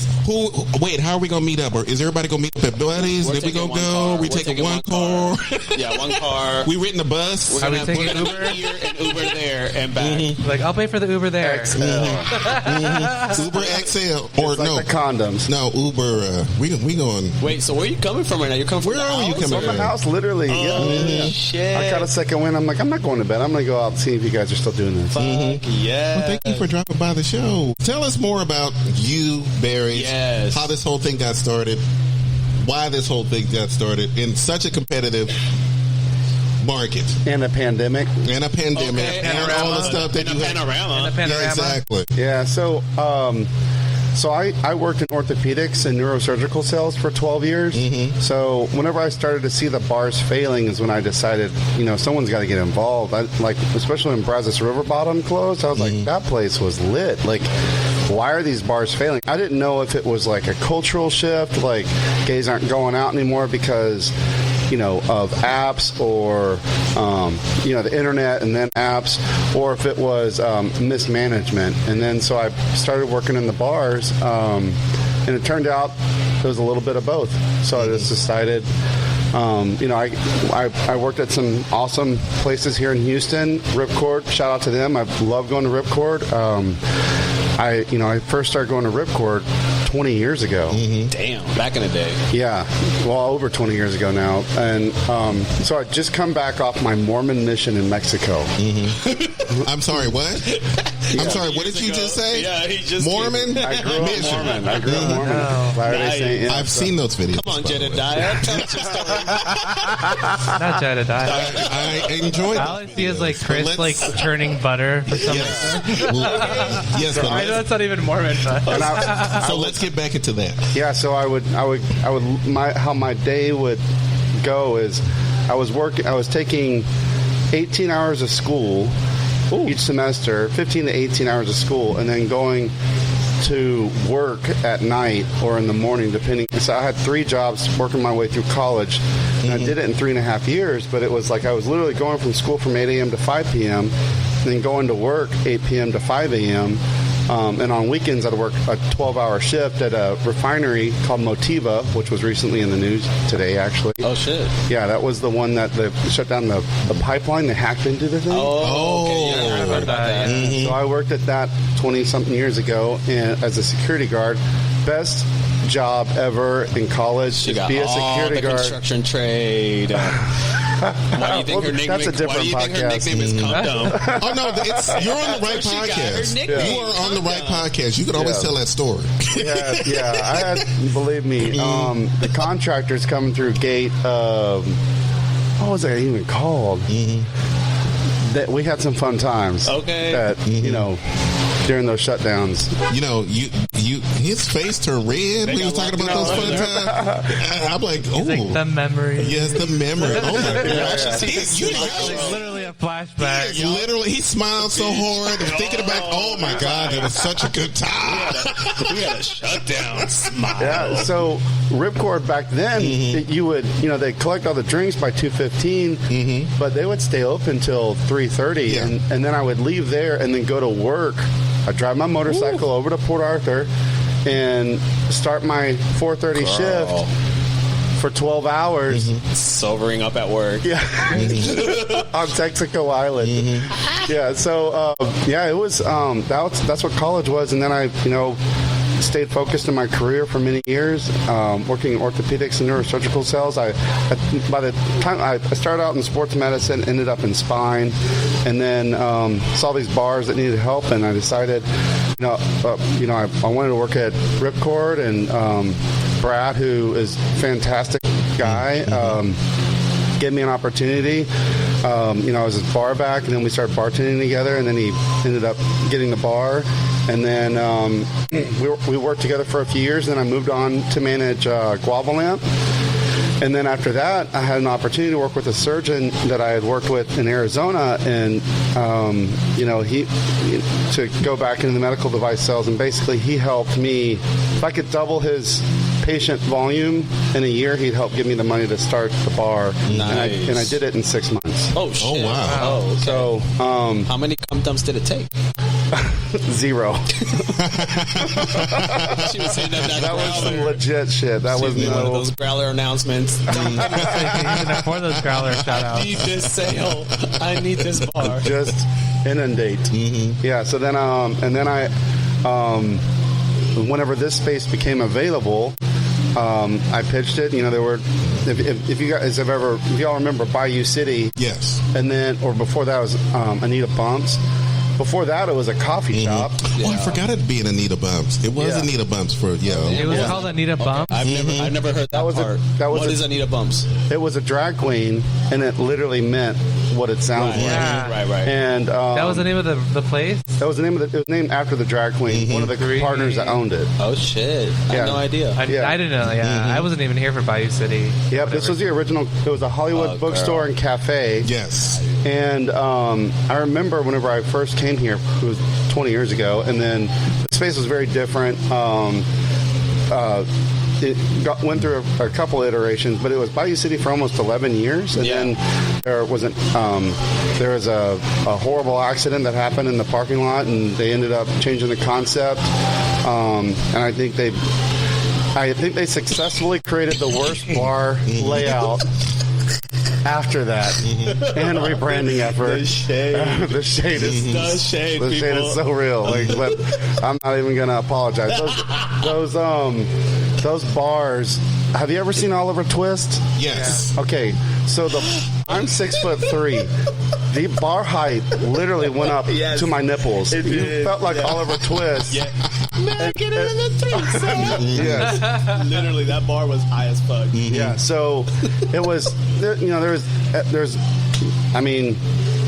Wait, how are we gonna meet up? Or is everybody gonna meet up at buddies? Then we gonna go. We taking one car.
Yeah, one car.
We renting a bus.
Are we taking
Uber here and Uber there and back.
Like, I'll pay for the Uber there.
XL.
Uber XL or
Like
no
the condoms.
No Uber. We going.
Wait, so where are you coming from right now? You're coming from
Where are you coming
From the
from?
house, literally.
Shit.
I caught a second wind. I'm like, I'm not going to bed. I'm gonna go out and see if you guys are still doing this.
Yeah.
Well, thank you for dropping by the show. Tell us more about you, Barry.
Yes.
How this whole thing got started. Why this whole thing got started in such a competitive market.
And a pandemic.
And a pandemic.
Okay,
and all the stuff that you had.
panorama.
Yeah, exactly.
Yeah, so I worked in orthopedics and neurosurgical sales for 12 years. So whenever I started to see the bars failing is when I decided, someone's got to get involved. Especially when Brazos River Bottom closed, I was like, that place was lit. Like, why are these bars failing? I didn't know if it was like a cultural shift, like gays aren't going out anymore because of apps or, the internet and then apps, or if it was mismanagement. And then so I started working in the bars, and it turned out it was a little bit of both. So I just decided, I worked at some awesome places here in Houston. Ripcord, shout out to them. I love going to Ripcord. I first started going to Ripcord 20 years ago.
Damn, back in the day.
Yeah, well, over 20 years ago now. And so I just come back off my Mormon mission in Mexico.
I'm sorry, what? I'm sorry, what did you just say?
Yeah, he just
Mormon?
I grew up
Mission.
Mormon. Latter-day Saint, yeah,
I've seen those videos.
Come on, Jedediah. Tell us your story.
Not Jedediah.
I enjoyed
All I
those
see is like
videos.
Chris
Let's-
like churning butter for some reason.
Yes, but
I know it's not even Mormon, but
and
so let's get back into that.
yeah. So how my day would go is I was taking 18 hours of school each semester, 15 to 18 hours of school, and then going to work at night or in the morning, depending. So I had 3 jobs working my way through college, and I did it in 3.5 years. But it was like I was literally going from school from 8 a.m. to 5 p.m., and then going to work 8 p.m. to 5 a.m. And on weekends, I'd work a 12-hour shift at a refinery called Motiva, which was recently in the news today, actually.
Oh, shit.
Yeah, that was the one that they shut down the pipeline. They hacked into the thing.
Oh, okay. Yeah, I heard about that.
So I worked at that 20-something years ago as a security guard. Best job ever in college
She
is
got
be a
all
security
the
guard.
construction trade. Why do you think her nickname?
That's a different
Why do you think her
podcast.
nickname is Cum Dumb?
Oh no, you're on the right
She got her
podcast.
nickname.
You are on the right podcast. You can always
Yeah.
tell that story.
Yeah. I had, believe me, the contractors coming through gate. What was that even called? That we had some fun times.
Okay.
That during those shutdowns.
his face turned red when he was talking about those fun times. I'm like, oh,
like the memory.
Yes, the memory. Oh my gosh,
It's literally a flashback.
He smiled so hard and thinking about, oh my god, that was such a good time.
We had a shutdown. Smile.
Yeah, so Ripcord back then, you would, they collect all the drinks by 2:15, but they would stay open till 3:30, and then I would leave there and then go to work. I'd drive my motorcycle over to Port Arthur and start my 4:30 shift for 12 hours.
Sobering up at work.
Yeah. On Texaco Island. Yeah, so, it was, that's what college was, and then I, stayed focused in my career for many years, working in orthopedics and neurosurgical cells. By the time I started out in sports medicine, ended up in spine, and then saw these bars that needed help, and I decided, I wanted to work at Ripcord, and Brad, who is a fantastic guy, gave me an opportunity. I was his bar back, and then we started bartending together, and then he ended up getting the bar. And then we worked together for a few years, and then I moved on to manage Guava Lamp. And then after that, I had an opportunity to work with a surgeon that I had worked with in Arizona, and he to go back into the medical device sales, and basically he helped me. If I could double his patient volume in a year, he'd help give me the money to start the bar.
Nice.
And I did it in 6 months.
Oh shit!
Oh, wow.
Oh, okay.
So
how many cum dumps did it take?
0.
She was saying
That was some legit shit. That was
one of
no.
those growler announcements.
Even before those growler shout
I
outs.
need this sale. I need this bar.
Just inundate. Yeah. So then, and then I, whenever this space became available, I pitched it. There were, if you guys have ever, if y'all remember Bayou City,
yes,
and then, or before that was Anita Bumps. Before that, it was a coffee shop.
Oh, I forgot it being Anita Bumps. It was Anita Bumps for
It was called Anita Bumps.
I've never heard that part. What is Anita Bumps?
It was a drag queen, and it literally meant what it sounds like.
Yeah.
Right.
And
That was the name of the place?
that was the name of it was named after the drag queen. One of the partners that owned it.
Oh shit! I had no idea.
I didn't know. Yeah, I wasn't even here for Bayou City.
Yep, this was the original. It was a Hollywood bookstore and cafe.
Yes.
And I remember whenever I first came here, it was 20 years ago, and then the space was very different. It went through a couple iterations, but it was Bayou City for almost 11 years, and then there was a horrible accident that happened in the parking lot, and they ended up changing the concept. And I think they successfully created the worst bar layout after that, and rebranding effort.
The shade.
The shade is so real. But I'm not even gonna apologize. Those bars. Have you ever seen Oliver Twist?
Yes.
Okay, so I'm 6'3". The bar height literally went up to my nipples. You felt like Oliver Twist.
Yeah. Man, get it in the throat, son.
Yes.
Literally, that bar was high as fuck.
Yeah. So it was.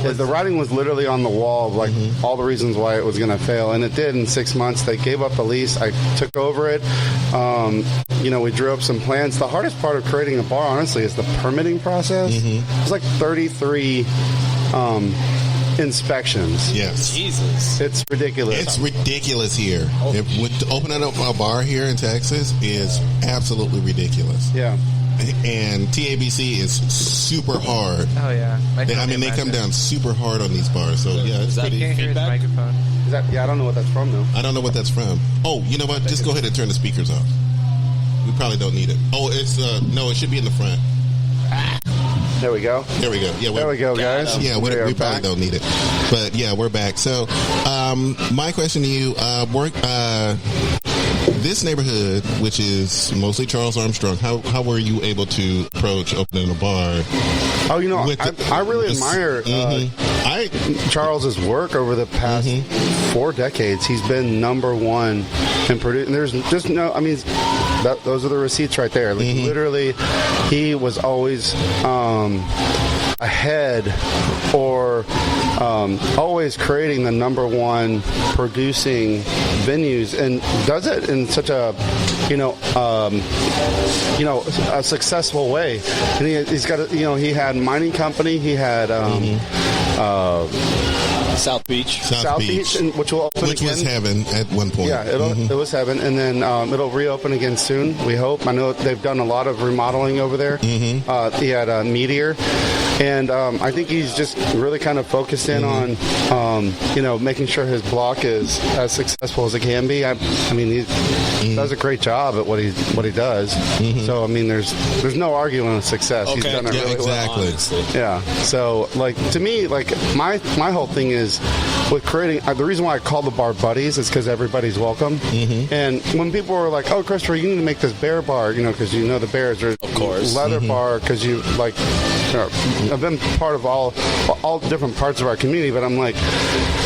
The writing was literally on the wall of all the reasons why it was going to fail, and it did in 6 months. They gave up the lease. I took over it. We drew up some plans. The hardest part of creating a bar, honestly, is the permitting process. It's like 33 inspections.
Yes.
Jesus.
It's ridiculous.
It's ridiculous here. Opening up a bar here in Texas is absolutely ridiculous.
Yeah.
And TABC is super hard.
Oh yeah.
They come down super hard on these bars. So yeah, it's pretty.
Can't hear his microphone.
I don't know what that's from, though.
I don't know what that's from. Oh, you know what? Just go ahead and turn the speakers off. We probably don't need it. Oh, it's no, it should be in the front.
There we go.
There we go. Yeah,
there we go, guys.
Yeah, we probably don't need it. But yeah, we're back. So, my question to you, this neighborhood, which is mostly Charles Armstrong, how were you able to approach opening a bar?
Oh, I really admire Charles's work over the past 4 decades. He's been #1 in producing. There's just no. I mean, those are the receipts right there. Literally, he was always ahead or always creating the number one producing venues, and does it in such a a successful way. And he's got he had mining company, he had
South Beach,
which will open
which
again.
was heaven at one point.
Yeah, it was heaven, and then it'll reopen again soon. We hope. I know they've done a lot of remodeling over there. He had Meteor, and I think he's just really kind of focused in on making sure his block is as successful as it can be. I mean, he does a great job at what he does. So I mean, there's no arguing with success. He's done it really well.
Exactly.
Yeah. So to me, my whole thing is with creating. The reason why I call the bar Buddies is because everybody's welcome. And when people were like, "Oh, Christopher, you need to make this bear bar," because the bears are
of course
leather bar because you like. I've been part of all different parts of our community, but I'm like,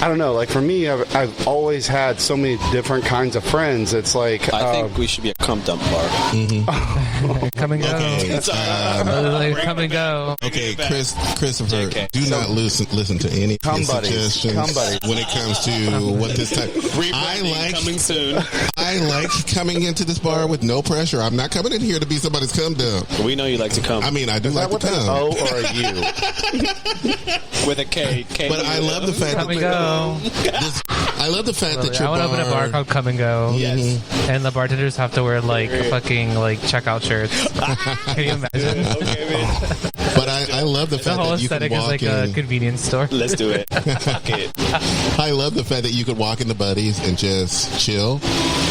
I don't know. Like for me, I've always had so many different kinds of friends. It's like
I think we should be a cum dump bar.
Come and go.
Okay.
Come and go.
Okay, Christopher, do not listen to any of his suggestions when it comes to what this type.
Coming soon.
I like coming into this bar with no pressure. I'm not coming in here to be somebody's cum dump.
We know you like to come.
I mean, I do like to
with an
come.
O or a U?
With a K.
But I love the fact
Come and go.
I love the fact that
I
your
want to
bar.
open a bar called Come and Go.
Yes.
And the bartenders have to wear fucking checkout shirts. Can you imagine?
Okay, man.
But I love the
The
fact
whole
that you can
aesthetic is
walk
like
in.
a convenience store.
Let's do it. Fuck it.
I love the fact that you could walk into Buddies and just chill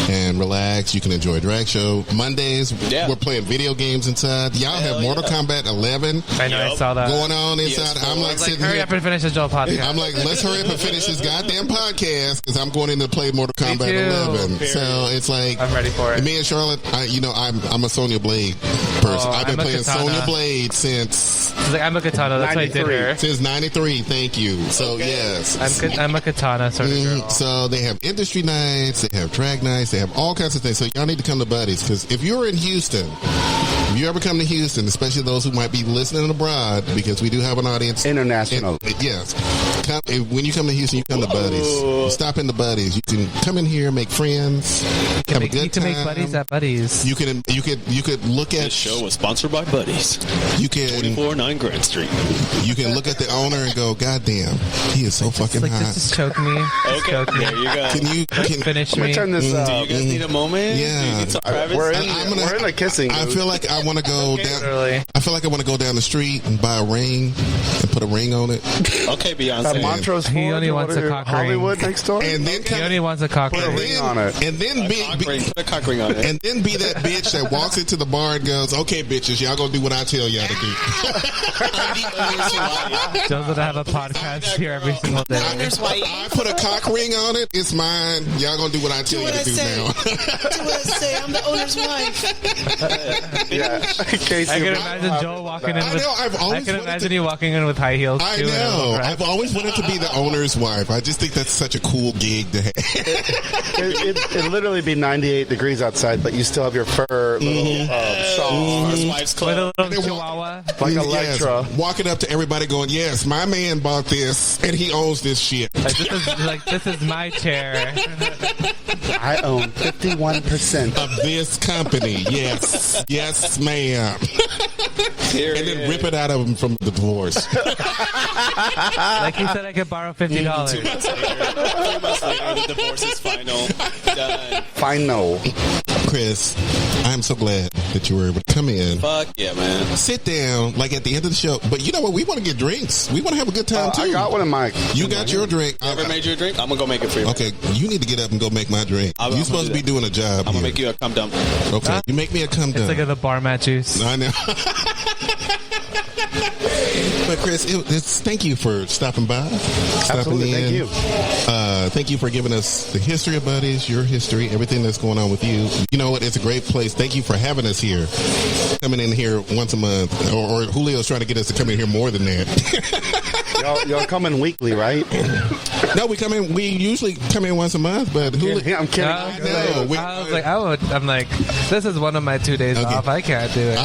and relax. You can enjoy a drag show. Mondays, we're playing video games inside. Y'all have Mortal Kombat 11
I know, I saw that.
going on inside.
Yes,
I'm like sitting
Hurry
here.
up and finish the Joel podcast.
I'm like, let's hurry up and finish this goddamn podcast because I'm going in to play Mortal Kombat
too.
11. So it's like
I'm ready for it.
Me and Charlotte, I'm a Sonya Blade person. I've been
I'm a
playing
katana.
Sonya Blade since
She's like, I'm a katana. That's why I did her.
since '93. Thank you. So yes.
I'm a katana sort of girl.
So they have industry nights, they have drag nights, they have all kinds of things. So y'all need to come to Buddies because if you're in Houston, if you ever come to Houston, especially those who might be listening abroad, because we do have an audience
International.
Yes. When you come to Houston, you come to Buddies. You stop in the Buddies. You can come in here, make friends, have a good time.
You can make buddies at Buddies.
You could look at
This show was sponsored by Buddies.
You can
249 Grand Street.
You can look at the owner and go, God damn, he is so fucking hot.
Just choke me.
Okay,
Choke me.
there you go.
Can
Finish
I'm
me.
gonna turn this
Do
up.
you guys need a moment?
Yeah.
Do you need some privacy?
We're in a kissing
I
mood.
feel like I want to go down.
Literally.
I feel like I want to go down the street and buy a ring and put a ring on it,
Okay,
That
Beyonce.
Montrose
He
Forge
only
or
wants
what
a
is it,
cock ring.
Hollywood next door.
and then
He only wants a cock
Put a
ring.
ring on it.
and then be
Put a cock ring on it.
and then be that bitch that walks into the bar and goes, "Okay, bitches, y'all gonna do what I tell y'all to do."
Joe's gonna have a podcast here every single day.
I put a cock ring on it. It's mine. Y'all gonna do what I tell you to do now.
Do what I say. I'm the owner's wife.
Yeah. Casey,
I can imagine Joel walking in
I
with.
know. I've
I
always
can
wanted
imagine
to.
you walking in with high heels.
I
too, and a
know.
little dress.
I've always wanted to be the owner's wife. I just think that's such a cool gig to have.
It'd literally be 98 degrees outside, but you still have your fur little shawl,
First Wife's
With
Club.
a little chihuahua.
like
Yes.
Electra.
Walking up to everybody going, yes, my man bought this and he owns this shit.
This is my chair.
I own 51%.
Of this company. Yes. Yes, ma'am. And then rip it out of him from the divorce.
Like he said, I could borrow $50.
2 months later, 3 months later, the divorce is final. Done.
Final.
Chris, I'm so glad that you were able to come in.
Fuck yeah, man.
Sit down, like at the end of the show. But you know what? We want to get drinks. We want to have a good time, too.
I got one of my.
You got your drink.
Ever made you a drink? I'm gonna go make it for you.
Okay, you need to get up and go make my drink.
I'm
You're
gonna
supposed
do
to be
that.
doing a job.
I'm gonna
here.
make you a cum dump.
Okay, you make me a cum
It's
dump.
like the bar mat juice.
I know. But Chris, thank you for stopping by.
Absolutely,
Stopping in.
thank you.
Thank you for giving us the history of Buddies, your history, everything that's going on with you. You know what? It's a great place. Thank you for having us here. Coming in here once a month. Or Julio's trying to get us to come in here more than that.
Y'all come in weekly, right?
No, we usually come in once a month, but
I'm kidding.
I'm like, this is one of my 2 days off. I can't do it.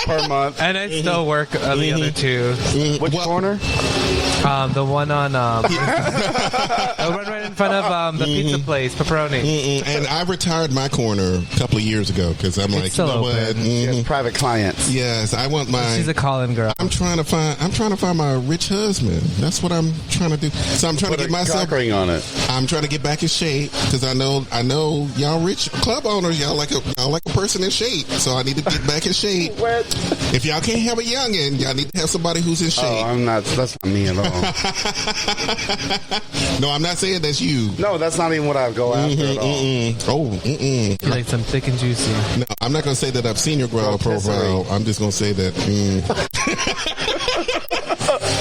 Per month.
And I still work on the other two.
Which corner?
The one on the one right in front of the pizza place, Pepperoni.
And I retired my corner a couple of years ago because I'm like, you know what?
Private clients.
Yes, I want my.
She's a call-in girl.
I'm trying to find my rich husband. That's what I'm trying to do. So I'm trying to get myself
on it.
I'm trying to get back in shape because I know y'all rich club owners. Y'all like a person in shape. So I need to get back in shape. If y'all can't have a youngin', y'all need to have somebody who's in shape.
Oh, that's not me at all.
No, I'm not saying that's you.
No, that's not even what I go after at all.
You like some thick and juicy.
No, I'm not going to say that I've seen your growl profile. I'm just going to say that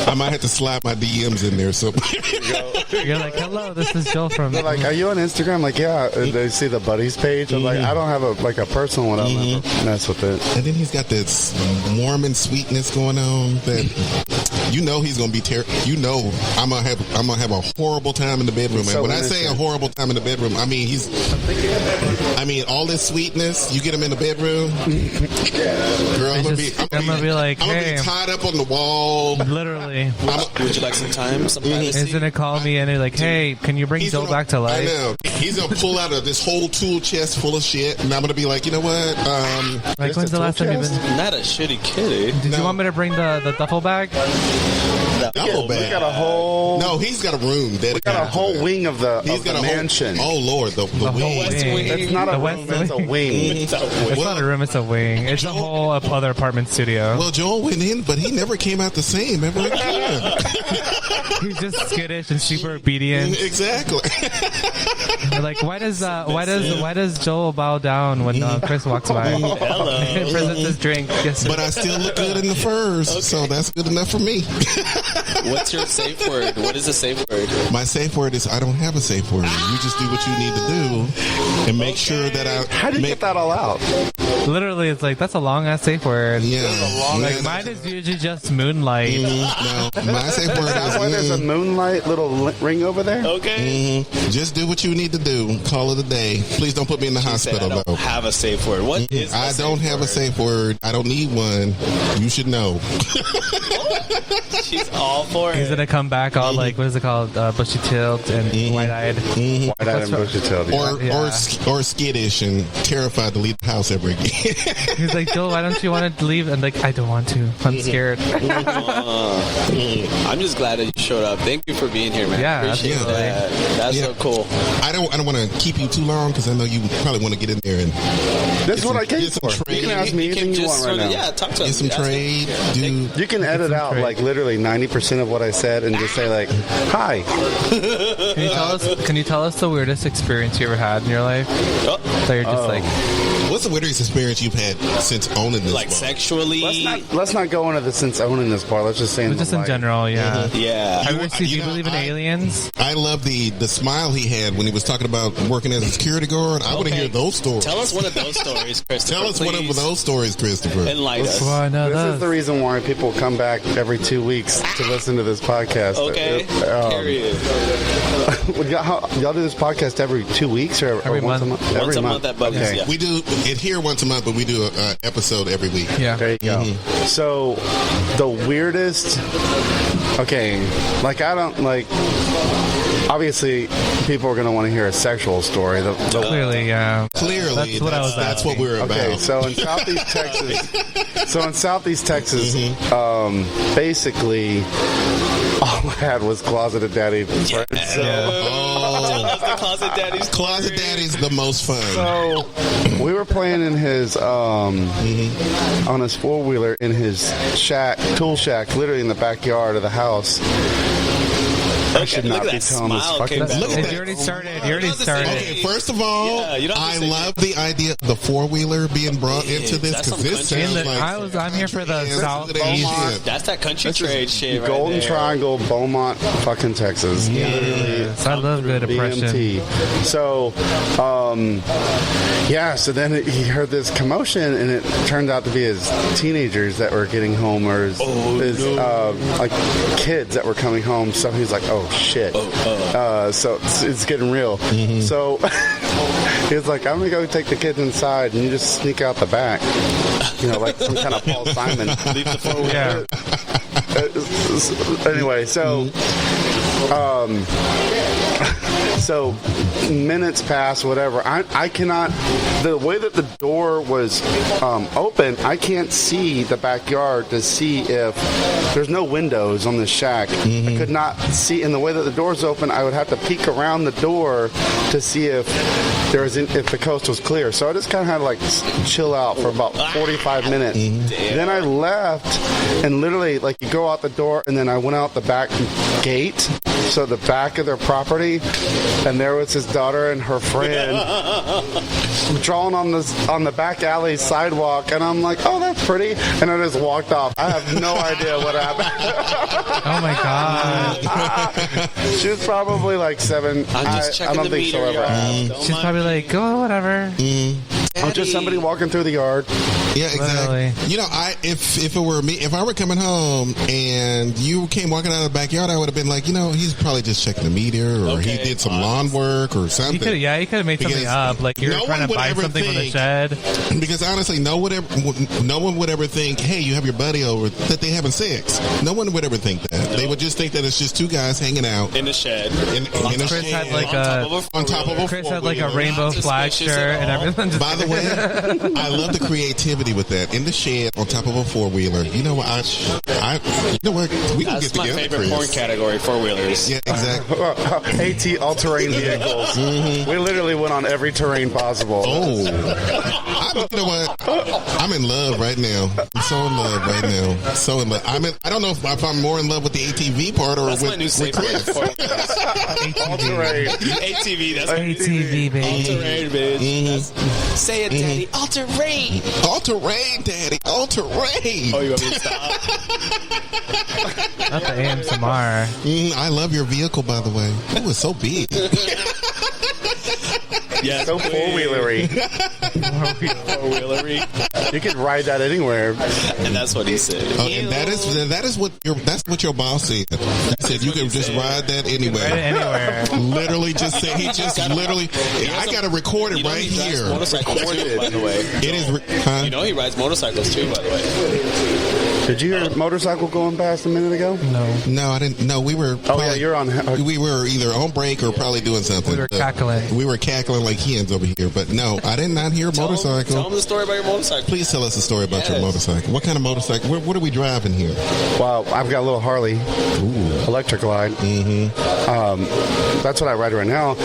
I might have to slide my DMs in there. So
you're like, hello, this is Joel from.
They're like, are you on Instagram? Like, yeah. And they see the buddies page. I'm like, I don't have a personal one. I'll never mess with it.
And then he's got this Mormon sweetness going on that he's gonna be terrible. I'm gonna have a horrible time in the bedroom. And when I say a horrible time in the bedroom, I mean all this sweetness. You get him in the bedroom, girl. I'm gonna be like, I'm gonna be tied up on the wall.
Literally.
Would you like some time? Some privacy?
He's gonna call me and he's like, hey, can you bring Joel back to life?
I know. He's gonna pull out this whole tool chest full of shit, and I'm gonna be like, you know what?
Like, when's the last time you've been?
Not a shitty kitty.
Did you want me to bring the duffel bag?
Duffel bag.
We got a whole.
No, he's got a room dedicated.
We got a whole wing of the mansion.
Oh Lord, the wing.
It's not a room. It's a wing.
It's not a room. It's a wing. It's a whole other apartment studio.
Well, Joel went in, but he never came out the same ever again.
He's just skittish and super obedient.
Exactly.
Like, why does Joel bow down when Chris walks by?
Hello.
Presents his drink. Yes,
but I still look good in the furs, so that's good enough for me.
What's your safe word? What is a safe word?
My safe word is I don't have a safe word. You just do what you need to do and make sure that
How do you get that all out?
Literally, it's like, that's a long ass safe word.
Yeah.
Like, mine is usually just moonlight.
No, my safe word is.
Why there's a moonlight little ring over there?
Okay.
Just do what you need to do. Call it a day. Please don't put me in the hospital,
I don't have a safe word. What is
I don't have a safe word. I don't need one. You should know.
She's all for it.
He's gonna come back all like, what is it called? Bushy tilt and wide-eyed.
Wide-eyed and bushy tailed.
Or skittish and terrified to leave the house ever again.
He's like, Joel, why don't you want to leave? And like, I don't want to. I'm scared.
I'm just glad that you showed up. Thank you for being here, man.
Yeah,
appreciate that. That's so cool.
I don't want to keep you too long because I know you probably want to get in there and.
That's what I came for. You can ask me anything you want right now.
Yeah, talk to us.
Get some trade.
You can edit out like literally 90% of what I said and just say like, "Hi."
Can you tell us the weirdest experience you ever had in your life? So you're just like,
what's the weirdest experience you've had since owning this
like
bar?
Sexually?
Let's not go into the since owning this bar. Let's just say
in general, yeah.
Yeah.
Do you believe in aliens?
I love the smile he had when he was talking about working as a security guard. I want to hear those stories.
Tell us one of those stories, Christopher.
Tell us one of those stories, Christopher.
Enlighten us.
This is the reason why people come back every 2 weeks to listen to this podcast.
Okay. Period.
Y'all do this podcast every 2 weeks or
every
once
month?
a month?
Once a month at Buddfys,
Okay.
yeah.
We do it here once a month, but we do an episode every week.
Yeah.
There you go. So, the weirdest. Okay, like I don't like. Obviously, people are going to want to hear a sexual story.
Clearly, yeah.
Clearly, that's what we're about.
Okay, so in Southeast Texas, basically, all I had was closeted daddy.
Yeah. Closet
Daddy's the most fun.
So we were playing in his on his 4-wheeler in his tool shack, literally in the backyard of the house. I should not
look
be
at that
telling this
smile
fucking
came back.
Look at that.
You already started. You already started.
Okay, first of all,
Yeah, you don't have
I
to say
love the idea of the four-wheeler being brought into this
That's
because
some
this
country
sounds like
I'm here for the
country
South
and
Beaumont.
That's that country trade shit right
Golden
there.
Triangle, Beaumont, fucking Texas.
Yes, I love good impression.
BMT. So, so then he heard this commotion, and it turned out to be his teenagers that were getting home, or his like kids that were coming home. So he's like, "Oh shit!" So it's getting real. So he's like, "I'm gonna go take the kids inside, and you just sneak out the back." You know, like some kind of Paul Simon.
Leave the phone.
Yeah.
Anyway, so so minutes pass, whatever. I cannot. The way that the door was open, I can't see the backyard to see if there's no windows on the shack. I could not see. In the way that the door's open, I would have to peek around the door to see if if the coast was clear. So I just kind of had to like chill out for about 45 minutes. Then I left, and literally like you go out the door, and then I went out the back gate, so the back of their property, and there was his daughter and her friend drawn on the back alley sidewalk, and I'm like, oh, that's pretty, and I just walked off. I have no idea what happened.
Oh my god.
She was probably like 7.
I'm just
I
checking
don't
the
think she'll
meter,
ever ask.
y'all. Don't
She's
mind.
probably like, oh, whatever.
Just somebody walking through the yard.
Yeah, exactly.
Literally.
You know, if it were me, if I were coming home and you came walking out of the backyard, I would have been like, you know, he's probably just checking the meter, or he did some lawn work or something.
He could have made something
Because
up, like you're
no
trying
one
to
would
buy
ever
something from the
think-
shed.
Because honestly, no one would ever think, hey, you have your buddy over, that they having sex. No one would ever think that. They would just think that it's just two guys hanging out
in the shed.
in a
Chris
shed
had like
on top of a
Chris had like a
four-wheeler.
rainbow flag
suspicious
shirt
at
and
all.
everything. Just
By the way, I love the creativity with that. In the shed on top of a four-wheeler. You know what? You know what? We can
That's
get
my
together,
favorite
Chris.
porn category, four-wheelers.
Yeah, exactly.
AT all-terrain vehicles. We literally went on every terrain possible.
Oh, you know what? I'm in love right now. I'm so in love right now. So in love. I don't know if I'm more in love with the ATV part or
That's my new
with
safe word.
Chris.
All-terrain.
ATV, that's
ATV, baby.
all-terrain, bitch. Say it, Daddy. All-terrain.
All-terrain, daddy. All-terrain.
Oh, you want me to stop?
Not the AMSMR.
I love your vehicle, by the way. It was so big.
Yes,
So four-wheelery.
four-wheelery.
You could ride that anywhere.
And that's what he said.
Oh, and that's what your boss said. He said you can just ride that anywhere.
Anywhere.
Literally just said he just literally. I got to record it
You know
right
he rides
here.
motorcycles too, by the way.
It is.
You know he rides motorcycles too, by the way.
Did you hear a motorcycle going past a minute ago?
No, I didn't. No, we were.
Oh, yeah, you're on.
We were either on break or probably doing something.
We were cackling.
We were cackling like hens over here. But no, I did not hear a motorcycle.
Tell him the story about your motorcycle.
Please tell us a story about your
Yes.
motorcycle. What kind of motorcycle? What are we driving here?
Wow, I've got a little Harley. Electric glide. That's what I ride right now.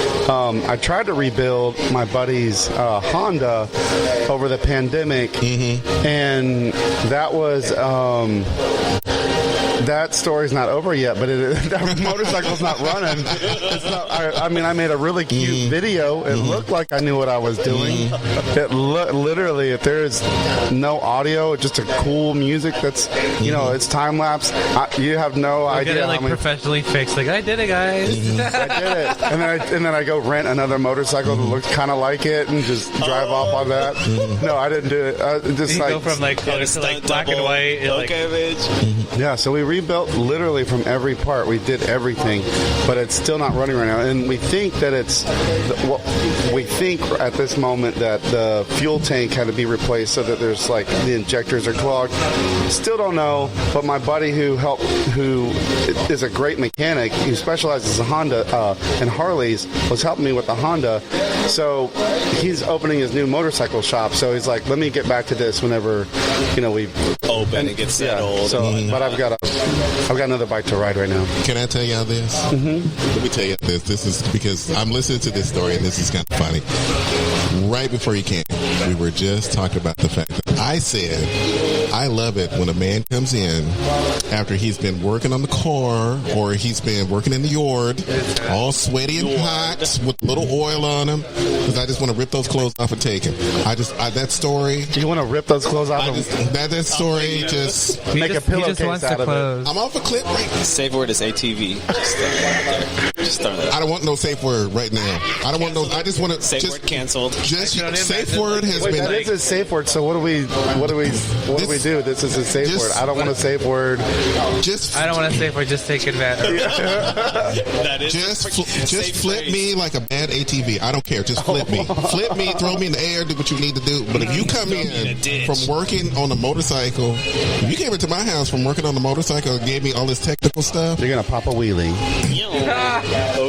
I tried to rebuild my buddy's Honda over the pandemic, and that was that story's not over yet, but that motorcycle's not running. It's not, I mean, I made a really cute video. It looked like I knew what I was doing. It literally, if there's no audio, just a cool music that's, it's time lapse. You have no
Get
idea
it like
how many.
professionally fixed. Like I did it, guys.
I did it, and then I go rent another motorcycle that looks kind of like it and just drive off on that. No, I didn't do it. Just
You
like
go from like color to like black and white. Like,
Okay, bitch.
yeah. So we rebuilt literally from every part. We did everything, but it's still not running right now. And we think that we think at this moment that the fuel tank had to be replaced so that there's like the injectors are clogged. Still don't know. But my buddy who is a great mechanic, who specializes in Honda and Harleys, was helping me with the Honda. So he's opening his new motorcycle shop. So he's like, let me get back to this whenever we
Open and get settled.
Yeah, so, but I've got another bike to ride right now.
Can I tell y'all this? Let me tell you this. This is because I'm listening to this story and this is kind of funny. Right before you came, we were just talking about the fact that I said, I love it when a man comes in after he's been working on the car or he's been working in the yard, all sweaty and hot with a little oil on him, because I just want to rip those clothes off and take him. That story.
Do you want to rip those clothes off?
That story just
make a pillowcase out of it.
I'm off a clip right now.
Safe word is ATV. Just throw that.
I don't want no safe word right now. I don't want no. I just want to
safe word canceled.
Just safe word has
Wait,
been.
that is a safe word. So what do we do? This is a safe word. I don't want a safe word.
I don't want a safe word. Just take advantage.
That is
just flip me like a bad ATV. I don't care. Just flip me. Flip me. Throw me in the air. Do what you need to do. But if you come in from working on a motorcycle, if you came into my house from working on the motorcycle and gave me all this technical stuff,
you're gonna pop a wheelie.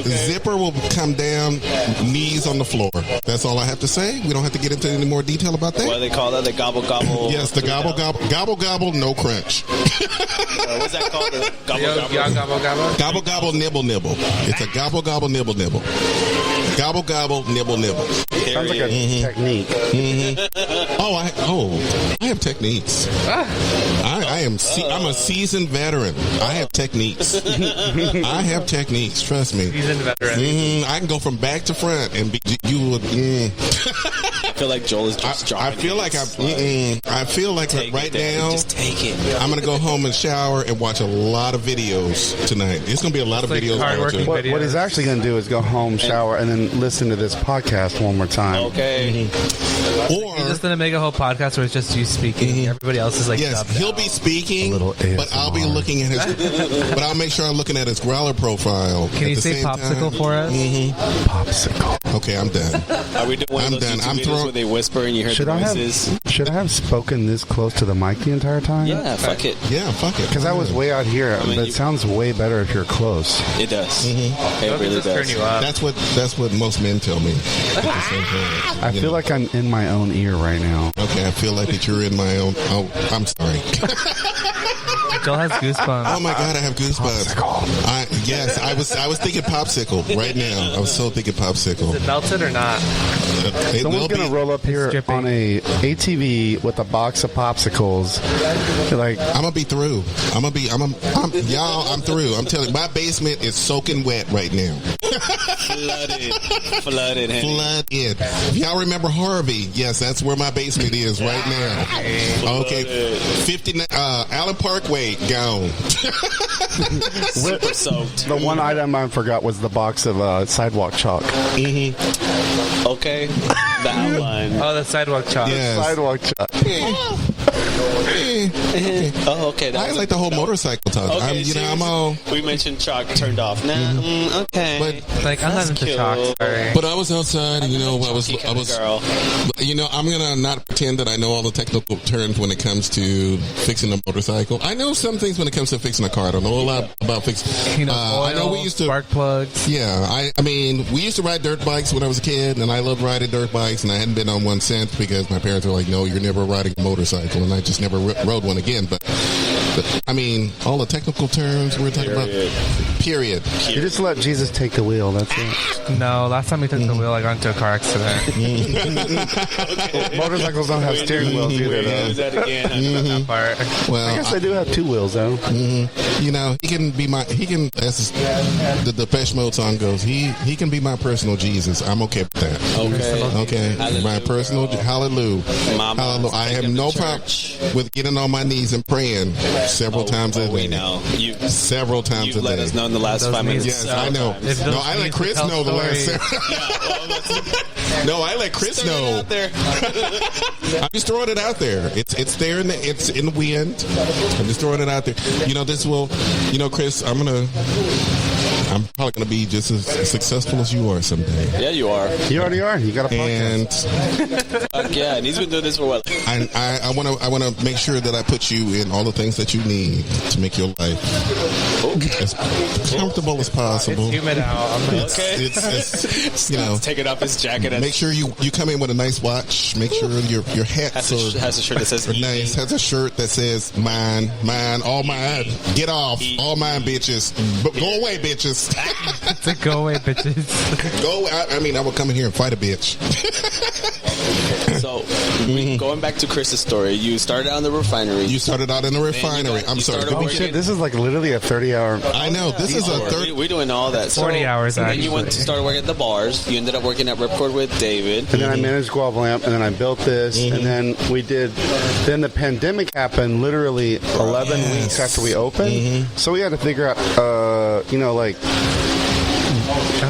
The zipper will come down, knees on the floor. That's all I have to say. We don't have to get into any more detail about that.
What do they call that? The gobble gobble.
Yes, the gobble gobble, no crunch.
What's that called? The
Gobble gobble, nibble nibble. It's a gobble gobble, nibble nibble. Gobble gobble, nibble nibble.
Sounds like a technique.
I have techniques. I'm a seasoned veteran. I have techniques. I have techniques. Trust me.
Seasoned veteran.
I can go from back to front, and you would.
I feel like Joel is just dropping.
I feel like right now.
Just take it.
I'm gonna go home and shower and watch a lot of videos tonight. It's gonna be a lot of videos.
What he's actually gonna do is go home, shower, and then listen to this podcast one more time.
Okay.
Or
he's just gonna make a whole podcast where it's just you speaking. Everybody else is like,
yes, he'll be speaking, but I'll be looking at his. But I'll make sure I look at his growler profile.
Can you say popsicle for us?
Popsicle.
Okay, I'm done.
Are we doing one of those YouTube videos where they whisper and you hear the voices?
Should I have spoken this close to the mic the entire time?
Yeah, fuck it.
Yeah, fuck it.
Because I was way out here, but it sounds way better if you're close.
It does. It really does.
Turn you up.
That's what most men tell me.
I feel like I'm in my own ear right now.
Okay, I feel like that you're in my own. Oh, I'm sorry.
Joel has goosebumps.
Oh my god, I have goosebumps. I was thinking popsicle right now. I was so thinking popsicle.
Is it melted or not?
Someone's gonna roll up here on a ATV with a box of popsicles. Like,
I'm gonna be through. I'm through. I'm telling you, my basement is soaking wet right now.
Flooded.
If y'all remember Harvey, yes, that's where my basement is right now. Okay, 50 Allen Parkway gone.
Super soaked.
The one item I forgot was the box of sidewalk chalk.
Okay, the outline.
Oh, the sidewalk chalk.
Yes.
Sidewalk chalk.
Oh, okay.
I like the whole motorcycle talk.
Okay, we mentioned chalk turned off. Nah, okay.
But
like, I'm not into chalk. Sorry.
But I was outside, and I was.
Girl.
I'm gonna not pretend that I know all the technical terms when it comes to fixing a motorcycle. I know some things when it comes to fixing a car. I don't know a lot about fixing.
Oil,
I know we used to
spark plugs.
Yeah, I mean, we used to ride dirt bikes when I was a kid, and I loved riding dirt bikes, and I hadn't been on one since because my parents were like, "No, you're never riding a motorcycle," and I just never rode one again. But I mean, all the technical terms we're talking about. Period.
You just let Jesus take the wheel. That's it.
No, last time he took the wheel, I got into a car accident.
Motorcycles don't have steering wheels either, though.
That again.
That part.
Well,
I guess they do have two wheels, though.
he can be as the Depeche Mode song goes, he can be my personal Jesus. I'm okay with that. Okay.
Hallelujah,
my personal hallelujah. Hallelujah. I have no problem with getting on my knees and praying several times a day.
We know.
Several times a day.
You've let us know in the last 5 minutes.
Yes, I know. No, I let Chris know the last. No, I let Chris know. I'm just throwing it out there. It's there it's in the wind. I'm just throwing it out there. This will. Chris, I'm probably going to be just as successful as you are someday.
Yeah, you are.
You already are. You got a podcast.
And he's been doing this for a while.
I want to make sure that I put you in all the things that you need to make your life as comfortable as possible.
It's humid out. I'm like,
It's, you know,
taking off his jacket.
make sure you come in with a nice watch. Make sure your hats
has a shirt that says
are nice. Has a shirt that says mine, all mine. Get off, all mine, bitches. But go away, bitches.
it's a go away, bitches.
Go. I mean, I will come in here and fight a bitch.
So, going back to Chris's story, you started out in the refinery.
You started out in the refinery. I'm sorry.
Oh shit! This is like literally a 30-hour.
I know. This is a 30.
We're doing all that.
40 hours.
And then you went to start working at the bars. You ended up working at Ripcord with David.
And then I managed Guava Lamp, and then I built this, and then we did. Then the pandemic happened literally 11 weeks after we opened. So we had to figure out,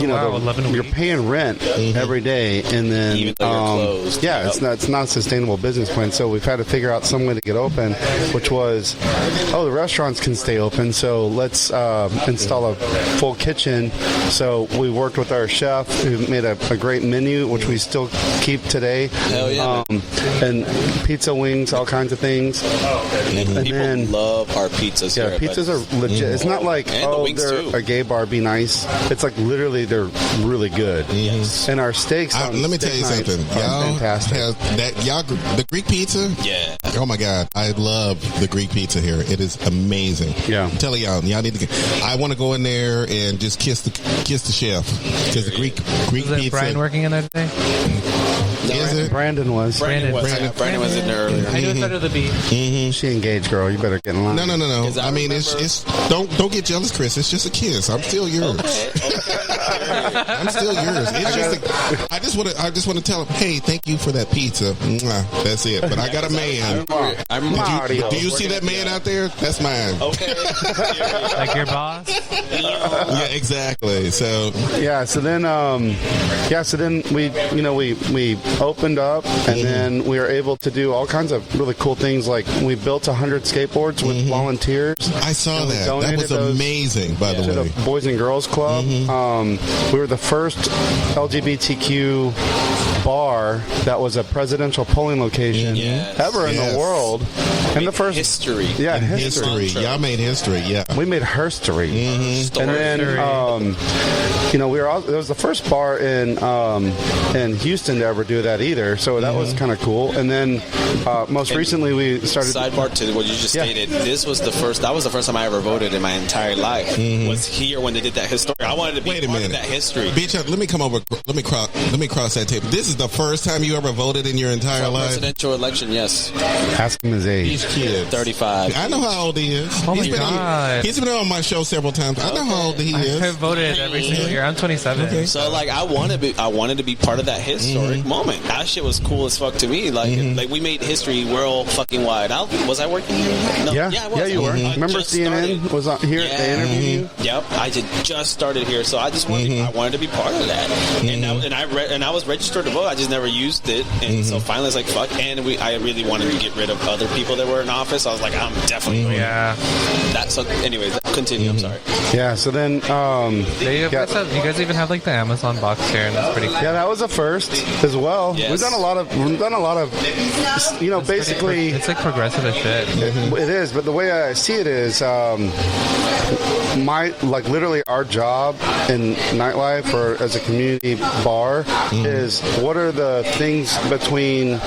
you're paying rent every day, and then
even though you're closed.
Yeah, it's not a sustainable business plan. So we've had to figure out some way to get open, which was, the restaurants can stay open, so let's install a full kitchen. So we worked with our chef who made a great menu, which we still keep today.
Hell yeah!
And pizza, wings, all kinds of things.
And people love our pizzas.
Yeah,
here,
pizzas are legit. It's not like
the
they're
too.
a gay bar, be nice. It's like literally they're really good. And our steaks.
Let me tell you something. Y'all
fantastic.
The Greek pizza.
Yeah.
Oh my God, I love the Greek pizza here. It is amazing.
Yeah.
I'm telling y'all need to. I want to go in there and just kiss the chef because the Greek
Is
pizza.
Brian working in there today?
Is it?
Brandon was.
Brandon was in there earlier.
I knew it started with a B.
She engaged, girl. You better get in line.
No. I mean, it's don't get jealous, Chris. It's just a kiss. I'm still yours. I'm still yours. It's I just want to tell him, hey, thank you for that pizza. Mwah. That's it. But I got a man. Do you see that man out there? That's mine.
Okay.
Like your boss?
Yeah, exactly. So
then we opened up, and then we were able to do all kinds of really cool things. Like we built 100 skateboards with volunteers.
I saw that. That was amazing, by the way.
To the Boys and Girls Club. We were the first LGBTQ bar that was a presidential polling location ever in the world. And the first
history.
Yeah,
history. Y'all made history. Yeah,
we made herstory. And then it was the first bar in Houston to ever do that either. So that was kind of cool. And then most recently we started.
Sidebar to what you just stated. That was the first time I ever voted in my entire life. Was here when they did that history. I wanted to be part of that history.
Bitch, let me come over. Let me cross that table. This is the first time you ever voted in your entire life.
Presidential election, yes.
Ask him his age.
These kids.
35.
I know how old he is.
Oh my God.
He's been on my show several times. I know how old he is.
I've voted every single year. I'm 27.
Okay.
So I wanted to be part of that historic moment. That shit was cool as fuck to me. Like we made history world fucking wide. Was I working here? No.
Yeah,
I was.
yeah, you were. Remember CNN
started.
was on here. They interviewed you.
Yep, I just started here, so I just wanted. I wanted to be part of that. And I was registered to vote. I just never used it. And so finally, it's like fuck. And I really wanted to get rid of other people that were in office. I was like, I'm definitely. That's so. Anyways, continue. I'm sorry.
Yeah. So then,
you guys even have like the Amazon box here, and that's pretty cool.
Yeah, that was a first as well.
Yes.
We've done a lot of, basically.
It's like progressive as shit.
It is, but the way I see it is, literally our job in nightlife or as a community bar is what are the things between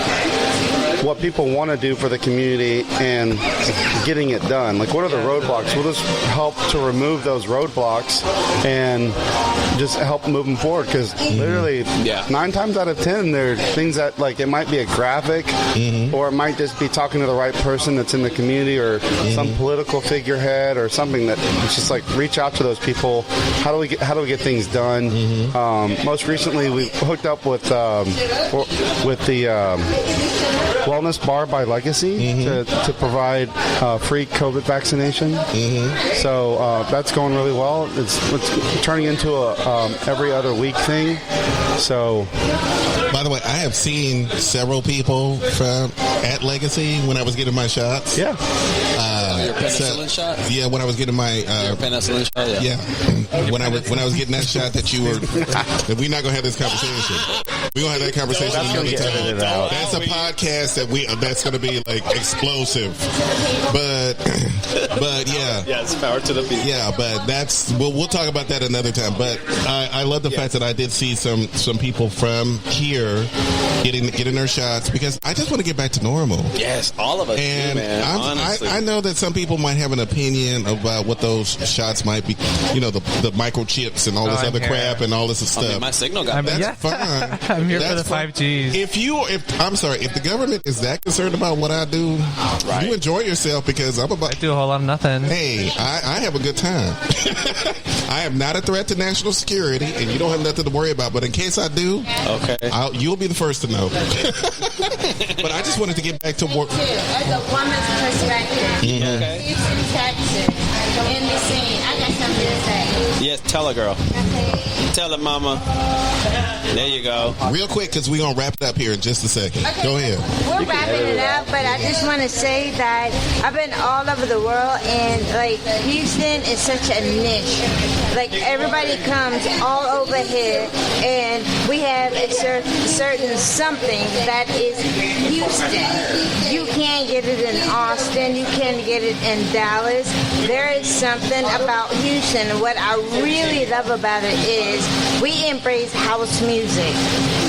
what people want to do for the community and getting it done. Like, what are the roadblocks? We'll just help to remove those roadblocks and just help move them forward. Because literally, 9 times out of 10, there are things that, like, it might be a graphic, or it might just be talking to the right person that's in the community, or some political figurehead, or something that it's just like reach out to those people. How do we get things done? Most recently, we hooked up with the Wellness Bar by Legacy to provide free COVID vaccination. So that's going really well. It's turning into a every other week thing. So,
by the way, I have seen several people at Legacy when I was getting my shots.
Your penicillin shot?
Yeah, when I was getting my
your penicillin shot.
Yeah, when I was getting that shot that you were. We're not gonna have this conversation. We're gonna have that conversation
That's gonna
another
get
time.
edited out.
That's a podcast that's gonna be like explosive. But yeah.
Yes, power to the people.
Yeah, but we'll talk about that another time. But I love the fact that I did see some people from here getting their shots because I just want to get back to normal.
Yes, all of us
And
do, man. Honestly.
I know that some people might have an opinion about what those shots might be. You know, the microchips and all this other crap and all this stuff.
I mean, my signal got
That's fine.
I'm here for
That's
the
fine.
5Gs.
If the government is that concerned about what I do, you enjoy yourself because I'm about.
I do a whole lot of nothing.
Hey, I have a good time. I am not a threat to national security, and you don't have nothing to worry about. But in case I do, you'll be the first to know. But I just wanted to get back to work.
As a woman's perspective, Houston, Texas, in the scene, I got something to say.
Yes, tell her, girl. Tell her, mama. There you go.
Real quick, because we're going to wrap it up here in just a second.
Okay,
Go ahead.
We're wrapping it up, but I just want to say that I've been all over the world, and like Houston is such a niche. Like everybody comes all over here, and we have a certain something that is Houston. You can't get it in Austin. You can't get it in Dallas. There is something about Houston. What I really love about it is we embrace house music.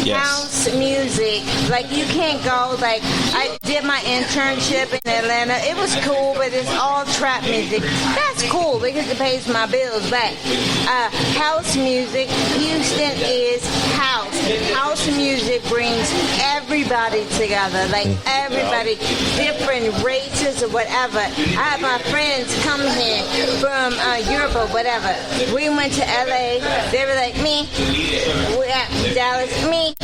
Yes.
House music. Like you can't go, like I did my internship in Atlanta. It was cool, but it's all trap music. That's cool because it pays my bills. But house music, Houston is house. House music brings everybody together. Like everybody, different races or whatever. I have my friends come here from Europe or whatever. We went to LA. They were like, me. We at Dallas, me.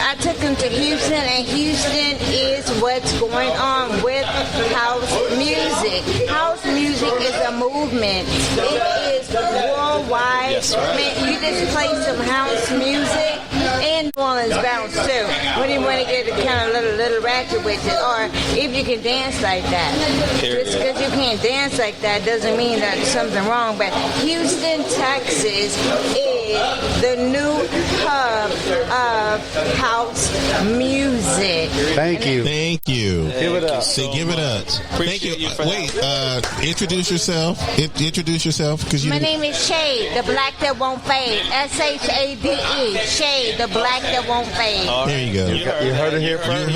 I took them to Houston, and Houston is what's going on with house music. House music is a movement. It is worldwide.
Yes, right.
Man, you just play some house music and New Orleans bounce too. When you want to get a kind of little ratchet with it, or if you can dance like that. Just because you can't dance like that doesn't mean that there's something wrong. But Houston, Texas is the new hub of house music.
Thank you.
Thank you.
Give it up.
Say, give it up. Thank you.
you for
Wait, introduce yourself. Introduce yourself.
My name is Shade, the black that won't fade. S-H-A-D-E. Shade, the black that won't fade.
There you go.
You heard it here first.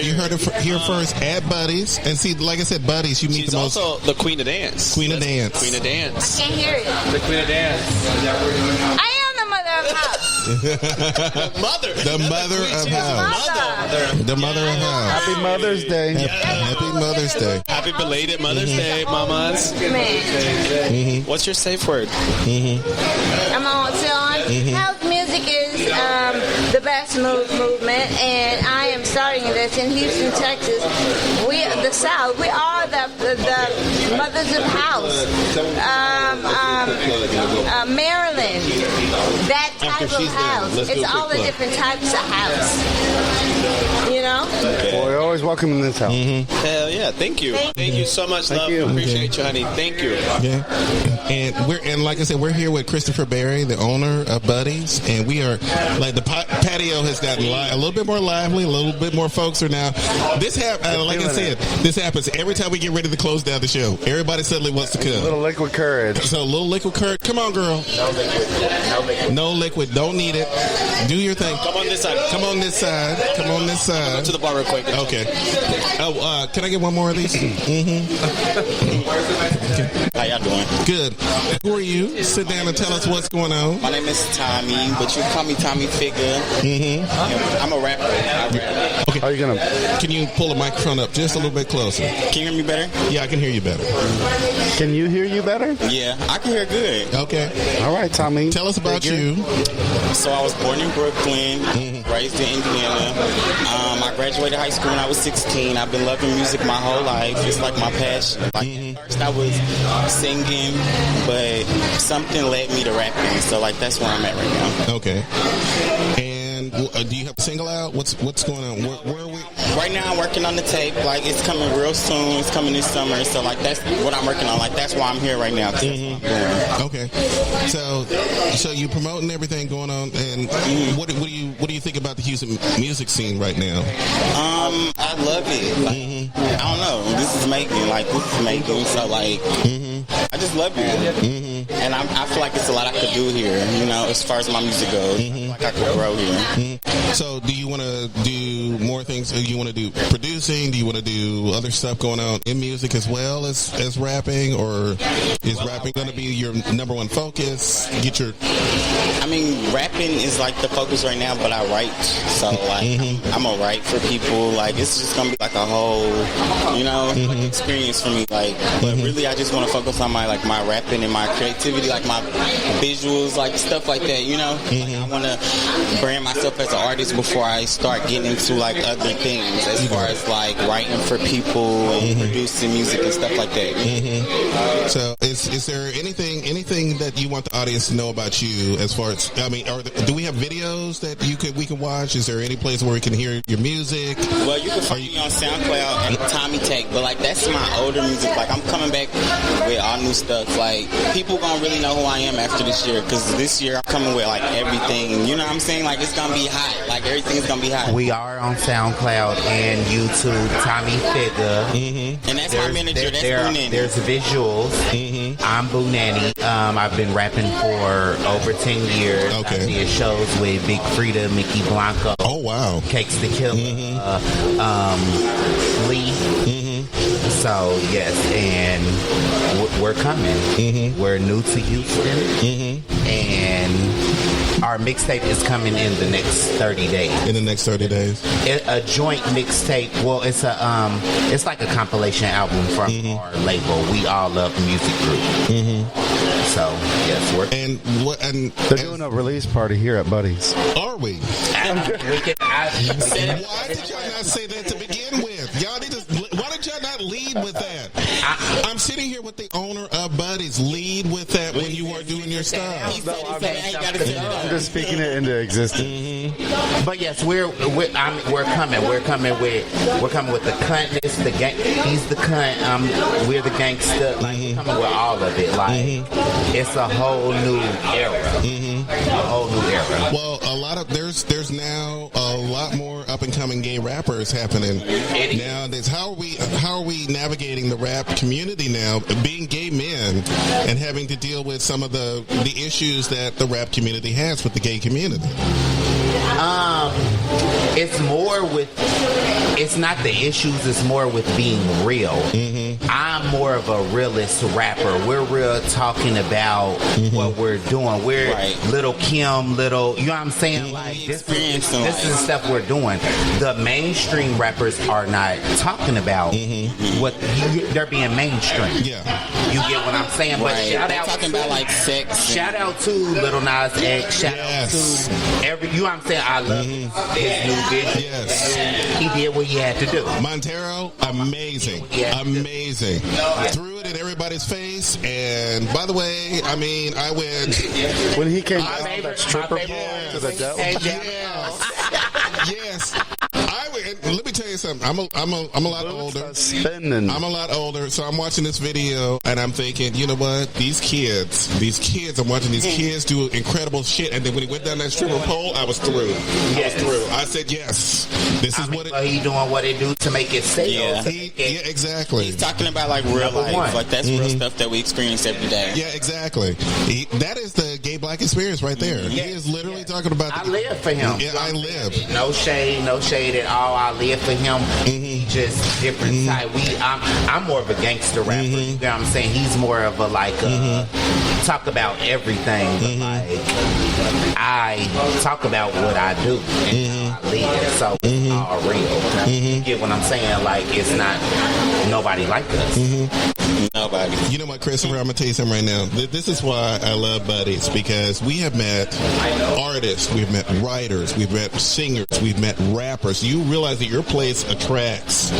You heard it here first at Buddies. And see, like I said, Buddies, you meet
She's
the most.
also the queen of dance.
Queen of dance.
Queen of dance.
Can't hear it.
The Queen of Dance.
I am the mother of house.
Mother.
The mother of house.
Mother.
The mother of house.
Happy Mother's Day.
Happy Mother's Day.
Happy belated Mother's Day, mamas.
Man,
What's your safe word?
I'm on still on. House music is the best movement, and I am starting this in Houston, Texas. We, the South, we are the mothers of house. Maryland, that type of house. It's all the different types of house. You know?
Well, you're always welcome in this house.
Hell yeah! Thank you. Thank you so much, love.
you.
Appreciate you, honey. Thank you.
Yeah. And like I said, we're here with Christopher Berry, the owner of Buddies, and we are like the patio has gotten a little bit more lively, a little bit more folks are now. This like I said, this happens every time we get ready to close down the show. Everybody suddenly wants to come.
A little liquid courage.
So a little liquid courage. Come on, girl. No liquid. Don't need it. Do your thing.
Come on this side.
Come on this side. Come on this side.
Go to the bar real quick.
Okay. Oh, can I get one more of these?
How y'all doing?
Good. Who are you? Sit down and tell us what's going on.
My name is Tommy, but you can call me Tommy Figga. I'm a rapper. I rap.
Okay.
How you gonna?
Can you pull the microphone up just a little bit closer?
Can you hear me better?
Yeah, I can hear you better.
Can you hear you better?
Yeah, I can hear good.
Okay.
All right, Tommy.
Tell us about you.
So I was born in Brooklyn, raised in Indiana. I graduated high school when I was 16. I've been loving music my whole life. It's like my passion. Like at first I was singing, but something led me to rapping. So like that's where I'm at right now.
Okay. And do you have a single out? What's going on? Where are we?
Right now, I'm working on the tape. Like, it's coming real soon. It's coming this summer. So, like, that's what I'm working on. Like, that's why I'm here right now.
Okay. So you promoting everything going on, and what do you think about the Houston music scene right now?
I love it. Like, I don't know. This is making. So, like, I just love it. And I feel like it's a lot I could do here, you know, as far as my music goes. I feel like I could grow here.
So do you want to do more things? Do you want to do producing? Do you want to do other stuff going on in music as well as rapping? Or is rapping going to be your number one focus?
I mean, rapping is like the focus right now, but I write. So, like, I'm going to write for people. Like, it's just going to be like a whole, you know, like experience for me. Like, but really, I just want to focus on my rapping and my creativity, like my visuals, like stuff like that, you know? Like, I want to brand myself as an artist before I start getting into like other things as far as like writing for people and producing music and stuff like that.
So is there anything that you want the audience to know about you as far as, I mean, do we have videos that we can watch? Is there any place where we can hear your music?
Well, you can find me on SoundCloud and Tommy Take, but like that's my older music. Like I'm coming back with all new stuff. Like people gonna really know who I am after this year, because this year I'm coming with like everything. You know what I'm saying? Like it's gonna be hot. Like everything is gonna be hot.
We are on SoundCloud and YouTube, Tommy Figga.
And that's my manager. That's BOO NANNY.
There's visuals. I'm BOO NANNY. I've been rapping for over 10 years.
Okay.
I did shows with Big Frida, Mickey Blanco.
Oh wow.
Cakes the Killer, Lee. So yes, and we're coming. We're new to Houston, and our mixtape is coming in the next 30 days.
In the next 30 days,
a joint mixtape. Well, it's like a compilation album from our label, We All Love Music Group. So yes, we're
and they're doing a release party here at Buddy's.
Are we?
Why
did y'all not say that to begin with? Y'all need to. Why did y'all not lead with that? I'm sitting here with the owner of Buddy's. Lead with that when you are doing your stuff.
I'm just speaking it into existence.
But yes, we're coming. We're coming with the cuntness, the gang. He's the cunt. We're the gangster. Like we're coming with all of it. Like it's a whole new era. A whole new era.
Well, there's now a lot more up and coming gay rappers happening nowadays. How are we navigating the rap community now, being gay men and having to deal with some of the issues that the rap community has with the gay community?
It's not the issues, it's more with being real. I'm more of a realist rapper. We're real talking about what we're doing. We're Little Kim, you know what I'm saying? Like this is the stuff we're doing. The mainstream rappers are not talking about what they're being mainstream.
Yeah.
You get what I'm saying? But shout out
talking about like sex.
Shout out to Lil Nas X. Shout out to you know what I'm saying? I love his new vision.
Yes.
He did what he had to do.
Montero, amazing. Amazing. Threw it in everybody's face. And by the way, I mean, I went.
When he came down that stripper pole to the devil.
Yes. Let me tell you something. I'm a lot older.
Spinning.
I'm a lot older, so I'm watching this video and I'm thinking, you know what? These kids. I'm watching these kids do incredible shit. And then when he went down that stripper pole, I was through. I said, yes. This is what
he doing what it do to make it safe.
Yeah, exactly.
He's talking about like real life. Like that's real stuff that we experience every day.
Yeah, exactly. That is the gay black experience right there. He is literally talking about.
I live for him.
Yeah, I live.
No shade at all. I live for him. Just different type. I'm more of a gangster rapper. You know what I'm saying? He's more of a like talk about everything. But like I talk about what I do and how I live. So it's all real. You get what I'm saying? Like it's not nobody like us.
Nobody.
You know what, Christopher? I'm gonna tell you something right now. This is why I love Buddies, because we have met artists, we've met writers, we've met singers, we've met rappers. You realize realize that your place attracts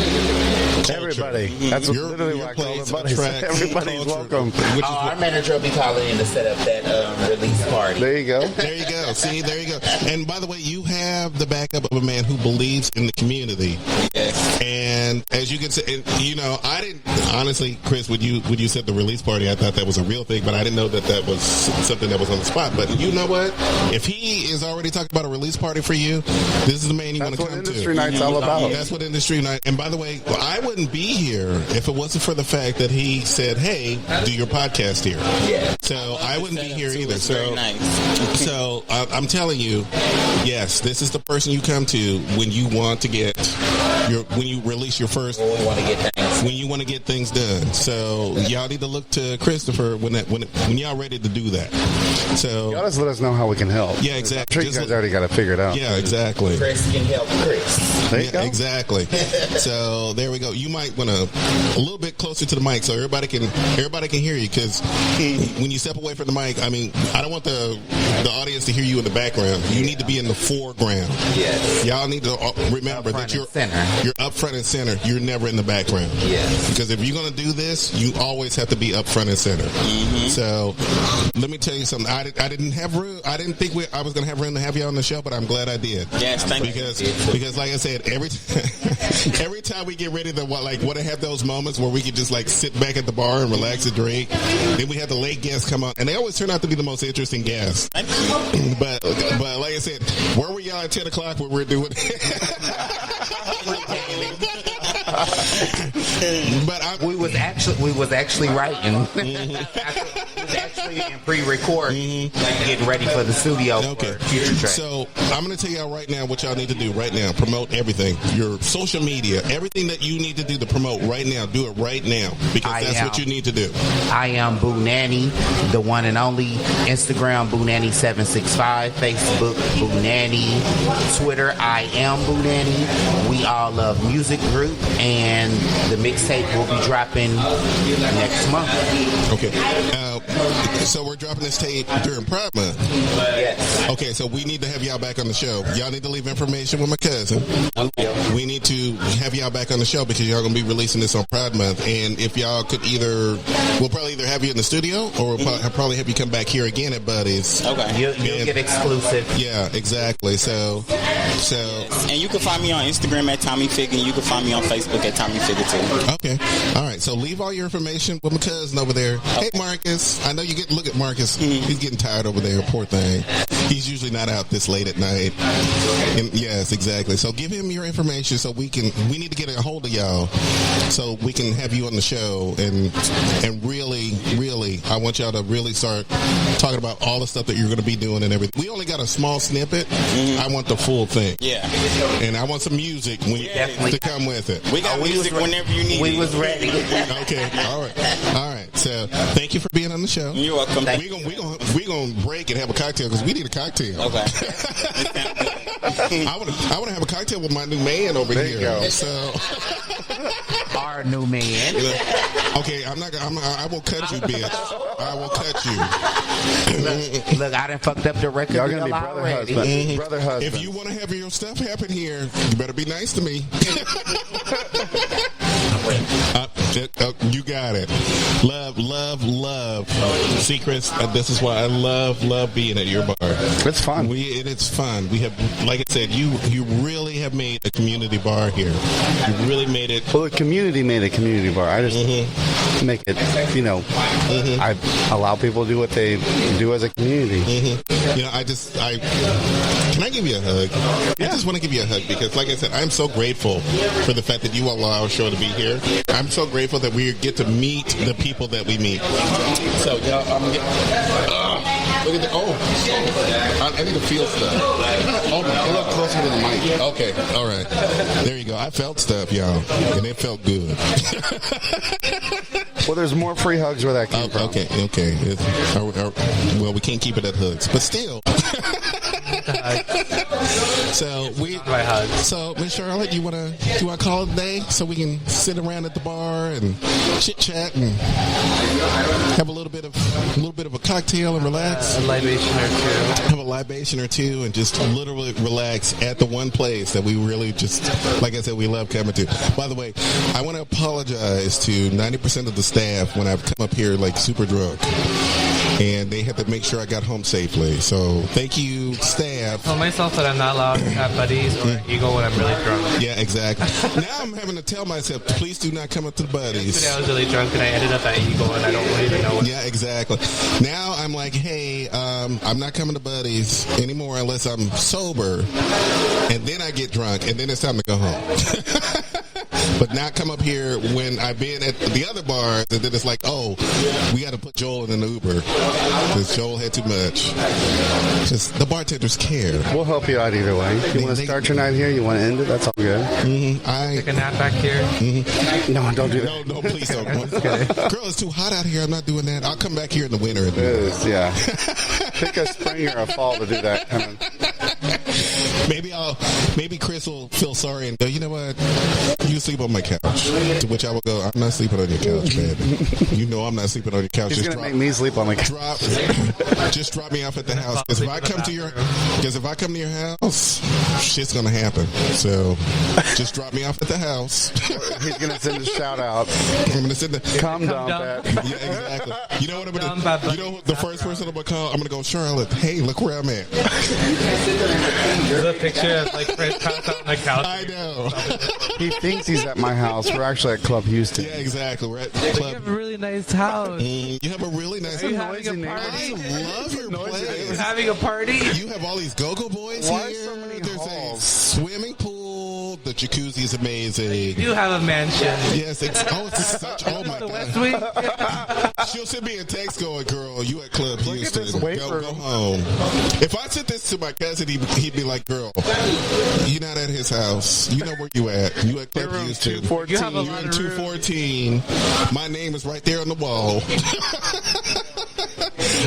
everybody. That's literally what I call the buddies. Everybody's welcome.
Our manager will be calling in to set up that release party.
There you go.
There you go. See, there you go. And by the way, you have the backup of a man who believes in the community.
Yes.
And as you can say, I didn't honestly, Chris, when you said the release party, I thought that was a real thing, but I didn't know that was something that was on the spot. But you know what? If he is already talking about a release party for you, this is the man you want to come to.
That's what Industry Night's all about.
That's what Industry Night. And by the way, I wouldn't be here if it wasn't for the fact that he said, "Hey, do your podcast here."
Yeah.
So I wouldn't be here either.
Very nice.
So I'm telling you, yes, this is the person you come to when you want to get when you release your first.
When
you want to get things done. So y'all need to look to Christopher when y'all ready to do that. So
y'all just let us know how we can help.
Yeah, exactly.
I'm sure you guys already got it figured out.
Yeah, exactly.
Chris can help Chris.
There you go.
Exactly. So there we go. You might want to a little bit closer to the mic so everybody can hear you, because when you step away from the mic, I mean, I don't want the audience to hear you in the background. You need to be in the foreground.
Yes.
Y'all need to remember that you're up front and center. You're never in the background.
Yes.
Because if you're going to do this, you always have to be up front and center. Mm-hmm. So let me tell you something. I didn't have room. I didn't think I was going to have room to have you on the show, but I'm glad I did.
Yes, thank you.
Because like I said, every time we get ready to want to have those moments where we could just like sit back at the bar and relax and drink, then we have the late guests come on, and they always turn out to be the most interesting guests. But like I said, where were y'all at 10 o'clock when we were doing
But we was actually writing. We was actually in pre-record, getting ready for the studio.
Okay.
For future track.
So I'm going to tell y'all right now what y'all need to do right now. Promote everything. Your social media, everything that you need to do to promote right now. Do it right now, because that's what you need to do.
I am BOO Nanny, the one and only. Instagram BOO Nanny 765, Facebook BOO Nanny, Twitter I am BOO Nanny. We All Love Music Group, and the mixtape will be dropping next month.
Okay. So we're dropping this tape during Pride Month.
Yes.
Okay, so we need to have y'all back on the show. Y'all need to leave information with my cousin. We need to have y'all back on the show because y'all going to be releasing this on Pride Month. And if y'all could we'll probably either have you in the studio or we'll probably have you come back here again at Buddy's.
Okay. You'll get exclusive.
Yeah, exactly. So.
And you can find me on Instagram at Tommy Figga, and you can find me on Facebook at Tommy Figga too.
Okay. All right. So leave all your information with my cousin over there. Okay. Hey, Marcus. I know you look at Marcus. He's getting tired over there. Poor thing. He's usually not out this late at night. And yes, exactly. So give him your information so we need to get a hold of y'all so we can have you on the show and really, I want y'all to really start talking about all the stuff that you're going to be doing and everything. We only got a small snippet. I want the full thing.
Yeah.
And I want some music to come with it.
We got music whenever you need it.
We was ready.
Okay. All right. So thank you for being on the show.
You're welcome.
We're gonna break and have a cocktail because we need a cocktail.
Okay.
I want to have a cocktail with my new man over
there
here.
You go.
So
our new man.
Okay, I will cut you, bitch. I will cut you.
Look, I done fucked up the record.
Y'all gonna be brother husband. Brother husband.
If you want to have your stuff happen here, you better be nice to me. You got it. Love. See, Chris, this is why I love being at your bar.
It's fun.
It's fun. We have, like I said, you really have made a community bar here. You really made it.
Well, the community made a community bar. I just make it, I allow people to do what they do as a community.
Can I give you a hug? Yeah. I just want to give you a hug because, like I said, I'm so grateful for the fact that you allow our show to be here. I'm so grateful that we get to meet the people that we meet. So, look at I need to feel stuff. Oh, a little closer to the mic. Okay, all right. There you go. I felt stuff, y'all, and it felt good.
Well, there's more free hugs where that came from.
Okay. Well, we can't keep it at hugs, but still. So Miss Charlotte, you wanna call it a day so we can sit around at the bar and chit chat and have a little bit of a cocktail and relax.
A libation or two.
Have a libation or two and just literally relax at the one place that we really just, like I said, we love coming to. By the way, I want to apologize to 90% of the staff when I've come up here like super drunk. And they had to make sure I got home safely. So thank you, staff.
I told myself that I'm not allowed to have buddies or ego when I'm really drunk.
Yeah, exactly. Now I'm having to tell myself, please do not come up to the buddies.
Yesterday I was really drunk and I ended up at Eagle and I don't even know what.
Yeah, exactly. Now I'm like, hey, I'm not coming to buddies anymore unless I'm sober. And then I get drunk and then it's time to go home. But not come up here when I've been at the other bars, and then it's like, oh, we got to put Joel in an Uber because Joel had too much. Just the bartenders care.
We'll help you out either way. You want to start your night here? You want to end it? That's all good.
Take a nap back here.
No, don't do that.
No, please don't. Girl, it's too hot out here. I'm not doing that. I'll come back here in the winter.
It is, yeah. Pick a spring or a fall to do that.
Maybe Chris will feel sorry and go, you know what? You sleep on my couch. To which I will go, I'm not sleeping on your couch, baby. You know I'm not sleeping on your couch.
He's going to make me sleep on the couch.
Just drop me off at the house. Because if I come to your house, shit's going to happen. So just drop me off at the house.
He's going to send a shout out.
I'm going to send
Calm down, Pat.
Yeah, exactly. You know what I'm going to do? You know the first person I'm going to call? I'm going to go, Charlotte, hey, look where I'm at.
There's a picture of like Chris passed out on the couch.
I know.
He thinks he's at my house. We're actually at Club Houston.
Yeah, exactly. We're at Club.
You have a really nice house.
You have a really nice house.
Are you having a party?
I love your place.
You're having a party?
You have all these go-go boys
Why
here.
so many
There's
halls?
a swimming pool. The jacuzzi is amazing.
You do have a mansion.
Yes, it's such. Oh my
The West
god.
Wing?
She'll send me a text going, girl, you at Club
Look at
Houston.
this weight
Go
room.
home. If I sent this to my cousin, he'd be like, girl, you're not at his house. You know where you at. You at Club Houston.
214.
You have a
You're
lot
in
of
214. My name is right there on the wall.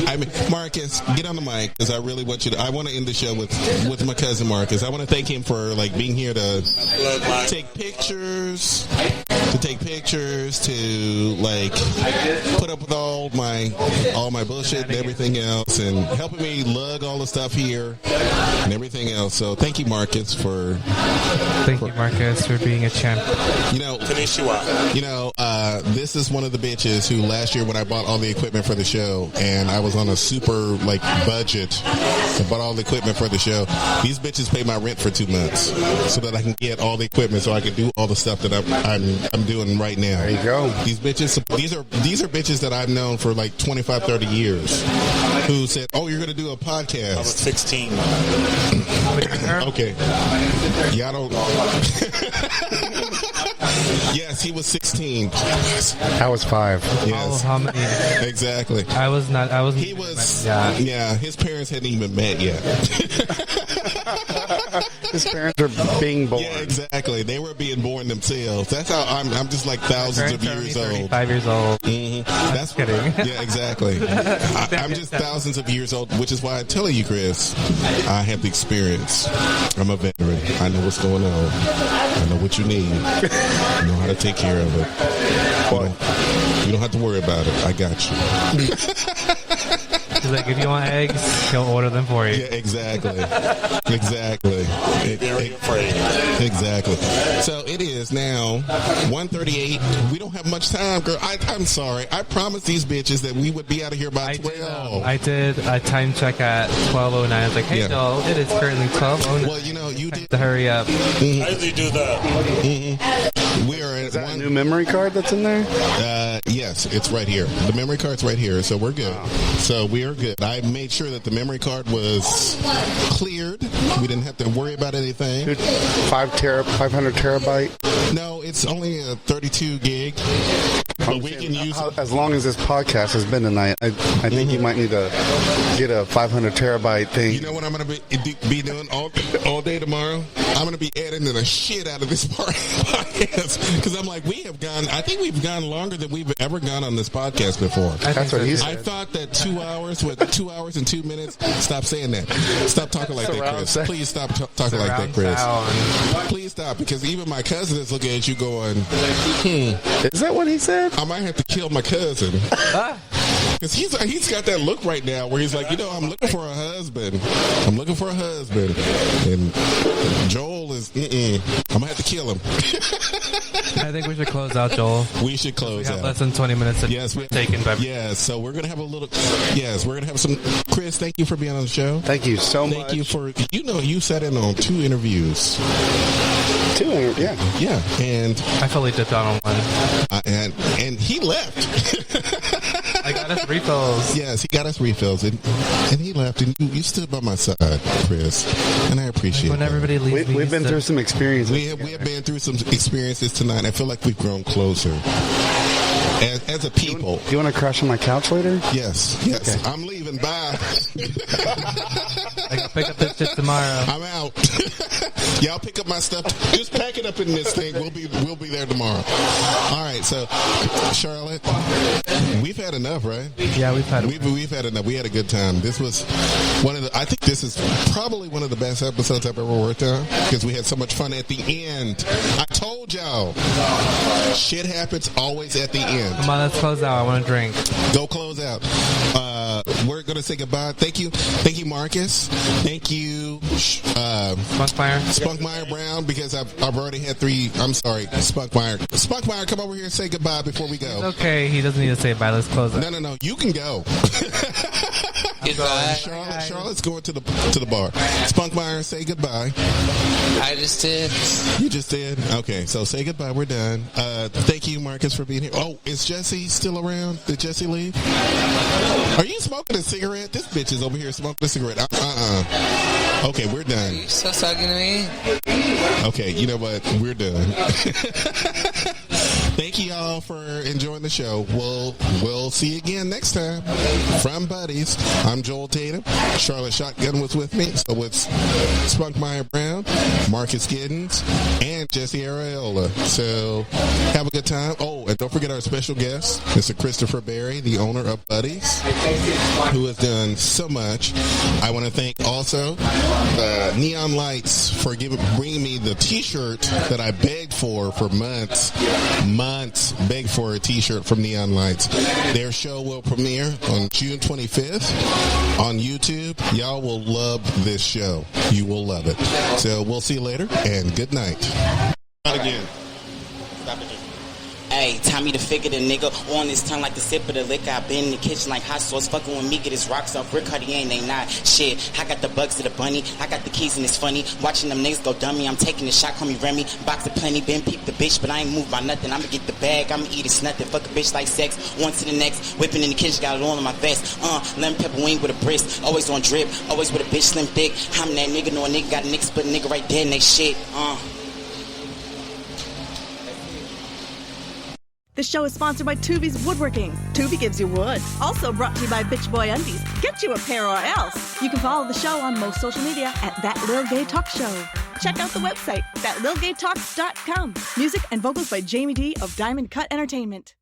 I mean, Marcus, get on the mic because I really want you to. I want to end the show with my cousin Marcus. I want to thank him for like being here to take pictures, to like put up with all my bullshit and everything else, and helping me lug all the stuff here and everything else. So thank you, Marcus, for
being a champ.
This is one of the bitches who last year when I bought all the equipment for the show, and I was on a super like budget, I bought all the equipment for the show. These bitches pay my rent for 2 months so that I can get all the equipment so I can do all the stuff that I'm doing right now.
There you go.
These are bitches that I've known for like 25, 30 years who said, oh, you're going to do a podcast. I was
16.
Okay. Yeah, I don't. Yes, he was 16.
I was 5.
Yes.
Oh, how many?
Exactly.
I was not.
He was. Yeah. His parents hadn't even met yet.
His parents are being born.
Yeah, exactly. They were being born themselves. That's how I'm just like thousands of years old.
5 years old.
Mm-hmm. That's
kidding.
Yeah, exactly. I'm just thousands of years old, which is why I'm telling you, Chris, I have the experience. I'm a veteran. I know what's going on. I know what you need. I know how to take care of it. You don't have to worry about it. I got you.
He's like, if you want eggs, he'll order them for you.
Yeah, exactly. Very afraid. Exactly. So it is now 1:38. We don't have much time, girl. I'm sorry. I promised these bitches that we would be out of here by 12.
I did a time check at 12:09. I was like, hey, Joel, it is currently 12:09.
Well, you did
to hurry up.
Mm-hmm.
How does he do that?
Mm-hmm. We are
Is that a new memory card that's in there?
Yes, it's right here. The memory card's right here, so we're good. So we are good. I made sure that the memory card was cleared. We didn't have to worry about anything.
500 terabyte?
No, it's only a 32 gig. But we can use
as long as this podcast has been tonight. I think you might need to get a 500 terabyte thing.
You know what I'm going to be doing all day tomorrow? I'm going to be editing the shit out of this podcast because I'm like, I think we've gone longer than we've ever gone on this podcast before.
That's what he said.
I thought that 2 hours and 2 minutes. Stop saying that. Stop talking like that, Chris. Please stop talking like that, Chris. Please stop, because even my cousin is looking at you going,
Is that what he said?
I might have to kill my cousin. Because he's got that look right now where he's like, I'm looking for a husband. I'm looking for a husband. And Joel is, I'm going to have to kill him.
I think we should close out, Joel.
We should close out.
We have less than 20 minutes to taken by.
Yes, so we're going to have we're going to have some. Chris, thank you for being on the show.
Thank you so much.
Thank you for, you sat in on 2 interviews.
Yeah.
Yeah, and
I fully dipped out on one.
And he left.
I got us refills.
Yes, he got us refills, and he left, and you stood by my side, Chris, and I appreciate
when
that.
everybody leaves.
We've been through some experiences.
We have been through some experiences tonight. I feel like we've grown closer as a people.
Do you want to crash on my couch later?
Yes. Okay. I'm leaving. Bye.
I gotta pick up this shit tomorrow.
I'm out. Y'all pick up my stuff. Just pack it up in this thing. We'll be there tomorrow. All right. So, Charlotte, we've had enough, right?
Yeah, we've had
enough. We had a good time. This was I think this is probably one of the best episodes I've ever worked on, because we had so much fun at the end. I told y'all, shit happens always at the end.
Come on, let's close out. I want to drink.
Go close out. We're going to say goodbye. Thank you, Marcus. Thank you, Spunkmeyer Brown, because I've already had 3. I'm sorry, Spunkmeyer, come over here and say goodbye before we go.
Okay, he doesn't need to say bye. Let's close out.
No, you can go.
Goodbye.
Charlotte's going to the bar. Spunkmeyer, say goodbye.
I just did.
You just did? Okay, so say goodbye. We're done. Thank you, Marcus, for being here. Oh, is Jesse still around? Did Jesse leave? Are you smoking a cigarette? This bitch is over here smoking a cigarette. Okay, we're done.
Are you still talking to me?
Okay, you know what? We're done. Thank you all for enjoying the show. We'll see you again next time. From Buddies, I'm Joel Tatum. Charlotte Shotgun was with me. So it's Spunkmeyer Brown, Marcus Giddens, and Jesse Areola. So have a good time. Oh, and don't forget our special guest, Mr. Christopher Berry, the owner of Buddies, who has done so much. I want to thank also Neon Lights for bringing me the t-shirt that I begged for months, begged for a t-shirt from Neon Lights. Their show will premiere on June 25th on YouTube. Y'all will love this show. You will love it. So we'll see you later, and good night. Not again.
Stop it. Hey, Tommy the Figga, the nigga on his tongue like the sip of the liquor. I been in the kitchen like hot sauce, fucking with me, get his rocks off. Rick Cartier and they not shit. I got the bugs to the bunny, I got the keys and it's funny. Watching them niggas go dummy, I'm taking the shot, call me Remy. Box of plenty, been peep the bitch, but I ain't moved by nothing. I'ma get the bag, I'ma eat it's nothing. Fuck a bitch like sex, one to the next. Whipping in the kitchen, got it all in my vest. Lemon pepper wing with a brisk, always on drip, always with a bitch slim thick. I'm that nigga, know a nigga got nicks, but a nigga right there in they shit.
This show is sponsored by Tubi's Woodworking. Tubi gives you wood. Also brought to you by Bitch Boy Undies. Get you a pair or else. You can follow the show on most social media at That Lil Gay Talk Show. Check out the website, thatlilgaytalks.com. Music and vocals by Jamie D of Diamond Cut Entertainment.